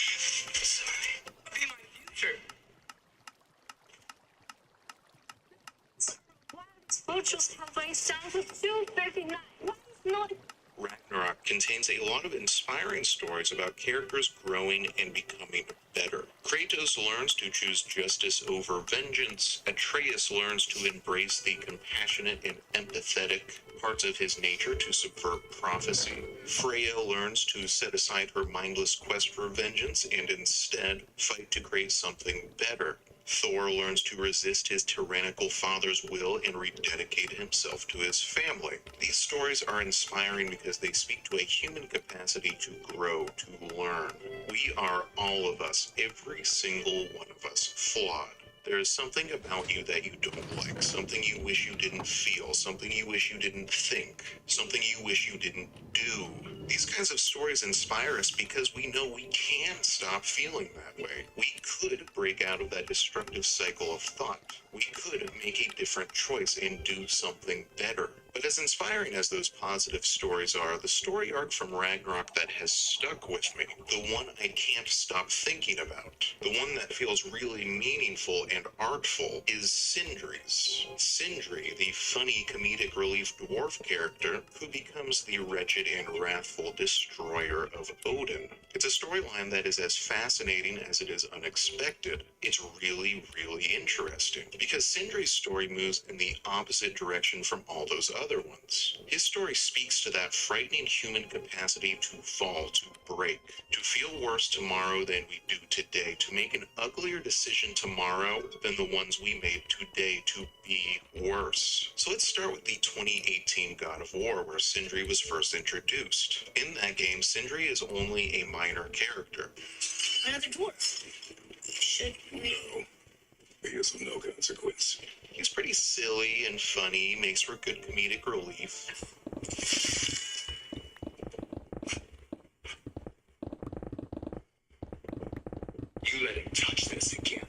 S3: Be my future.
S10: Virtuous Hellblade sounds with 239. Why is not
S1: Ragnarok contains a lot of inspiring stories about characters growing and becoming better. Kratos learns to choose justice over vengeance. Atreus learns to embrace the compassionate and empathetic parts of his nature to subvert prophecy. Freya learns to set aside her mindless quest for vengeance and instead fight to create something better. Thor learns to resist his tyrannical father's will and rededicate himself to his family. These stories are inspiring because they speak to a human capacity to grow, to learn. We are, all of us, every single one of us, flawed. There is something about you that you don't like, something you wish you didn't feel, something you wish you didn't think, something you wish you didn't do. These kinds of stories inspire us because we know we can stop feeling that way. We could break out of that destructive cycle of thought. We could make a different choice and do something better. But as inspiring as those positive stories are, the story arc from Ragnarok that has stuck with me, the one I can't stop thinking about, the one that feels really meaningful and artful, is Sindri's. Sindri, the funny comedic relief dwarf character who becomes the wretched and wrathful destroyer of Odin. It's a storyline that is as fascinating as it is unexpected. It's really, really interesting, because Sindri's story moves in the opposite direction from all those other ones. His story speaks to that frightening human capacity to fall, to break, to feel worse tomorrow than we do today, to make an uglier decision tomorrow than the ones we made today to be worse. So let's start with the 2018 God of War, where Sindri was first introduced. In that game, Sindri is only a minor character.
S2: Another dwarf. Should we?
S8: No. He is of no consequence.
S1: He's pretty silly and funny, makes for good comedic relief.
S8: You let him touch this again.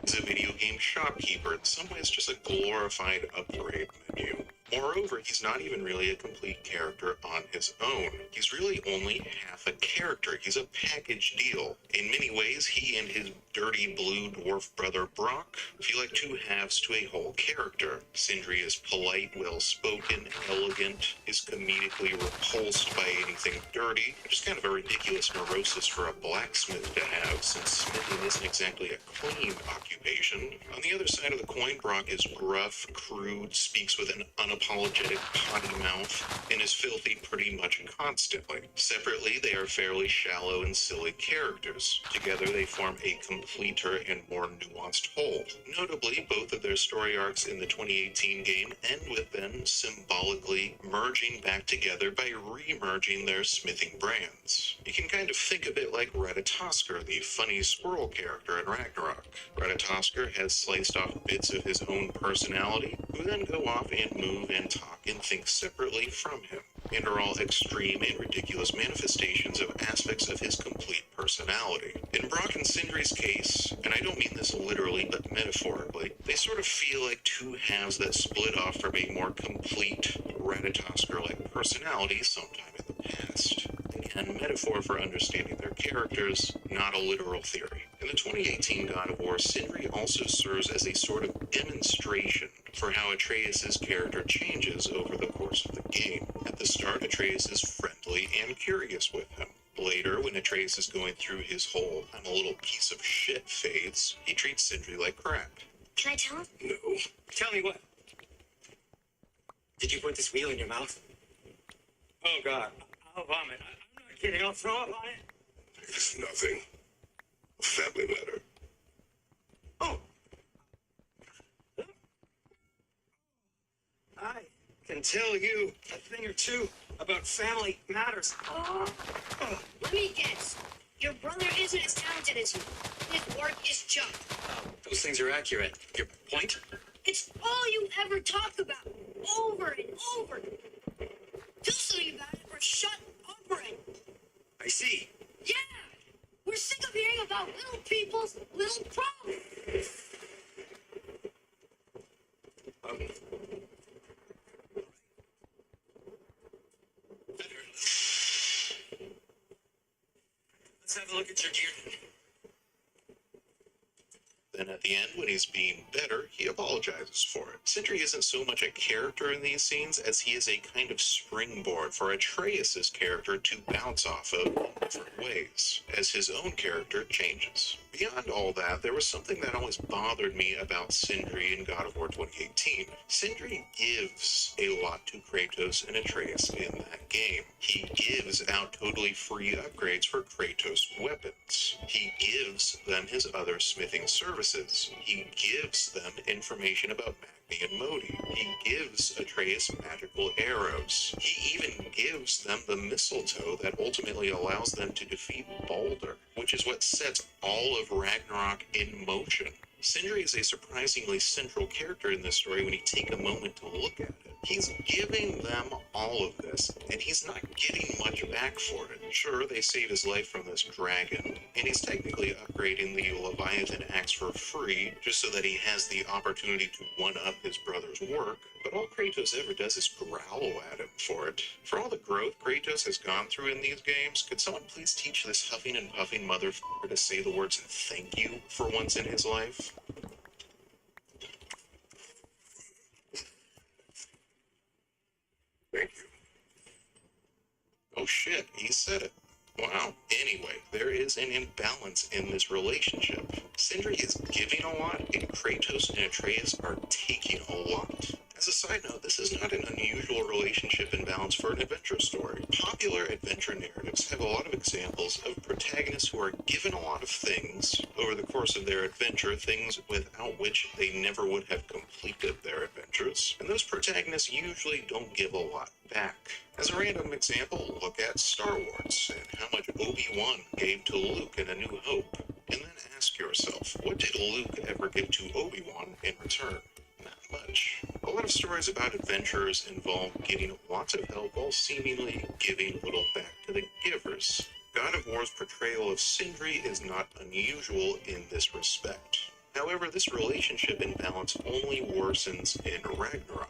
S1: He's a video game shopkeeper, in some ways just a glorified upgrade menu. Moreover, he's not even really a complete character on his own. He's really only half a character. He's a package deal. In many ways, he and his dirty blue dwarf brother Brock feel like two halves to a whole character. Sindri is polite, well-spoken, elegant, is comedically repulsed by anything dirty, which is kind of a ridiculous neurosis for a blacksmith to have, since smithing isn't exactly a clean occupation. On the other side of the coin, Brock is gruff, crude, speaks with an unapologetic potty mouth, and is filthy pretty much constantly. Separately, they are fairly shallow and silly characters. Together, they form a completer and more nuanced whole. Notably, both of their story arcs in the 2018 game end with them symbolically merging back together by re-merging their smithing brands. You can kind of think of it like Ratatoskr, the funny squirrel character in Ragnarok. Ratatoskr has sliced off bits of his own personality, who then go off and move and talk and think separately from him, and are all extreme and ridiculous manifestations of aspects of his complete personality. In Brock and Sindri's case, and I don't mean this literally but metaphorically, they sort of feel like two halves that split off from a more complete Ratatoskr-like personality sometime in the past. Again, metaphor for understanding their characters, not a literal theory. In the 2018 God of War, Sindri also serves as a sort of demonstration for how Atreus' character changes over the course of the game. At the start, Atreus is friendly and curious with him. Later, when Atreus is going through his whole "I'm a little piece of shit" phase, he treats Sindri like crap.
S2: Can I tell him?
S8: No.
S4: Tell me what? Did you put this wheel in your mouth? Oh, God. I'll vomit. I'm not kidding. I'll throw up on it.
S8: It's nothing. A family matter.
S4: Oh. I can tell you a thing or two about family matters.
S10: Let me guess. Your brother isn't as talented as you. His work is junk.
S4: Those things are accurate. Your point?
S10: It's all you ever talk about, over and over. Do something about it or shut up already.
S4: I see.
S10: Yeah! We're sick of hearing about little people's little problems.
S4: Let's have a look at your gear.
S1: Then at the end, when he's being better, he apologizes for it. Sindri isn't so much a character in these scenes as he is a kind of springboard for Atreus' character to bounce off of in different ways, as his own character changes. Beyond all that, there was something that always bothered me about Sindri in God of War 2018. Sindri gives a lot to Kratos and Atreus in that game. He gives out totally free upgrades for Kratos' weapons. He gives them his other smithing services. He gives them information about Magni and Modi. He gives Atreus magical arrows. He even gives them the mistletoe that ultimately allows them to defeat Baldur, which is what sets all of Ragnarok in motion. Sindri is a surprisingly central character in this story when you take a moment to look at it. He's giving them all of this, and he's not getting much back for it. Sure, they save his life from this dragon, and he's technically upgrading the Leviathan axe for free, just so that he has the opportunity to one-up his brother's work, but all Kratos ever does is growl at him for it. For all the growth Kratos has gone through in these games, could someone please teach this huffing and puffing motherfucker to say the words thank you for once in his life?
S7: Thank you.
S1: Oh shit, he said it. Wow. Anyway, there is an imbalance in this relationship. Sindri is giving a lot, and Kratos and Atreus are taking a lot. As a side note, this is not an unusual relationship imbalance for an adventure story. Popular adventure narratives have a lot of examples of protagonists who are given a lot of things over the course of their adventure, things without which they never would have completed their adventures, and those protagonists usually don't give a lot back. As a random example, look at Star Wars and how much Obi-Wan gave to Luke in A New Hope, and then ask yourself, what did Luke ever give to Obi-Wan in return? Not much. A lot of stories about adventurers involve getting lots of help while seemingly giving little back to the givers. God of War's portrayal of Sindri is not unusual in this respect. However, this relationship imbalance only worsens in Ragnarok.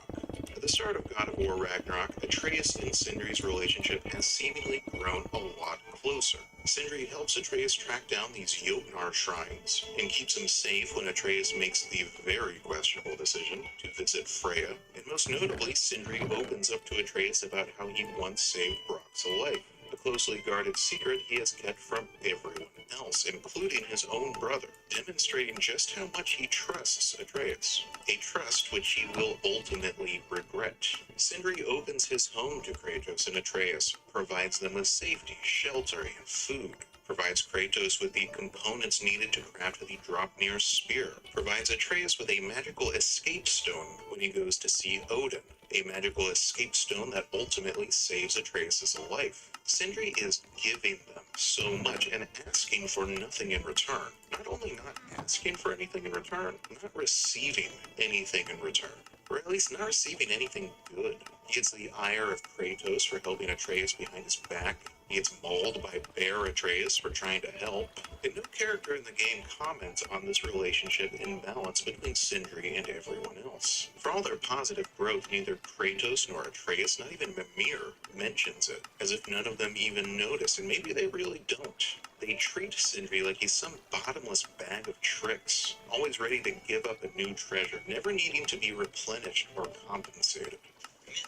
S1: At the start of God of War Ragnarok, Atreus and Sindri's relationship has seemingly grown a lot closer. Sindri helps Atreus track down these Jotnar shrines and keeps him safe when Atreus makes the very questionable decision to visit Freya. And most notably, Sindri opens up to Atreus about how he once saved Brock's life, a closely guarded secret he has kept from everyone else, including his own brother, demonstrating just how much he trusts Atreus, a trust which he will ultimately regret. Sindri opens his home to Kratos and Atreus, provides them with safety, shelter, and food, provides Kratos with the components needed to craft the Draupnir spear, provides Atreus with a magical escape stone when he goes to see Odin, a magical escape stone that ultimately saves Atreus' life. Sindri is giving them so much and asking for nothing in return. Not only not asking for anything in return, not receiving anything in return. Or at least not receiving anything good. He gets the ire of Kratos for helping Atreus behind his back. He gets mauled by Bear Atreus for trying to help. And no character in the game comments on this relationship imbalance between Sindri and everyone else. For all their positive growth, neither Kratos nor Atreus, not even Mimir, mentions it, as if none of them even notice, and maybe they really don't. They treat Sindri like he's some bottomless bag of tricks, always ready to give up a new treasure, never needing to be replenished or compensated.
S6: If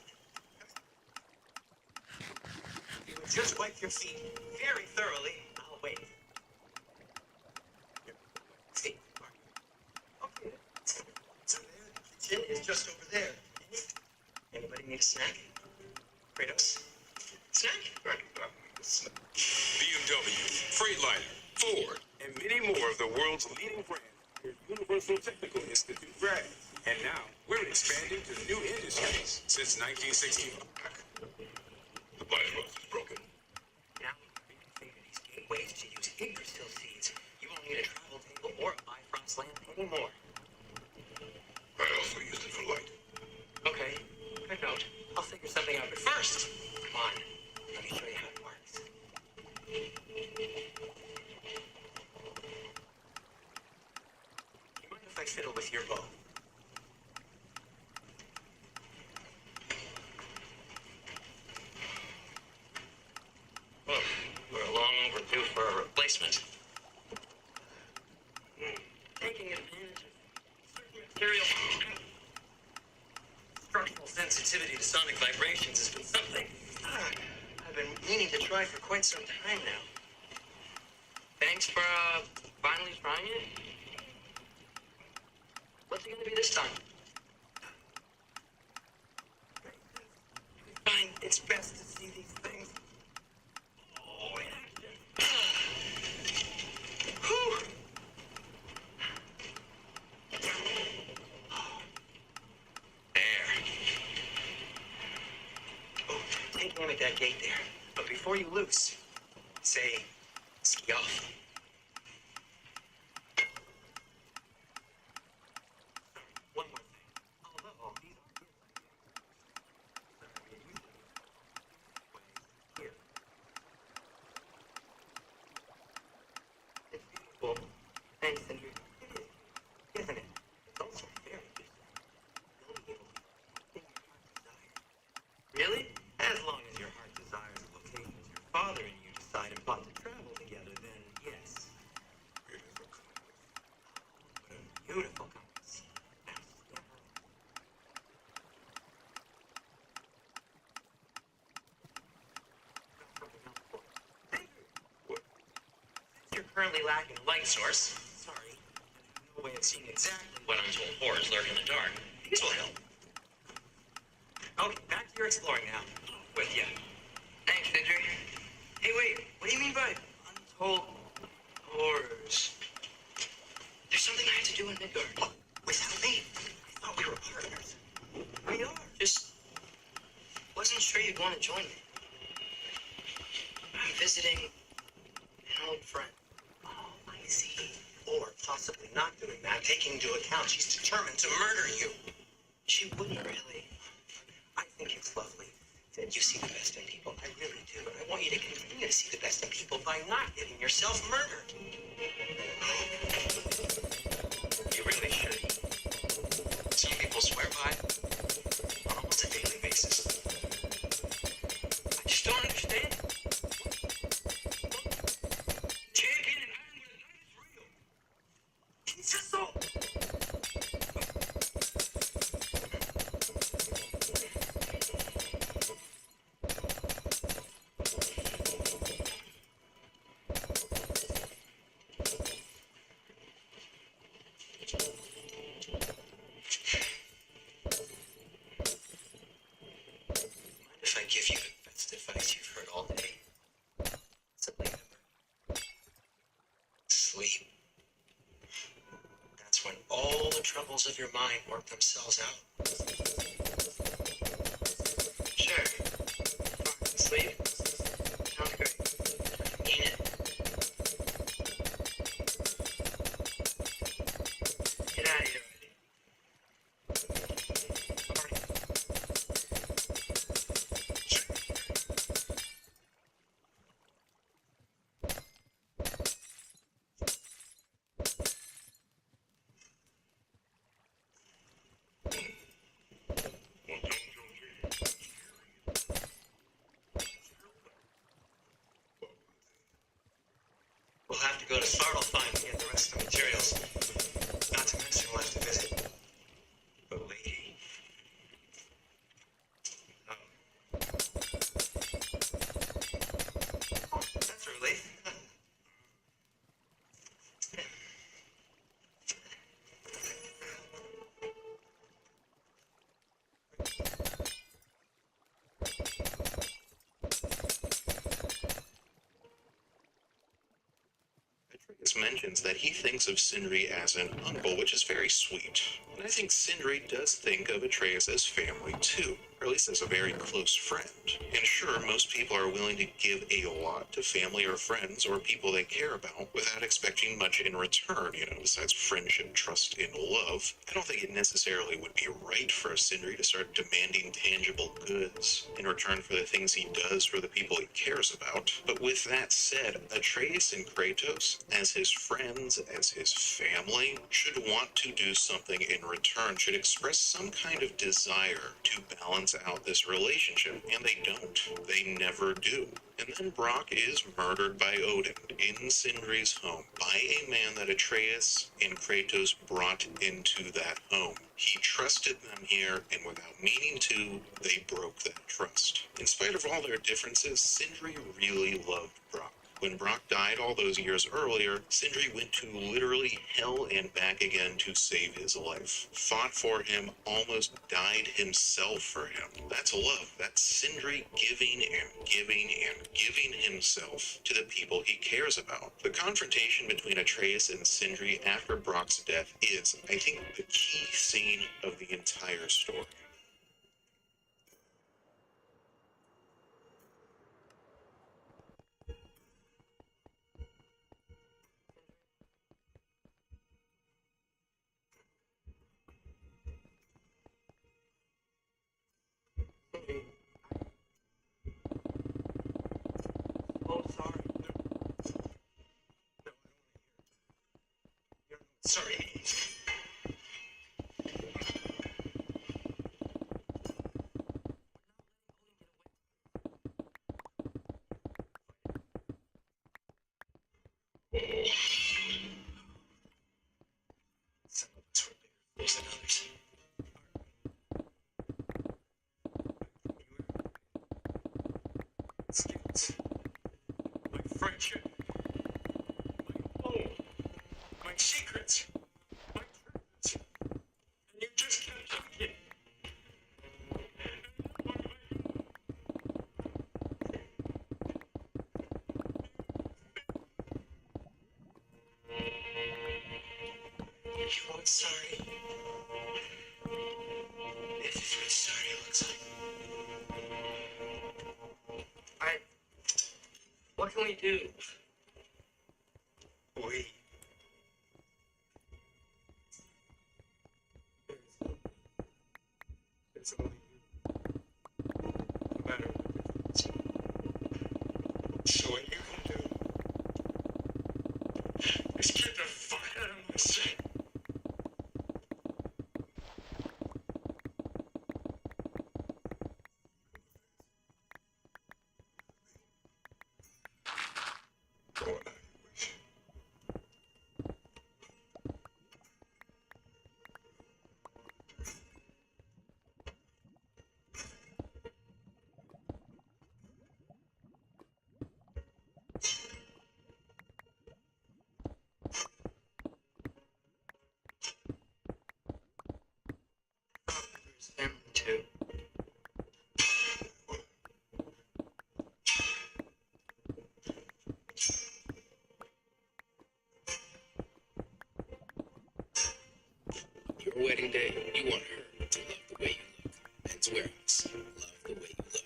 S6: you would just wipe your feet very thoroughly, I'll wait. See? Okay. So there, the kitchen is just over there. Anybody need a snack? Kratos? Snack?
S7: BMW, Freightliner, Ford, and many more of the world's leading brands here at Universal Technical Institute brand. And now, we're expanding to new industries since 1965. The bypass is broken.
S4: Now, you can figure these gateways to use Yggdrasil seeds. You won't need a travel table or a Bifrost lamp anymore.
S7: I also used it for light.
S4: Okay, good note. I'll figure something out. But first, come on. Let me show you how it works. You mind if I fiddle with your bow? Look, we're long overdue for a replacement. Taking advantage of certain material structural sensitivity to sonic vibrations has been something I've been meaning to try for quite some time now. Thanks for finally trying it. What's it gonna be this time? I find it's best to see these things. Oh, in action. Whew. There. Oh, take aim at that gate there. But before you loose, say, ski off.
S5: Thanks, Sindri.
S6: Isn't it? It's also very useful. You'll be able to do anything your heart desires.
S5: Really?
S6: As long as your heart desires the locations your father and you decide and plot to travel together, then yes. What a beautiful compass. Now,
S3: You're currently lacking a light source.
S6: sorry, I have no way of seeing exactly
S3: When untold horrors lurk in the dark, these will help. Okay, back to your exploring now. With ya.
S5: Thanks, Sindri. Hey, wait. What do you mean by untold horrors? There's something I have to do in Midgard.
S3: What? Without me? I thought we were partners.
S5: We are. Just wasn't sure you'd want to join me. I'm visiting an old friend.
S3: Oh, I see. Or possibly not doing that, taking into account she's determined to murder you.
S5: She wouldn't really.
S3: I think it's lovely that you see the best in people. I really do. And I want you to continue to see the best in people by not getting yourself murdered. You really should. Some people swear by it on almost a daily basis.
S5: I just don't understand.
S6: Champion and Iron with a knife is real.
S3: It's just so. Mind if I give you the best advice you've heard all day? Simply never. Sleep. That's when all the troubles of your mind work themselves out.
S5: Sure. Sleep. Sounds great.
S3: Mean it.
S5: Get out of here already.
S3: We'll have to go to Svartalfheim to get the rest of the materials. Not to mention we'll have to visit the lady. Oh, that's a relief. Atreus mentions that he thinks of Sindri as an uncle, which is very sweet. And I think Sindri does think of Atreus as family too, or at least as a very close friend. And sure, most people are willing to give a lot to family or friends or people they care about without expecting much in return, besides friendship, trust, and love. I don't think it necessarily would be right for Sindri to start demanding tangible goods in return for the things he does for the people he cares about. But with that said, Atreus and Kratos, as his friends, as his family, should want to do something in return, should express some kind of desire to balance out this relationship, and they don't. They never do. And then Brock is murdered by Odin in Sindri's home by a man that Atreus and Kratos brought into that home. He trusted them here, and without meaning to, they broke that trust. In spite of all their differences, Sindri really loved Brock. When Brock died all those years earlier, Sindri went to literally hell and back again to save his life. Fought for him, almost died himself for him. That's love. That's Sindri giving and giving and giving himself to the people he cares about. The confrontation between Atreus and Sindri after Brock's death is, I think, the key scene of the entire story.
S5: Oh, sorry.
S3: Some of us were bigger fools than others.
S6: Skills, my friendship, my home, my secrets, my purpose. And you just kept talking.
S3: You weren't sorry. This is what sorry looks like.
S5: Alright. What can we do?
S6: We. There's only you. No matter what the difference. So what you can do is get the fuck out of my sight.
S8: Go on, how you wish.
S5: There's family too.
S1: Your wedding day, you want her to love the way you look. Men's wearings, love the way you look.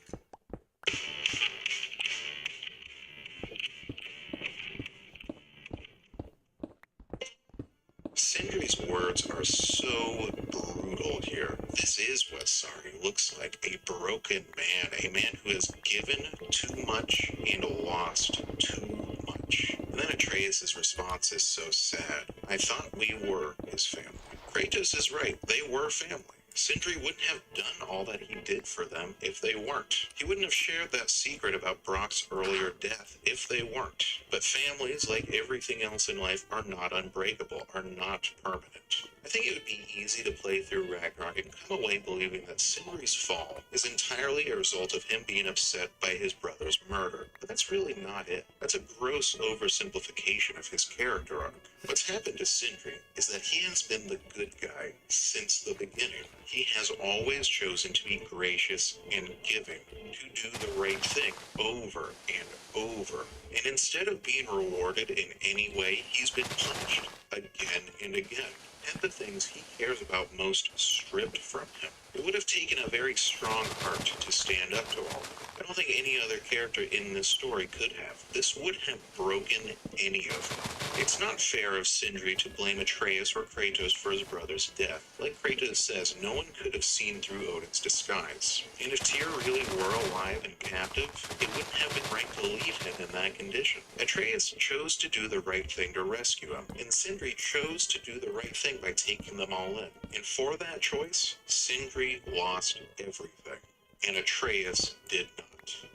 S1: Sindri's words are so brutal here. This is what Sari looks like. A broken man. A man who has given too much and lost too much. And then Atreus' response is so sad. I thought we were his family. Kratos is right. They were family. Sindri wouldn't have done all that he did for them if they weren't. He wouldn't have shared that secret about Brock's earlier death if they weren't. But families, like everything else in life, are not unbreakable, are not permanent. I think it would be easy to play through Ragnarok and come away believing that Sindri's fall is entirely a result of him being upset by his brother's murder. But that's really not it. That's a gross oversimplification of his character arc. What's happened to Sindri is that he has been the good guy since the beginning. He has always chosen to be gracious and giving, to do the right thing over and over. And instead of being rewarded in any way, he's been punished again and again. And the things he cares about most stripped from him. It would have taken a very strong heart to stand up to all of it. I don't think any other character in this story could have. This would have broken any of them. It's not fair of Sindri to blame Atreus or Kratos for his brother's death. Like Kratos says, no one could have seen through Odin's disguise. And if Tyr really were alive and captive, it wouldn't have been right to leave him in that condition. Atreus chose to do the right thing to rescue him, and Sindri chose to do the right thing by taking them all in. And for that choice, Sindri lost everything, and Atreus did not.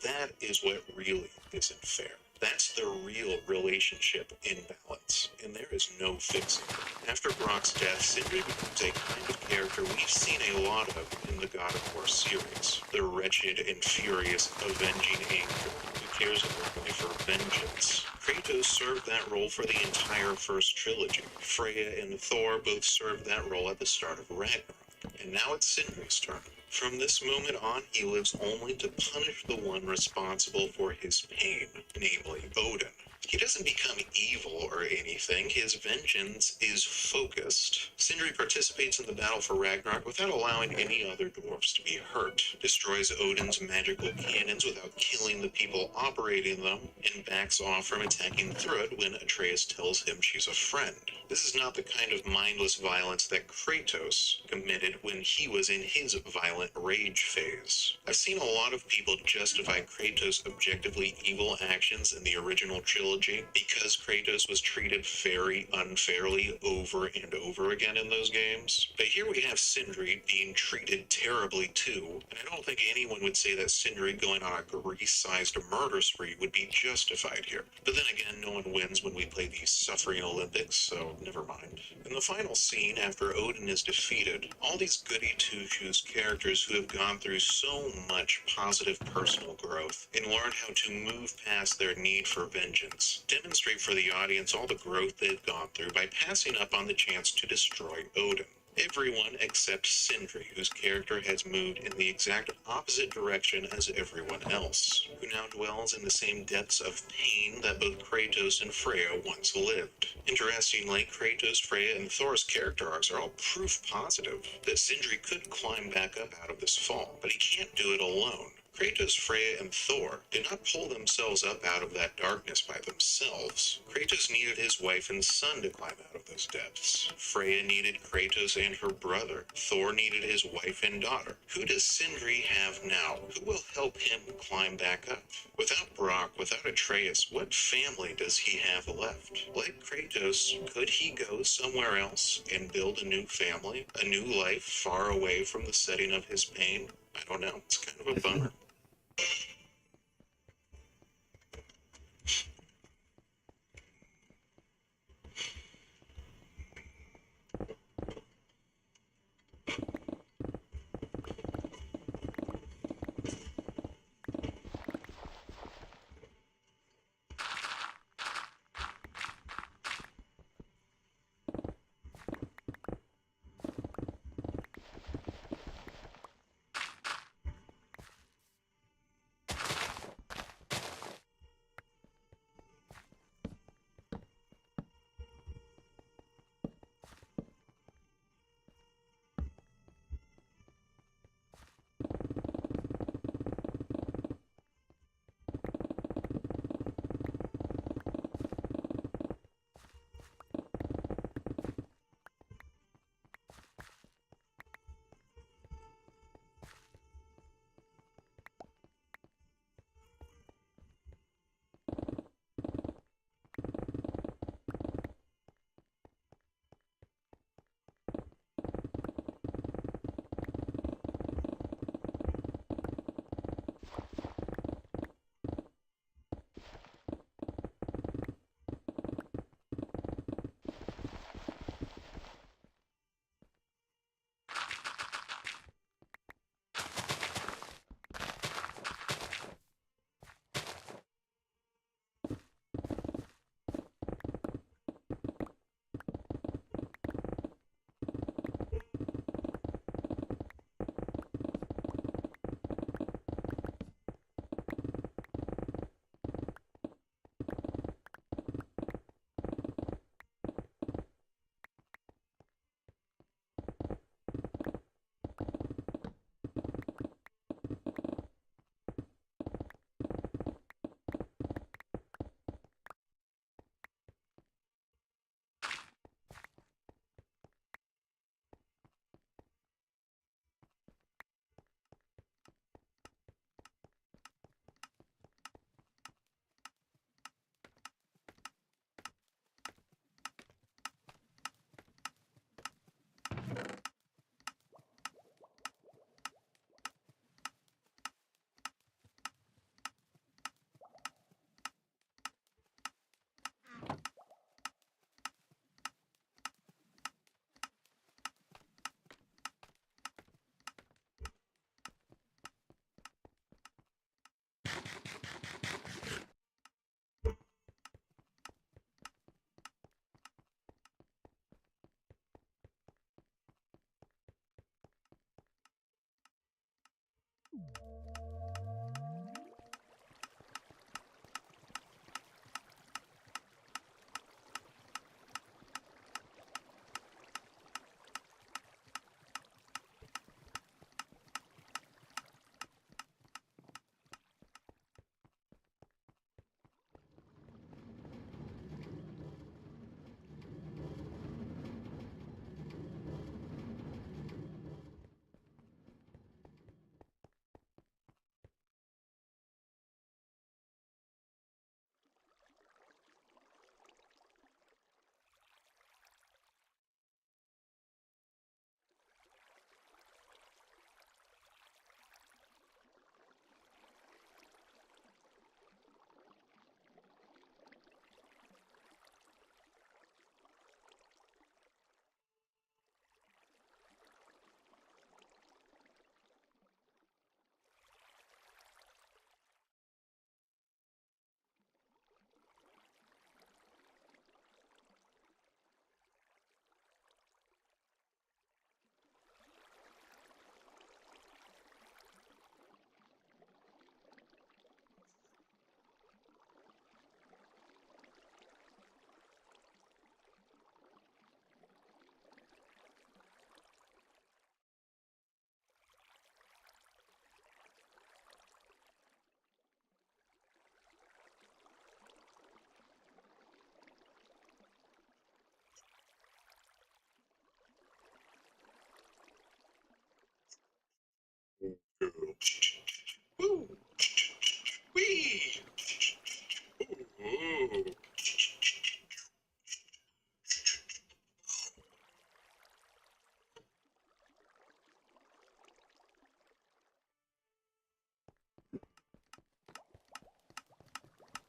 S1: That is what really isn't fair. That's the real relationship imbalance, and there is no fixing it. After Brock's death, Sindri becomes a kind of character we've seen a lot of in the God of War series. The wretched and furious avenging angel who cares only for vengeance. Kratos served that role for the entire first trilogy. Freya and Thor both served that role at the start of Ragnarok. And now it's Sindri's turn. From this moment on, he lives only to punish the one responsible for his pain, namely Odin. He doesn't become evil or anything. His vengeance is focused. Sindri participates in the battle for Ragnarok without allowing any other dwarves to be hurt, destroys Odin's magical cannons without killing the people operating them, and backs off from attacking Thrud when Atreus tells him she's a friend. This is not the kind of mindless violence that Kratos committed when he was in his violent rage phase. I've seen a lot of people justify Kratos' objectively evil actions in the original trilogy mythology because Kratos was treated very unfairly over and over again in those games. But here we have Sindri being treated terribly too, and I don't think anyone would say that Sindri going on a Grease-sized murder spree would be justified here. But then again, no one wins when we play the suffering Olympics, so never mind. In the final scene, after Odin is defeated, all these goody two-shoes characters who have gone through so much positive personal growth and learned how to move past their need for vengeance demonstrate for the audience all the growth they've gone through by passing up on the chance to destroy Odin. Everyone except Sindri, whose character has moved in the exact opposite direction as everyone else, who now dwells in the same depths of pain that both Kratos and Freya once lived. Interestingly, Kratos, Freya, and Thor's character arcs are all proof positive that Sindri could climb back up out of this fall, but he can't do it alone. Kratos, Freya, and Thor did not pull themselves up out of that darkness by themselves. Kratos needed his wife and son to climb out of those depths. Freya needed Kratos and her brother. Thor needed his wife and daughter. Who does Sindri have now? Who will help him climb back up? Without Brock, without Atreus, what family does he have left? Like Kratos, could he go somewhere else and build a new family, a new life far away from the setting of his pain? I don't know. It's kind of a bummer.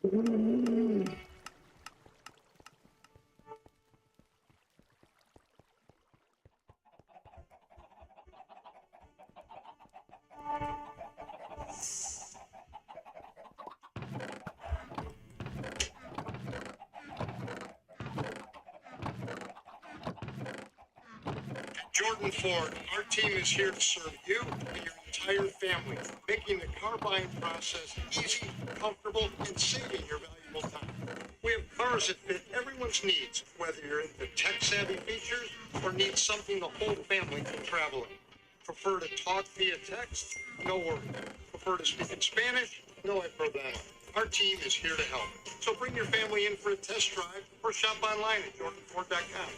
S11: Jordan Ford, our team is here to serve you and your entire family, making the car buying process easy, comfortable, and saving your valuable time. We have cars that fit everyone's needs, whether you're into tech-savvy features or need something the whole family can travel in. Prefer to talk via text? No worries. Prefer to speak in Spanish? No hay problema. Our team is here to help. So bring your family in for a test drive or shop online at jordanford.com.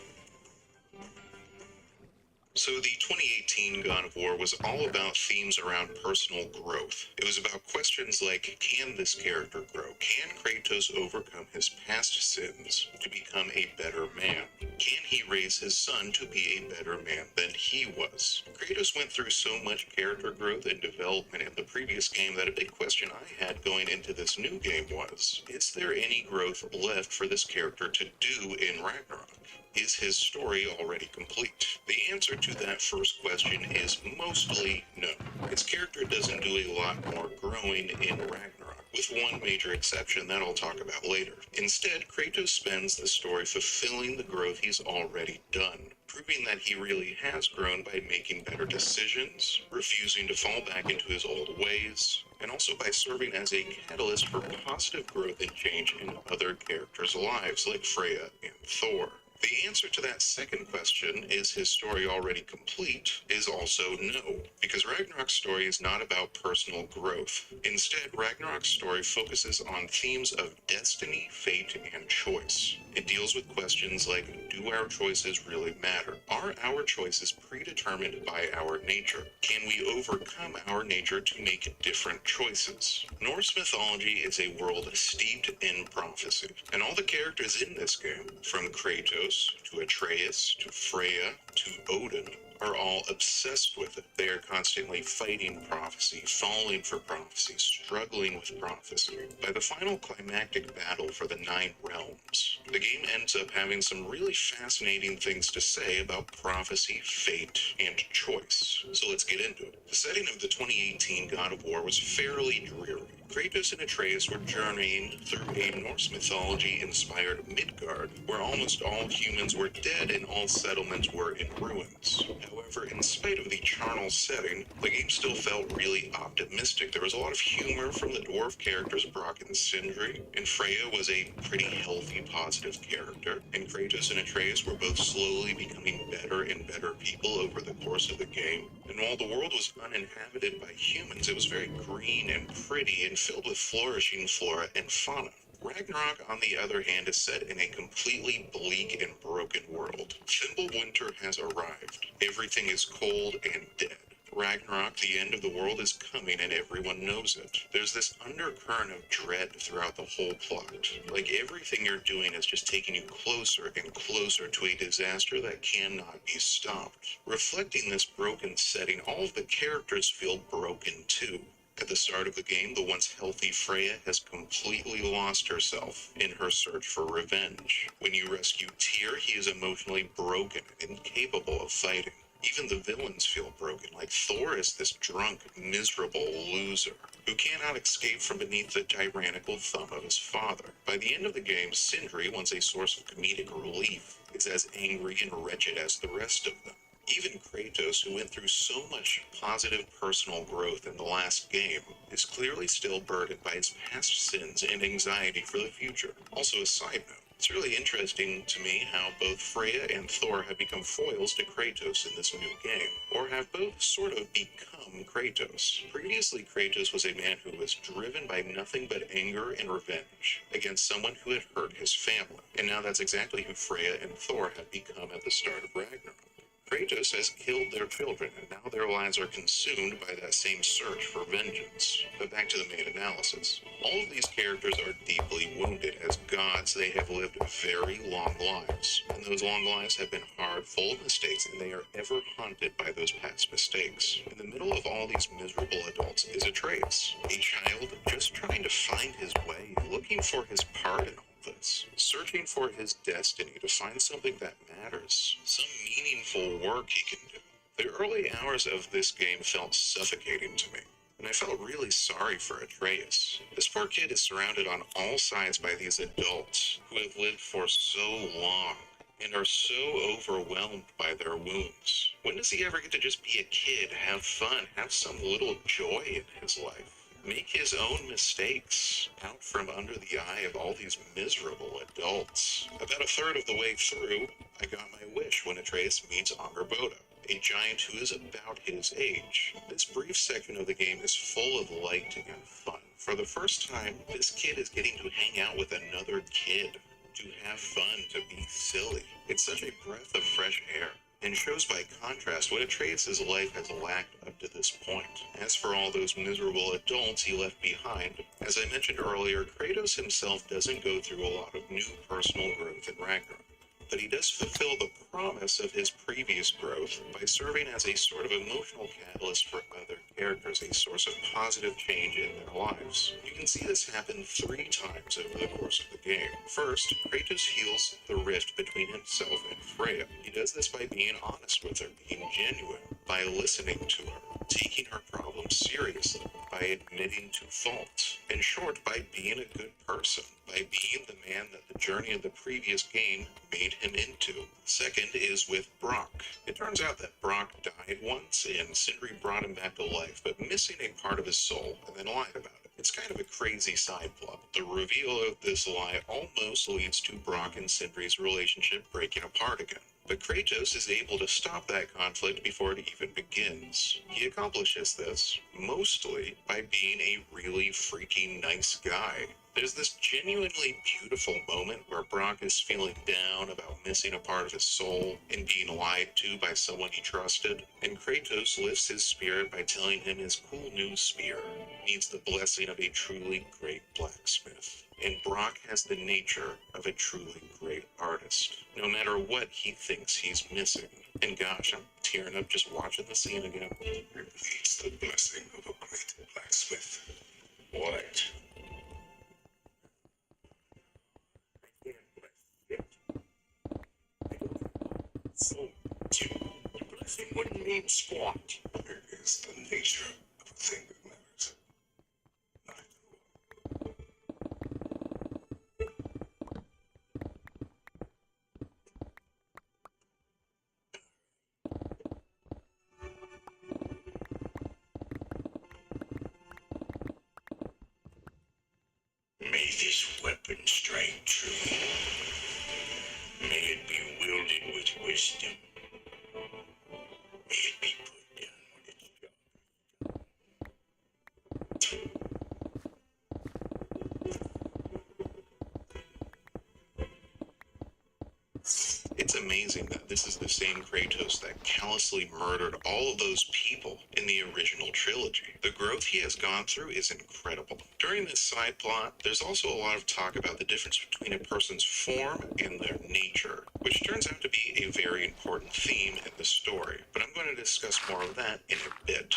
S1: So the 2018 God of War was all about themes around personal growth. It was about questions like, can this character grow? Can Kratos overcome his past sins to become a better man? Can he raise his son to be a better man than he was? Kratos went through so much character growth and development in the previous game that a big question I had going into this new game was, is there any growth left for this character to do in Ragnarok? Is his story already complete? The answer to that first question is mostly no. His character doesn't do a lot more growing in Ragnarok, with one major exception that I'll talk about later. Instead, Kratos spends the story fulfilling the growth he's already done, proving that he really has grown by making better decisions, refusing to fall back into his old ways, and also by serving as a catalyst for positive growth and change in other characters' lives like Freya and Thor. The answer to that second question, is his story already complete, is also no, because Ragnarok's story is not about personal growth. Instead, Ragnarok's story focuses on themes of destiny, fate, and choice. It deals with questions like, do our choices really matter? Are our choices predetermined by our nature? Can we overcome our nature to make different choices? Norse mythology is a world steeped in prophecy, and all the characters in this game, from Kratos to Atreus to Freya to Odin, are all obsessed with it. They are constantly fighting prophecy, falling for prophecy, struggling with prophecy. By the final climactic battle for the 9 realms, the game ends up having some really fascinating things to say about prophecy, fate, and choice. So let's get into it. The setting of the 2018 God of War was fairly dreary. Kratos and Atreus were journeying through a Norse mythology-inspired Midgard, where almost all humans were dead and all settlements were in ruins. However, in spite of the charnel setting, the game still felt really optimistic. There was a lot of humor from the dwarf characters Brock and Sindri, and Freya was a pretty healthy, positive character, and Kratos and Atreus were both slowly becoming better and better people over the course of the game. And while the world was uninhabited by humans, it was very green and pretty and filled with flourishing flora and fauna. Ragnarok, on the other hand, is set in a completely bleak and broken world. Fimbulwinter has arrived. Everything is cold and dead. Ragnarok, the end of the world, is coming and everyone knows it. There's this undercurrent of dread throughout the whole plot. Like everything you're doing is just taking you closer and closer to a disaster that cannot be stopped. Reflecting this broken setting, all of the characters feel broken too. At the start of the game, the once healthy Freya has completely lost herself in her search for revenge. When you rescue Tyr, he is emotionally broken and incapable of fighting. Even the villains feel broken, like Thor is this drunk, miserable loser who cannot escape from beneath the tyrannical thumb of his father. By the end of the game, Sindri, once a source of comedic relief, is as angry and wretched as the rest of them. Even Kratos, who went through so much positive personal growth in the last game, is clearly still burdened by his past sins and anxiety for the future. Also, a side note, it's really interesting to me how both Freya and Thor have become foils to Kratos in this new game, or have both sort of become Kratos. Previously, Kratos was a man who was driven by nothing but anger and revenge against someone who had hurt his family, and now that's exactly who Freya and Thor have become at the start of Ragnarok. Kratos has killed their children, and now their lives are consumed by that same search for vengeance. But back to the main analysis. All of these characters are deeply wounded. As gods, they have lived very long lives, and those long lives have been hard, full of mistakes, and they are ever haunted by those past mistakes. In the middle of all these miserable adults is Atreus, a child just trying to to find his way, looking for his part in all this, searching for his destiny to find something that matters, some meaningful work he can do. The early hours of this game felt suffocating to me, and I felt really sorry for Atreus. This poor kid is surrounded on all sides by these adults who have lived for so long and are so overwhelmed by their wounds. When does he ever get to just be a kid, have fun, have some little joy in his life? Make his own mistakes out from under the eye of all these miserable adults. About a third of the way through, I got my wish when Atreus meets Angerboda, a giant who is about his age. This brief section of the game is full of light and fun. For the first time, this kid is getting to hang out with another kid, to have fun, to be silly. It's such a breath of fresh air, and shows by contrast what Atreus' life has lacked up to this point. As for all those miserable adults he left behind, as I mentioned earlier, Kratos himself doesn't go through a lot of new personal growth in Ragnarok, but he does fulfill the promise of his previous growth by serving as a sort of emotional catalyst for other characters, a source of positive change in their lives. You can see this happen 3 times over the course of the game. First, Kratos heals the rift between himself and Freya. He does this by being honest with her, being genuine, by listening to her, taking her problems seriously, by admitting to fault. In short, by being a good person, by being the man that the journey of the previous game made him into. Second is with Brock. It turns out that Brock died once, and Sindri brought him back to life, but missing a part of his soul, and then lied about it. It's kind of a crazy side plot. The reveal of this lie almost leads to Brock and Sindri's relationship breaking apart again. But Kratos is able to stop that conflict before it even begins. He accomplishes this mostly by being a really freaking nice guy. There's this genuinely beautiful moment where Brock is feeling down about missing a part of his soul and being lied to by someone he trusted, and Kratos lifts his spirit by telling him his cool new spear needs the blessing of a truly great blacksmith. And Brock has the nature of a truly great artist, no matter what he thinks he's missing. And gosh, I'm tearing up just watching the scene again.
S7: It needs the blessing of a great blacksmith. What? I can't bless shit. I don't so the blessing wouldn't mean squat. It is the nature of a thing that matters. May this weapon strike true. May it be wielded with wisdom. May it be put down when it's job.
S1: It's amazing that this is the same Kratos that callously murdered all of those people in the original trilogy. The growth he has gone through is incredible. During this side plot, there's also a lot of talk about the difference between a person's form and their nature, which turns out to be a very important theme in the story, but I'm going to discuss more of that in a bit.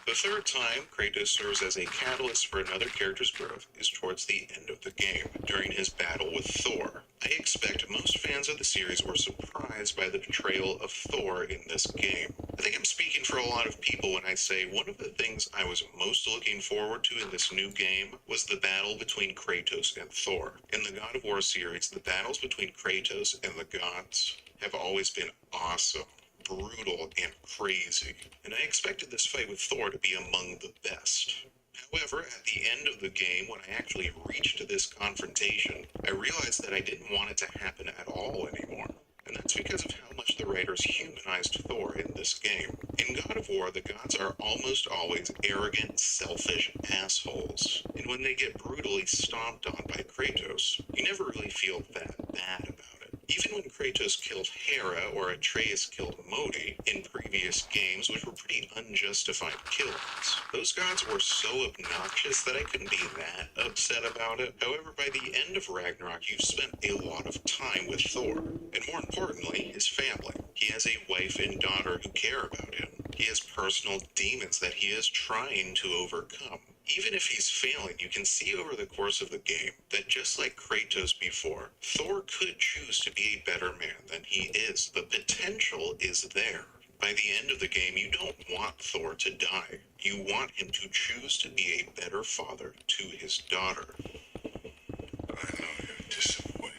S1: The third time Kratos serves as a catalyst for another character's growth is towards the end of the game, during his battle with Thor. I expect most fans of the series were surprised by the portrayal of Thor in this game. I think I'm speaking for a lot of people when I say one of the things I was most looking forward to in this new game was the battle between Kratos and Thor. In the God of War series, the battles between Kratos and the gods have always been awesome, brutal, and crazy, and I expected this fight with Thor to be among the best. However, at the end of the game, when I actually reached this confrontation, I realized that I didn't want it to happen at all anymore. And that's because of how much the writers humanized Thor in this game. In God of War, the gods are almost always arrogant, selfish assholes. And when they get brutally stomped on by Kratos, you never really feel that bad about it. Even when Kratos killed Hera or Atreus killed Modi in previous games, which were pretty unjustified killings, those gods were so obnoxious that I couldn't be that upset about it. However, by the end of Ragnarok, you've spent a lot of time with Thor, and more importantly, his family. He has a wife and daughter who care about him. He has personal demons that he is trying to overcome. Even if he's failing, you can see over the course of the game that just like Kratos before, Thor could choose to be a better man than he is. The potential is there. By the end of the game, you don't want Thor to die. You want him to choose to be a better father to his daughter.
S8: I know you're disappointed.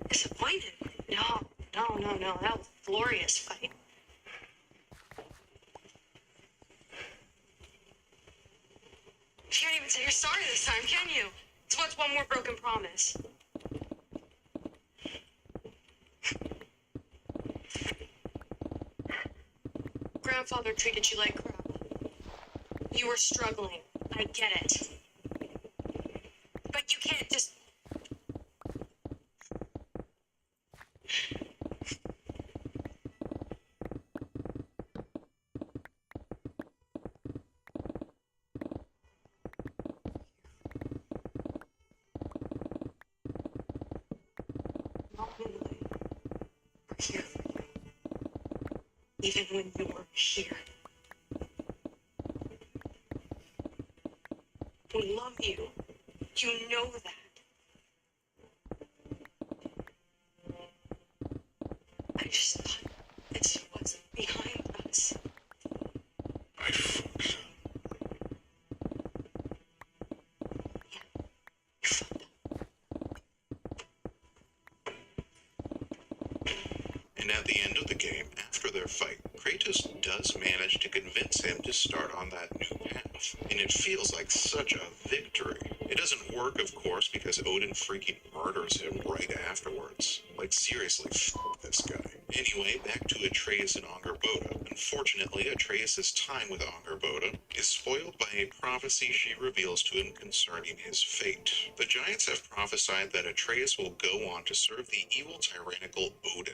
S9: Disappointed? No. That was a glorious fight. You can't even say you're sorry this time, can you? So what's one more broken promise? Grandfather treated you like crap. You were struggling. I get it. But you can't just... Not really. We're here for you. Even when you weren't here. We love you. You know that. I just thought it wasn't behind us.
S8: I fucked up.
S9: Yeah, you fucked up.
S1: And at the end of the game, after their fight, Kratos does manage to convince him to start on that new path, and it feels like such a victory. It doesn't work, of course, because Odin freaking murders him right afterwards. Like, seriously, f*** this guy. Anyway, back to Atreus and Angerboda. Unfortunately, Atreus' time with Angerboda is spoiled by a prophecy she reveals to him concerning his fate. The giants have prophesied that Atreus will go on to serve the evil tyrannical Odin,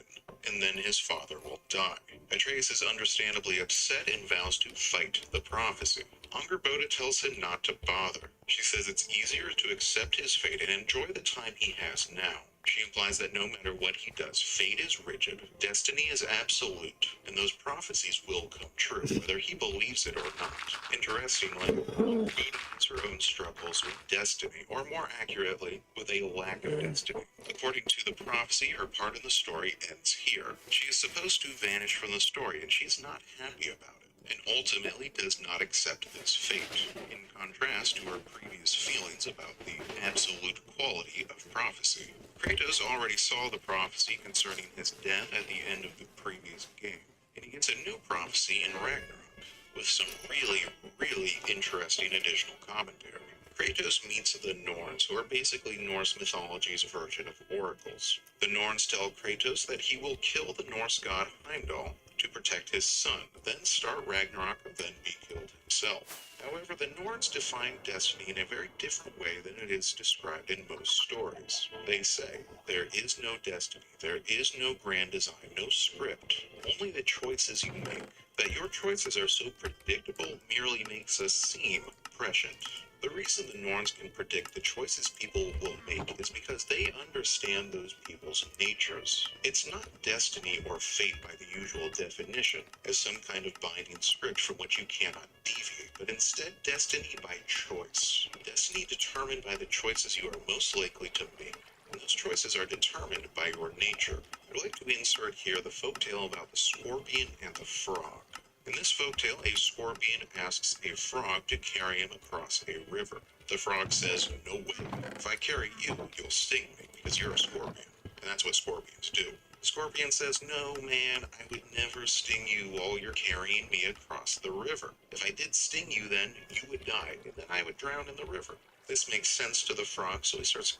S1: and then his father will die. Atreus is understandably upset and vows to fight the prophecy. Angerboda tells him not to bother. She says it's easier to accept his fate and enjoy the time he has now. She implies that no matter what he does, fate is rigid, destiny is absolute, and those prophecies will come true, whether he believes it or not. Interestingly, Odin has her own struggles with destiny, or more accurately, with a lack of destiny. According to the prophecy, her part in the story ends here. She is supposed to vanish from the story, and she's not happy about it, and ultimately does not accept this fate, in contrast to her previous feelings about the absolute quality of prophecy. Kratos already saw the prophecy concerning his death at the end of the previous game, and he gets a new prophecy in Ragnarok, with some really interesting additional commentary. Kratos meets the Norns, who are basically Norse mythology's version of oracles. The Norns tell Kratos that he will kill the Norse god Heimdall to protect his son, then start Ragnarok, then be killed himself. However, the Norns define destiny in a very different way than it is described in most stories. They say, there is no destiny, there is no grand design, no script, only the choices you make. That your choices are so predictable merely makes us seem prescient. The reason the Norns can predict the choices people will make is because they understand those people's natures. It's not destiny or fate by the usual definition, as some kind of binding script from which you cannot deviate, but instead destiny by choice. Destiny determined by the choices you are most likely to make. And those choices are determined by your nature. I'd like to insert here the folktale about the scorpion and the frog. In this folktale, a scorpion asks a frog to carry him across a river. The frog says, no way. If I carry you, you'll sting me because you're a scorpion. And that's what scorpions do. The scorpion says, no, man, I would never sting you while you're carrying me across the river. If I did sting you then, you would die, and then I would drown in the river. This makes sense to the frog, so he starts...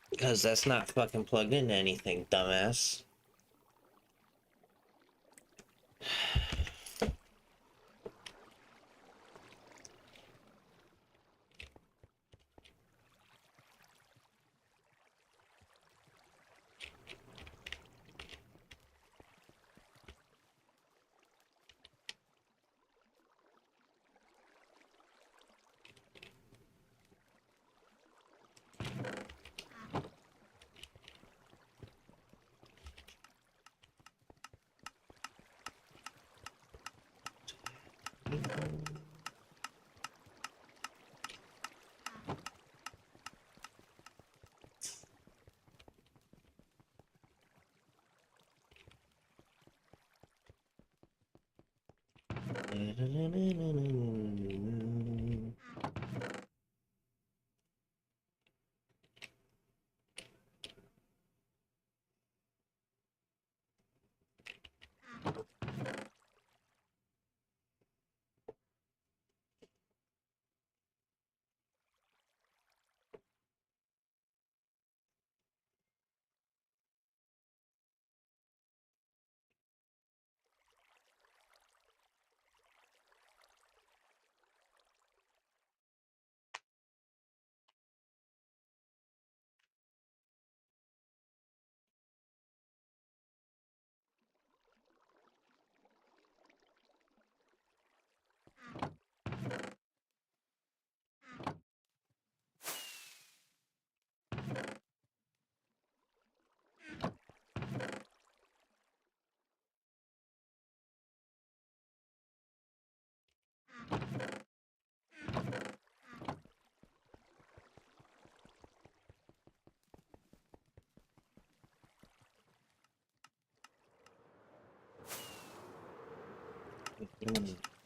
S12: Because that's not fucking plugged into anything, dumbass. Mm.